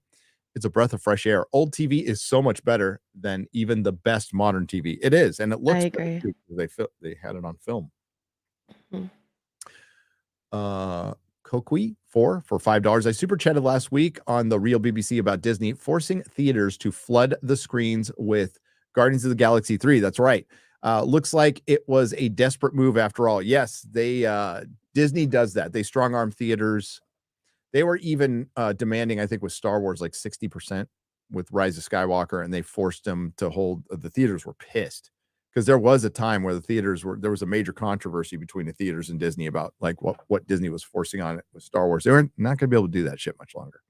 [SPEAKER 9] It's a breath of fresh air. Old TV is so much better than even the best modern TV. It is. And it looks
[SPEAKER 10] I agree.
[SPEAKER 9] they had it on film.
[SPEAKER 10] Mhm.
[SPEAKER 9] Kokui for $5. I super chatted last week on the Real BBC about Disney forcing theaters to flood the screens with Guardians of the Galaxy 3. That's right. Looks like it was a desperate move after all. Yes, Disney does that. They strong arm theaters. They were even demanding, I think, with Star Wars, like 60% with Rise of Skywalker, and they forced them to hold. The theaters were pissed because there was a time where there was a major controversy between the theaters and Disney about like what Disney was forcing on it with Star Wars. They were not going to be able to do that shit much longer.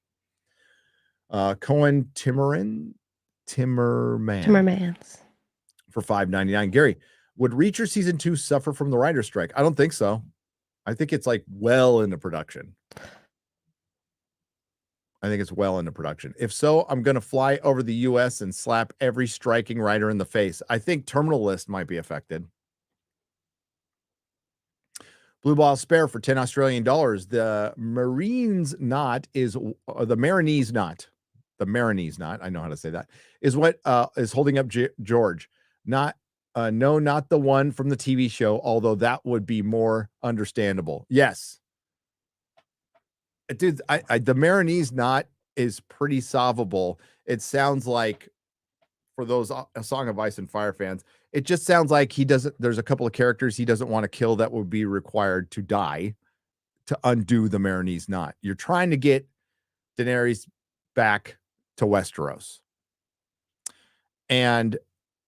[SPEAKER 9] Cohen Timmermans for $5.99. Gary, would Reacher season 2 suffer from the writer's strike? I don't think so. I think it's like well into production. If so, I'm going to fly over the US and slap every striking writer in the face. I think Terminal List might be affected. Blue Ball Spare for 10 Australian dollars. The Marinese knot, I know how to say that, is what is holding up George. Not the one from the TV show, although that would be more understandable. Yes. Dude, the Marinese knot is pretty solvable. It sounds like, for those A Song of Ice and Fire fans, it just sounds like there's a couple of characters he doesn't want to kill that would be required to die to undo the Marinese knot. You're trying to get Daenerys back to Westeros. And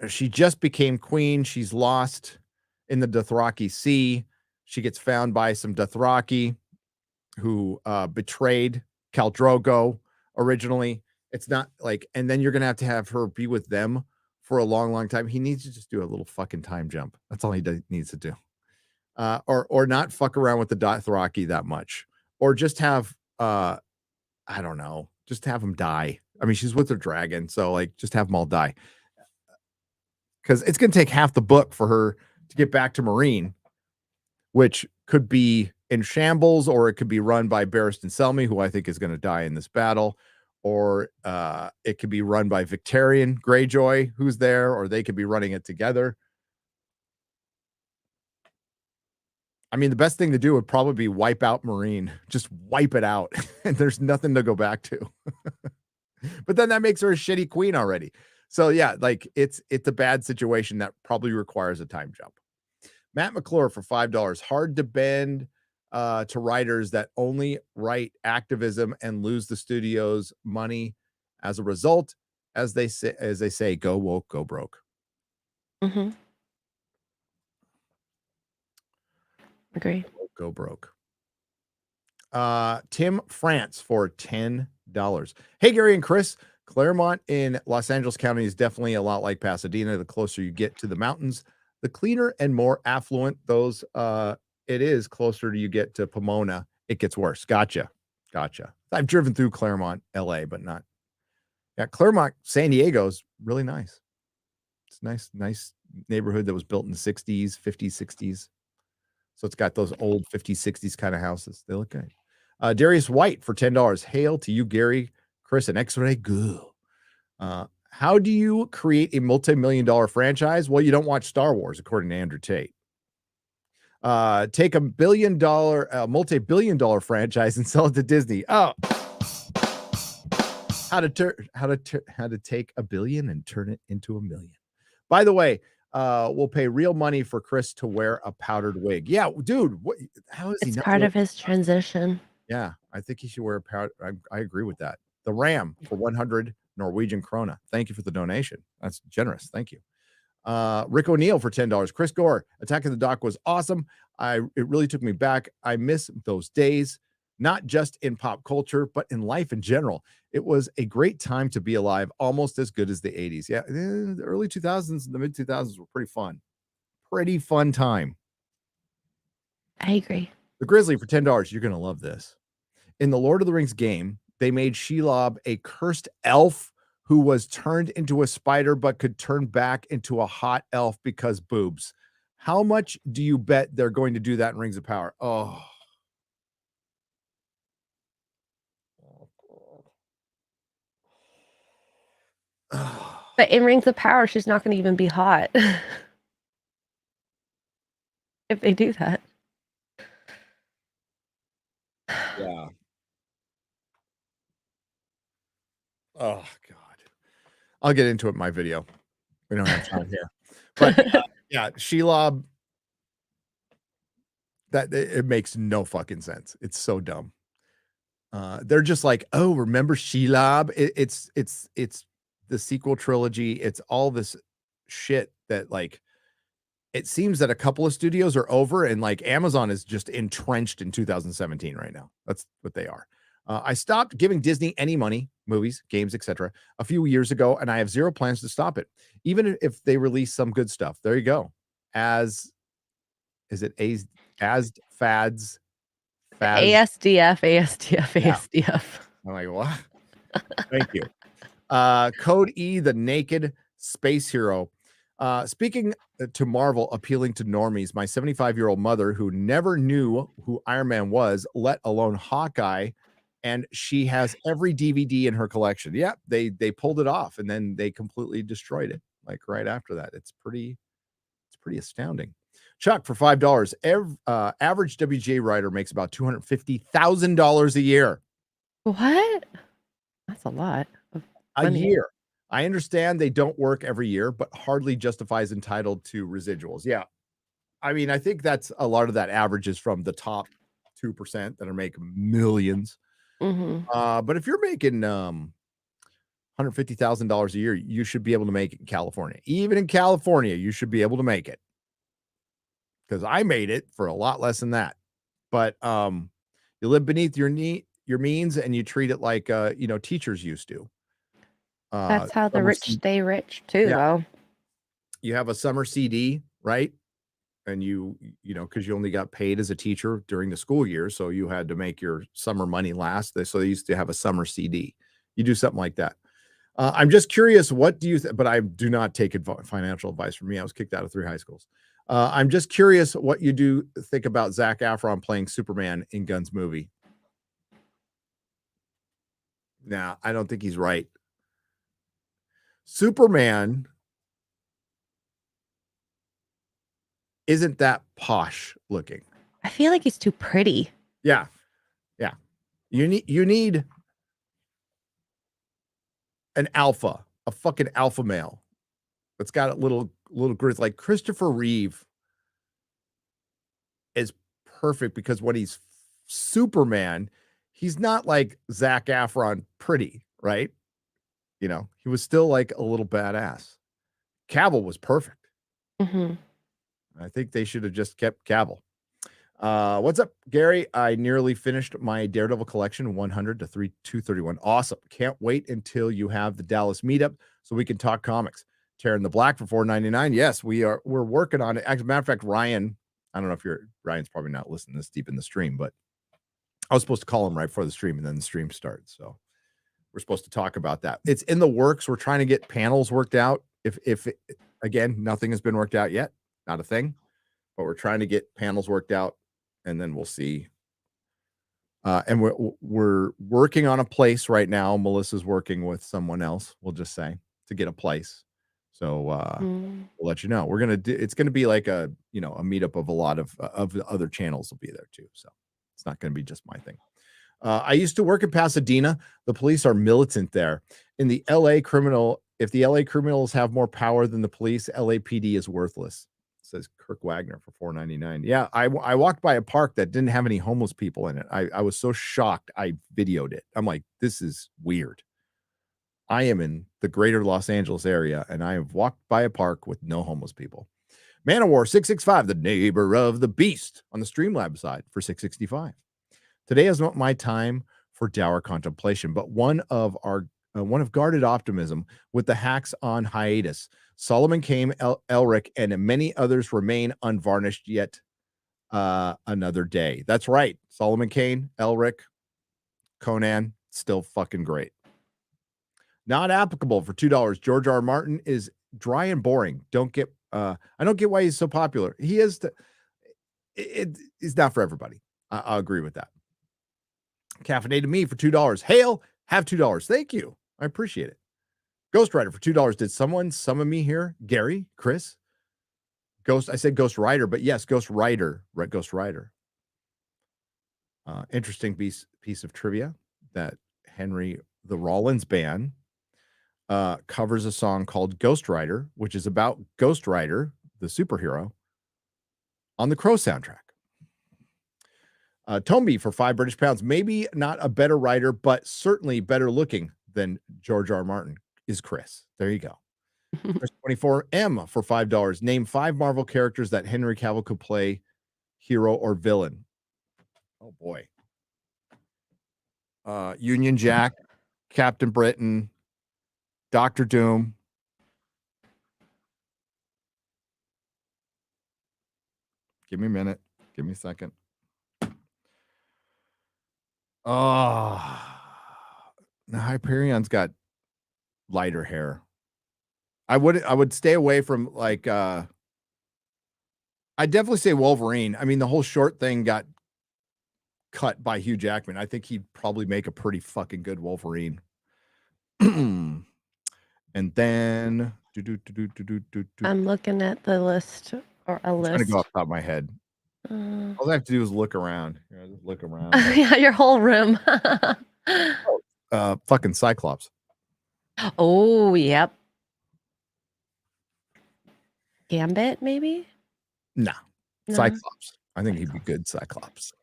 [SPEAKER 9] she just became queen. She's lost in the Dothraki Sea. She gets found by some Dothraki who betrayed Khal Drogo originally. It's not like, and then you're going to have her be with them for a long, long time. He needs to just do a little fucking time jump. That's all he needs to do. Or not fuck around with the Dothraki that much. Or just have, I don't know, just have him die. I mean, she's with her dragon, so like just have them all die. Because it's going to take half the book for her to get back to Marine, which could be in shambles, or it could be run by Barristan Selmy, who I think is going to die in this battle, or it could be run by Victarion Greyjoy, who's there, or they could be running it together. I mean, the best thing to do would probably be wipe out Marine. Just wipe it out, and there's nothing to go back to. But then that makes her a shitty queen already. So yeah, like it's a bad situation that probably requires a time jump. Matt McClure for $5. Hard to bend to writers that only write activism and lose the studio's money as a result. As they say, go woke, go broke.
[SPEAKER 10] Mm-hmm. Agree.
[SPEAKER 9] Go broke. Tim France for $10. Hey, Gary and Chris, Claremont in Los Angeles County is definitely a lot like Pasadena. The closer you get to the mountains, the cleaner and more affluent those it is. Closer you get to Pomona, it gets worse. Gotcha. I've driven through Claremont, LA, but not. Yeah, Claremont, San Diego's really nice. It's nice neighborhood that was built in the 60s, 50s, 60s. So it's got those old 50s, 60s kind of houses. They look good. Darius White for $10. Hail to you, Gary, Chris, and X-Ray Girl. How do you create a multi-million-dollar franchise? Well, you don't watch Star Wars, according to Andrew Tate. Take a multi-billion-dollar franchise and sell it to Disney. Oh, how to take a billion and turn it into a million. By the way, we'll pay real money for Chris to wear a powdered wig. Yeah, dude, how is he?
[SPEAKER 10] It's part of his transition.
[SPEAKER 9] Yeah, I think he should wear a powder. I agree with that. The Ram for 100 Norwegian krona. Thank you for the donation. That's generous. Thank you. Rick O'Neill for $10. Chris Gore, Attack of the Dock was awesome. It really took me back. I miss those days, not just in pop culture, but in life in general. It was a great time to be alive, almost as good as the 80s. Yeah, the early 2000s and the mid 2000s were pretty fun. Pretty fun time.
[SPEAKER 10] I agree.
[SPEAKER 9] The Grizzly for $10. You're going to love this. In the Lord of the Rings game, they made Shelob a cursed elf who was turned into a spider but could turn back into a hot elf because boobs. How much do you bet they're going to do that in Rings of Power? Oh.
[SPEAKER 10] But in Rings of Power, she's not going to even be hot. If they do that.
[SPEAKER 9] Yeah. Oh, God. I'll get into it in my video. We don't have time here. But yeah, Shelob, that it makes no fucking sense. It's so dumb. They're just like, oh, remember Shelob? It's the sequel trilogy. It's all this shit that like it seems that a couple of studios are over and like Amazon is just entrenched in 2017 right now. That's what they are. I stopped giving Disney any money, movies, games, etc. a few years ago, and I have zero plans to stop it, even if they release some good stuff. There you go. As fads.
[SPEAKER 10] ASDF.
[SPEAKER 9] I'm like, what? Thank you. Code E, the naked space hero. Speaking to Marvel, appealing to normies, my 75-year-old mother, who never knew who Iron Man was, let alone Hawkeye, and she has every DVD in her collection. Yeah, they pulled it off, and then they completely destroyed it. Like right after that, it's pretty astounding. Chuck, for $5, average WGA writer makes about $250,000 a year.
[SPEAKER 10] What? That's a lot of money.
[SPEAKER 9] A year. I understand they don't work every year, but hardly justifies entitled to residuals. Yeah. I mean, I think that's a lot of that averages from the top 2% that are making millions. But if you're making $150,000 a year, you should be able to make it in California. Even in California, you should be able to make it. Because I made it for a lot less than that. But you live beneath your means and you treat it like teachers used to.
[SPEAKER 10] That's how the rich stay rich too, though.
[SPEAKER 9] You have a summer CD, right? And you because you only got paid as a teacher during the school year, so you had to make your summer money last. So they used to have a summer CD. You do something like that. I'm just curious, what do you but I do not take financial advice from me. I was kicked out of 3 high schools. I'm just curious what you do think about Zac Efron playing Superman in Gunn's movie. Nah, I don't think he's right. Superman isn't that posh looking.
[SPEAKER 10] I feel like he's too pretty.
[SPEAKER 9] Yeah. You need an alpha, a fucking alpha male that's got a little girth. Like Christopher Reeve is perfect because when he's Superman, he's not like Zac Efron pretty, right? He was still like a little badass. Cavill was perfect. I think they should have just kept Cavill. What's up, Gary? I nearly finished my Daredevil collection, 100 to 231. Awesome. Can't wait until you have the Dallas meetup so we can talk comics. Tearing the Black for $4.99. Yes, we're working on it. As a matter of fact, Ryan, I don't know if Ryan's probably not listening this deep in the stream, but I was supposed to call him right before the stream and then the stream starts. So we're supposed to talk about that. It's in the works. We're trying to get panels worked out. If again, nothing has been worked out yet, not a thing, but we're trying to get panels worked out and then we'll see. And we're working on a place right now. Melissa's working with someone else, we'll just say, to get a place. So we'll let you know. We're gonna do. It's gonna be like a meetup of a lot of the other channels will be there too. So it's not gonna be just my thing. I used to work in Pasadena. The police are militant there. In the LA criminal, if the LA criminals have more power than the police, LAPD is worthless. Says Kirk Wagner for $4.99. Yeah, I walked by a park that didn't have any homeless people in it. I was so shocked. I videoed it. I'm like, this is weird. I am in the greater Los Angeles area, and I have walked by a park with no homeless people. Man of War 665, the neighbor of the beast, on the Streamlab side for $665. Today is not my time for dour contemplation, but one of guarded optimism with the hacks on hiatus. Solomon Kane, Elric, and many others remain unvarnished yet another day. That's right. Solomon Kane, Elric, Conan, still fucking great. Not applicable for $2. George R. Martin is dry and boring. I don't get why he's so popular. He is. It's not for everybody. I'll agree with that. Caffeinated me for $2. Hail, have $2. Thank you. I appreciate it. Ghost Rider for $2. Did someone summon me here? Gary, Chris, Ghost. I said Ghost Rider, but yes, Ghost Rider. Right, Ghost Rider. Interesting piece of trivia that Henry the Rollins Band covers a song called Ghost Rider, which is about Ghost Rider, the superhero, on the Crow soundtrack. Tomby for £5 British. Maybe not a better writer, but certainly better looking than George R. Martin is Chris. There you go. Chris 24M for $5. Name 5 Marvel characters that Henry Cavill could play, hero or villain. Oh boy. Union Jack, Captain Britain, Doctor Doom. Give me a minute. Give me a second. Oh, the Hyperion's got lighter hair. I would stay away from like I'd definitely say Wolverine. I mean, the whole short thing got cut by Hugh Jackman. I think he'd probably make a pretty fucking good Wolverine. And then
[SPEAKER 10] I'm looking at the list or a
[SPEAKER 9] I'm
[SPEAKER 10] list.
[SPEAKER 9] trying to go off the top of my head. All I have to do is look around. Just look around.
[SPEAKER 10] Yeah, your whole room.
[SPEAKER 9] Fucking Cyclops.
[SPEAKER 10] Oh, yep. Gambit, maybe?
[SPEAKER 9] No.
[SPEAKER 10] No.
[SPEAKER 9] Cyclops. I think he'd be good Cyclops.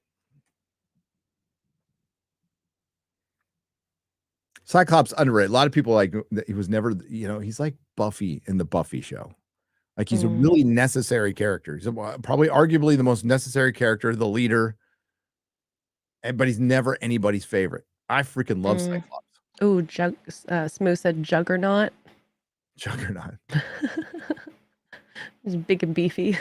[SPEAKER 9] Cyclops underrated. A lot of people like he was never, he's like Buffy in the Buffy show. Like he's a really necessary character. He's probably arguably the most necessary character, the leader, but he's never anybody's favorite. I freaking love Cyclops.
[SPEAKER 10] Ooh, Smooth said Juggernaut.
[SPEAKER 9] Juggernaut.
[SPEAKER 10] He's big and beefy.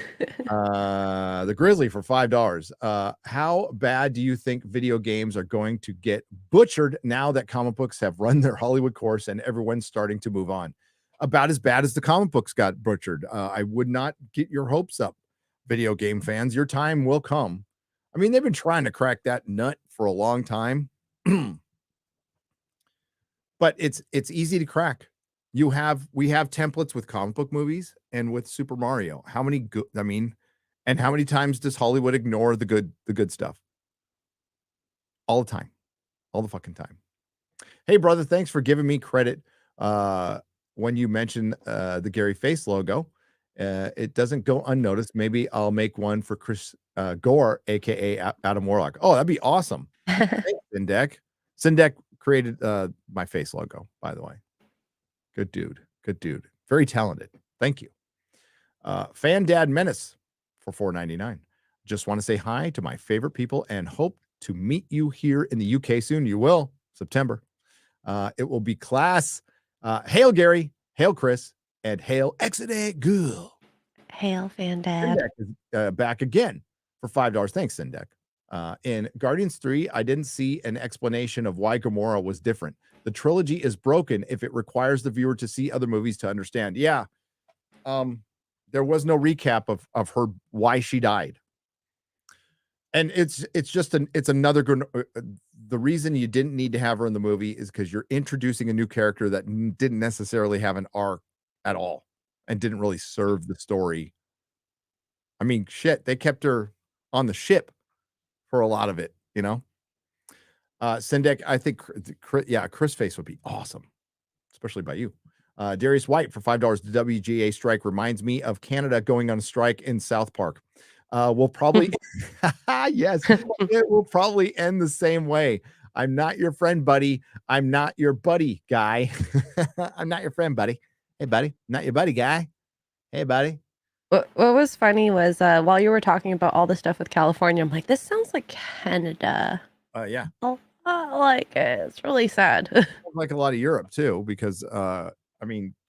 [SPEAKER 9] The Grizzly for $5. How bad do you think video games are going to get butchered now that comic books have run their Hollywood course and everyone's starting to move on? About as bad as the comic books got butchered. I would not get your hopes up, video game fans. Your time will come. I mean, they've been trying to crack that nut for a long time. But it's easy to crack. We have templates with comic book movies and with Super Mario. How many and how many times does Hollywood ignore the good stuff? All the time. All the fucking time. Hey brother, thanks for giving me credit when you mention the Gary Face logo. It doesn't go unnoticed. Maybe I'll make one for Chris Gore, aka Adam Warlock. Oh, that'd be awesome. Thanks, Sindek. Sindek created my face logo, by the way. Good dude. Very talented. Thank you. Fan Dad Menace for $4.99. Just want to say hi to my favorite people and hope to meet you here in the UK soon. You will, September. It will be class. Hail Gary, hail Chris, and hail Exodate Girl.
[SPEAKER 10] Hail Fan Dad.
[SPEAKER 9] Sindek is back again for $5. Thanks, Sindek. In Guardians 3, I didn't see an explanation of why Gamora was different. The trilogy is broken if it requires the viewer to see other movies to understand. Yeah. There was no recap of her, why she died. And it's another good. The reason you didn't need to have her in the movie is because you're introducing a new character that didn't necessarily have an arc at all and didn't really serve the story. I mean, shit, they kept her on the ship for a lot of it, Sindek, I think, Chris Face would be awesome, especially by you. Darius White for $5. The WGA strike reminds me of Canada going on a strike in South Park. We'll probably, yes, it will probably end the same way. I'm not your friend, buddy. I'm not your buddy, guy. I'm not your friend, buddy. Hey, buddy. Not your buddy, guy. Hey, buddy.
[SPEAKER 10] What was funny was while you were talking about all the stuff with California, I'm like, this sounds like Canada.
[SPEAKER 9] Yeah.
[SPEAKER 10] Oh, like it's really sad.
[SPEAKER 9] Like a lot of Europe too, because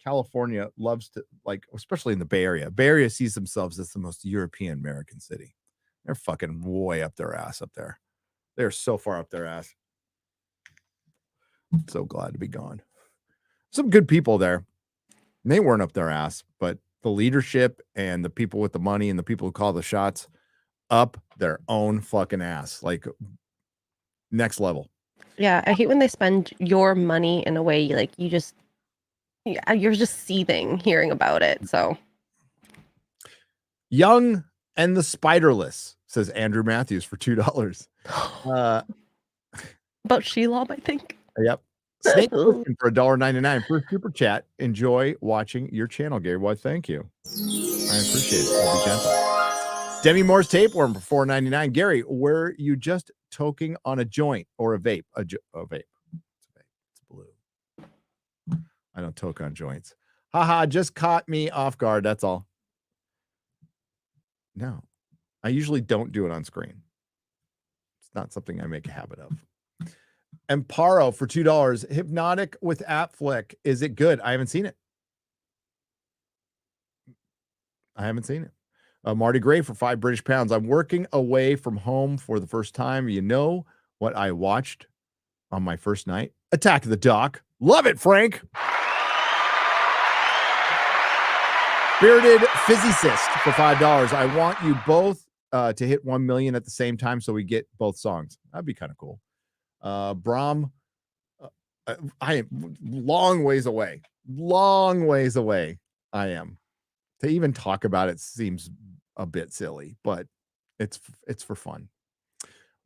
[SPEAKER 9] California loves to, like, especially in the Bay Area. Bay Area sees themselves as the most European American city. They're fucking way up their ass up there. They're so far up their ass. So glad to be gone. Some good people there. And they weren't up their ass, but the leadership and the people with the money and the people who call the shots up their own fucking ass. Like next level.
[SPEAKER 10] Yeah, I hate when they spend your money in a way like you're just seething hearing about it. So
[SPEAKER 9] Young and the Spiderless, says Andrew Matthews for $2.
[SPEAKER 10] about Shelob, I think.
[SPEAKER 9] Yep. Snake Cooking for $1.99 for super chat. Enjoy watching your channel, Gary. Why, thank you. I appreciate it. I'll be gentle. Demi Moore's Tapeworm for $4.99. Gary, were you just toking on a joint or a vape? A vape. It's blue. I don't toke on joints. Haha, just caught me off guard. That's all. No, I usually don't do it on screen. It's not something I make a habit of. Amparo for $2. Hypnotic with App Flick. Is it good? I haven't seen it. Marty Gray for £5 British. I'm working away from home for the first time. You know what I watched on my first night? Attack of the Doc. Love it, Frank. Bearded Physicist for $5. I want you both to hit 1 million at the same time so we get both songs. That'd be kind of cool. Brahm, I am long ways away. I am. To even talk about it seems a bit silly, but it's for fun.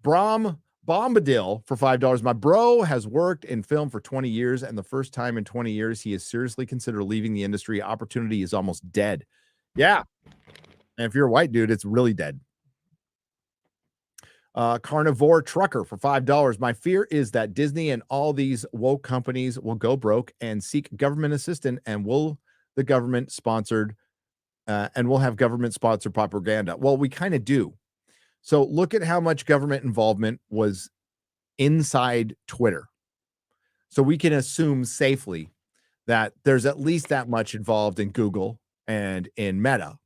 [SPEAKER 9] Brahm Bombadil for $5. My bro has worked in film for 20 years, and the first time in 20 years he has seriously considered leaving the industry. Opportunity is almost dead. Yeah. And if you're a white dude, it's really dead. Carnivore Trucker for $5. My fear is that Disney and all these woke companies will go broke and seek government assistance, and will the government sponsored and we'll have government sponsored propaganda. Well, we kind of do. So look at how much government involvement was inside Twitter. So we can assume safely that there's at least that much involved in Google and in Meta.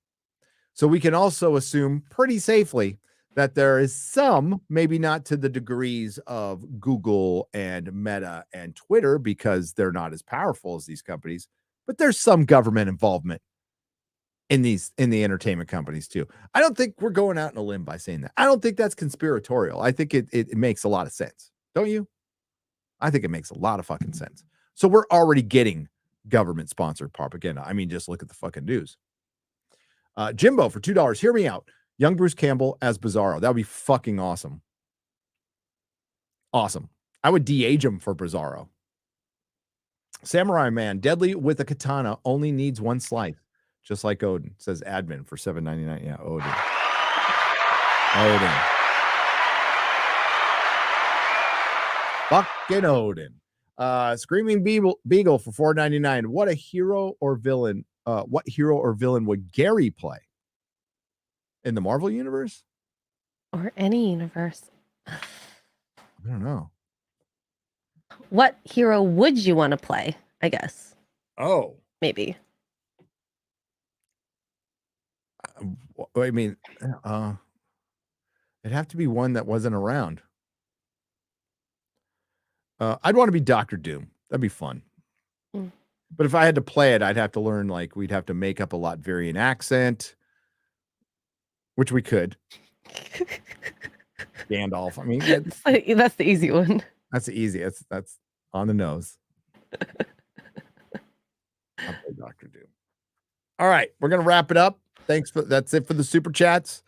[SPEAKER 9] So we can also assume pretty safely that there is some, maybe not to the degrees of Google and Meta and Twitter, because they're not as powerful as these companies, but there's some government involvement in the entertainment companies too. I don't think we're going out on a limb by saying that. I don't think that's conspiratorial. I think it makes a lot of sense. Don't you? I think it makes a lot of fucking sense. So we're already getting government sponsored propaganda. I mean, just look at the fucking news. Jimbo for $2. Hear me out. Young Bruce Campbell as Bizarro. That would be fucking awesome. Awesome. I would de-age him for Bizarro. Samurai Man, deadly with a katana, only needs one slice. Just like Odin, says admin for $7.99. Yeah, Odin. Fucking Odin. Screaming Beagle for $4.99. What a hero or villain. What hero or villain would Gary play? In the Marvel universe?
[SPEAKER 10] Or any universe.
[SPEAKER 9] I don't know.
[SPEAKER 10] What hero would you want to play? I guess.
[SPEAKER 9] Oh.
[SPEAKER 10] Maybe.
[SPEAKER 9] I mean, it'd have to be one that wasn't around. I'd want to be Doctor Doom. That'd be fun.
[SPEAKER 10] Mm.
[SPEAKER 9] But if I had to play it, I'd have to learn, like, we'd have to make up a Latvian accent, which we could. Gandalf. I mean,
[SPEAKER 10] that's the easy one.
[SPEAKER 9] That's the easy. That's on the nose. I'll play Doctor Doom. All right, we're gonna wrap it up. That's it for the super chats.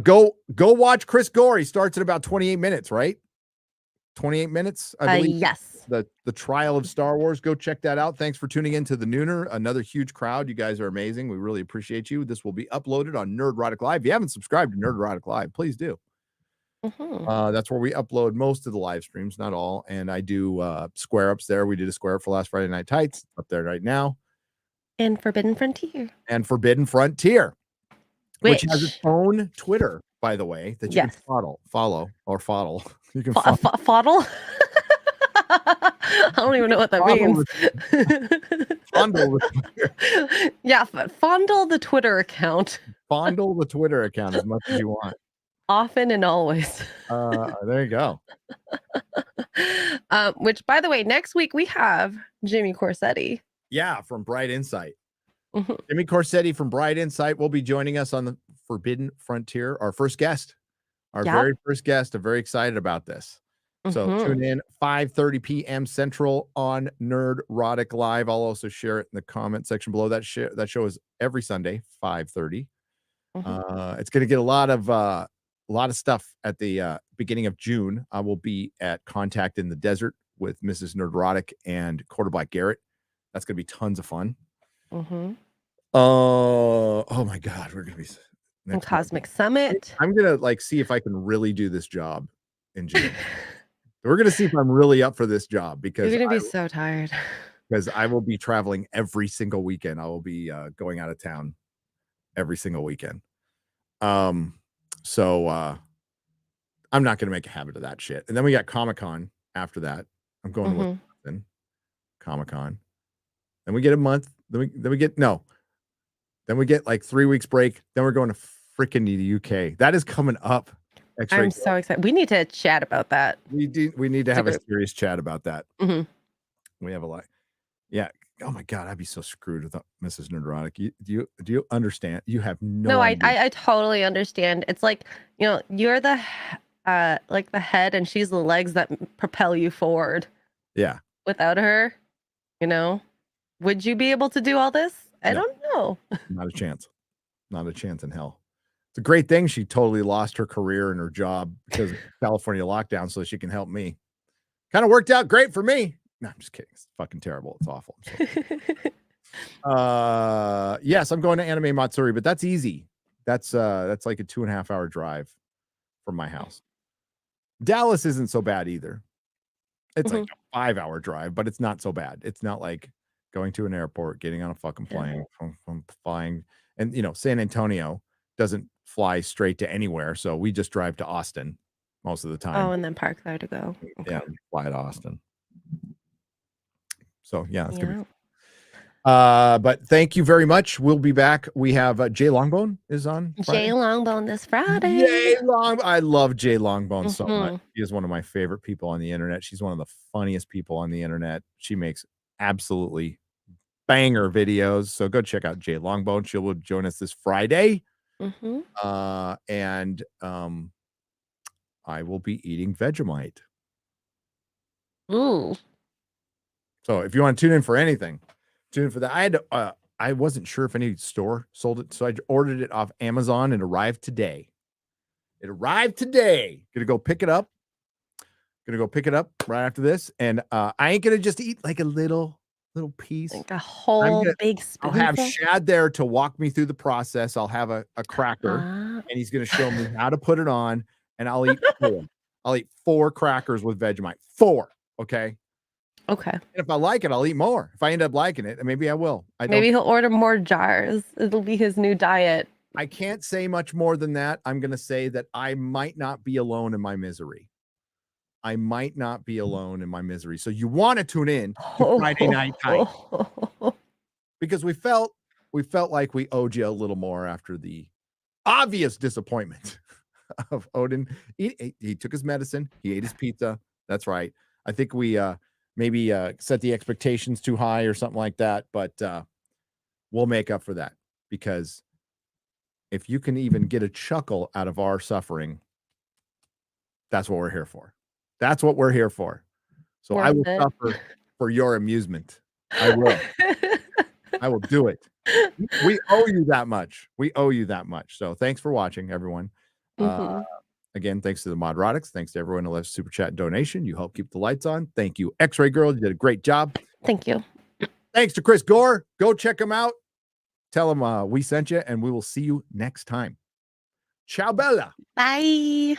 [SPEAKER 9] Go watch Chris Gore. He starts at about 28 minutes, right? 28 minutes, I believe.
[SPEAKER 10] Yes.
[SPEAKER 9] The trial of Star Wars. Go check that out. Thanks for tuning in to the Nooner. Another huge crowd. You guys are amazing. We really appreciate you. This will be uploaded on Nerdrotic Live. If you haven't subscribed to Nerdrotic Live, please do.
[SPEAKER 10] Mm-hmm.
[SPEAKER 9] That's where we upload most of the live streams, not all. And I do square ups there. We did a square up for last Friday Night Tights up there right now.
[SPEAKER 10] And Forbidden Frontier.
[SPEAKER 9] Which has its own Twitter, by the way, that you can follow. You can
[SPEAKER 10] Fondle? I don't even know what that means.
[SPEAKER 9] Fondle
[SPEAKER 10] yeah, fondle the Twitter account.
[SPEAKER 9] Fondle the Twitter account as much as you want.
[SPEAKER 10] Often and always.
[SPEAKER 9] There you go.
[SPEAKER 10] Which, by the way, next week we have Jimmy Corsetti.
[SPEAKER 9] Yeah, from Bright Insight.
[SPEAKER 10] Mhm.
[SPEAKER 9] Jimmy Corsetti from Bright Insight will be joining us on the Forbidden Frontier, our first guest, our
[SPEAKER 10] Yep.
[SPEAKER 9] very first guest. I'm very excited about this. So tune in 5:30 p.m. Central on Nerdrotic Live. I'll also share it in the comment section below. That show is every Sunday, 5:30. It's going to get a lot of stuff at the beginning of June. I will be at Contact in the Desert with Mrs. Nerdrotic and Quarterback Garrett. That's going to be tons of fun. Oh my God, we're going to be next
[SPEAKER 10] Cosmic Summit.
[SPEAKER 9] I'm going to see if I can really do this job in June. We're going to see if I'm really up for this job because
[SPEAKER 10] You're going to be so tired.
[SPEAKER 9] Because I will be traveling every single weekend. I will be going out of town every single weekend. So I'm not going to make a habit of that shit. And then we got Comic-Con after that. I'm going to Wisconsin, Comic-Con. Then we get a month. Then we get like 3 weeks break. Then we're going to freaking the UK. That is coming up.
[SPEAKER 10] I'm so excited. We need to chat about that.
[SPEAKER 9] We need to have a serious chat about that. We have a lot. Yeah. Oh my God, I'd be so screwed with Mrs. Nerdrotic. Do you understand? You have no idea.
[SPEAKER 10] I totally understand. It's like, you're the like the head and she's the legs that propel you forward.
[SPEAKER 9] Yeah.
[SPEAKER 10] Without her, would you be able to do all this? I don't know.
[SPEAKER 9] Not a chance. Not a chance in hell. It's a great thing she totally lost her career and her job because of California lockdown so she can help me. Kind of worked out great for me. No, I'm just kidding. It's fucking terrible. It's awful. Yes, I'm going to Anime Matsuri, but that's easy. That's like a 2.5 hour drive from my house. Dallas isn't so bad either. It's like a 5 hour drive, but it's not so bad. It's not like going to an airport, getting on a fucking plane, flying. And San Antonio doesn't fly straight to anywhere, so we just drive to Austin most of the time.
[SPEAKER 10] Oh, and then park there to go. Okay.
[SPEAKER 9] Yeah, fly to Austin. So yeah, it's gonna be. But thank you very much. We'll be back. We have Jay Longbone is on.
[SPEAKER 10] Jay Longbone this Friday.
[SPEAKER 9] Jay I love Jay Longbone so much. She is one of my favorite people on the internet. She's one of the funniest people on the internet. She makes absolutely banger videos. So go check out Jay Longbone. She will join us this Friday. And I will be eating Vegemite.
[SPEAKER 10] Ooh.
[SPEAKER 9] So if you want to tune in for anything, tune in for that. I had to, I wasn't sure if any store sold it, so I ordered it off Amazon and arrived today. Gonna go pick it up. Right after this, and I ain't gonna just eat like a little piece,
[SPEAKER 10] like a whole big spoon.
[SPEAKER 9] I'll have Shad there to walk me through the process. I'll have a cracker, and he's gonna show me how to put it on, and I'll eat 4. I'll eat 4 crackers with Vegemite. 4, okay.
[SPEAKER 10] Okay.
[SPEAKER 9] And if I like it, I'll eat more. If I end up liking it, maybe I will.
[SPEAKER 10] Maybe he'll order more jars. It'll be his new diet.
[SPEAKER 9] I can't say much more than that. I'm going to say that I might not be alone in my misery. So you want to tune in to Friday Night Tight because we felt like we owed you a little more after the obvious disappointment of Odin. He took his medicine. He ate his pizza. That's right. I think we maybe set the expectations too high or something like that, but we'll make up for that because if you can even get a chuckle out of our suffering, that's what we're here for. So I will suffer for your amusement. I will. I will do it. We owe you that much. So thanks for watching, everyone. Again, thanks to the Modrotics. Thanks to everyone who left super chat and donation. You help keep the lights on. Thank you, X-Ray Girl. You did a great job.
[SPEAKER 10] Thank you.
[SPEAKER 9] Thanks to Chris Gore. Go check him out. Tell him we sent you, and we will see you next time. Ciao, Bella.
[SPEAKER 10] Bye.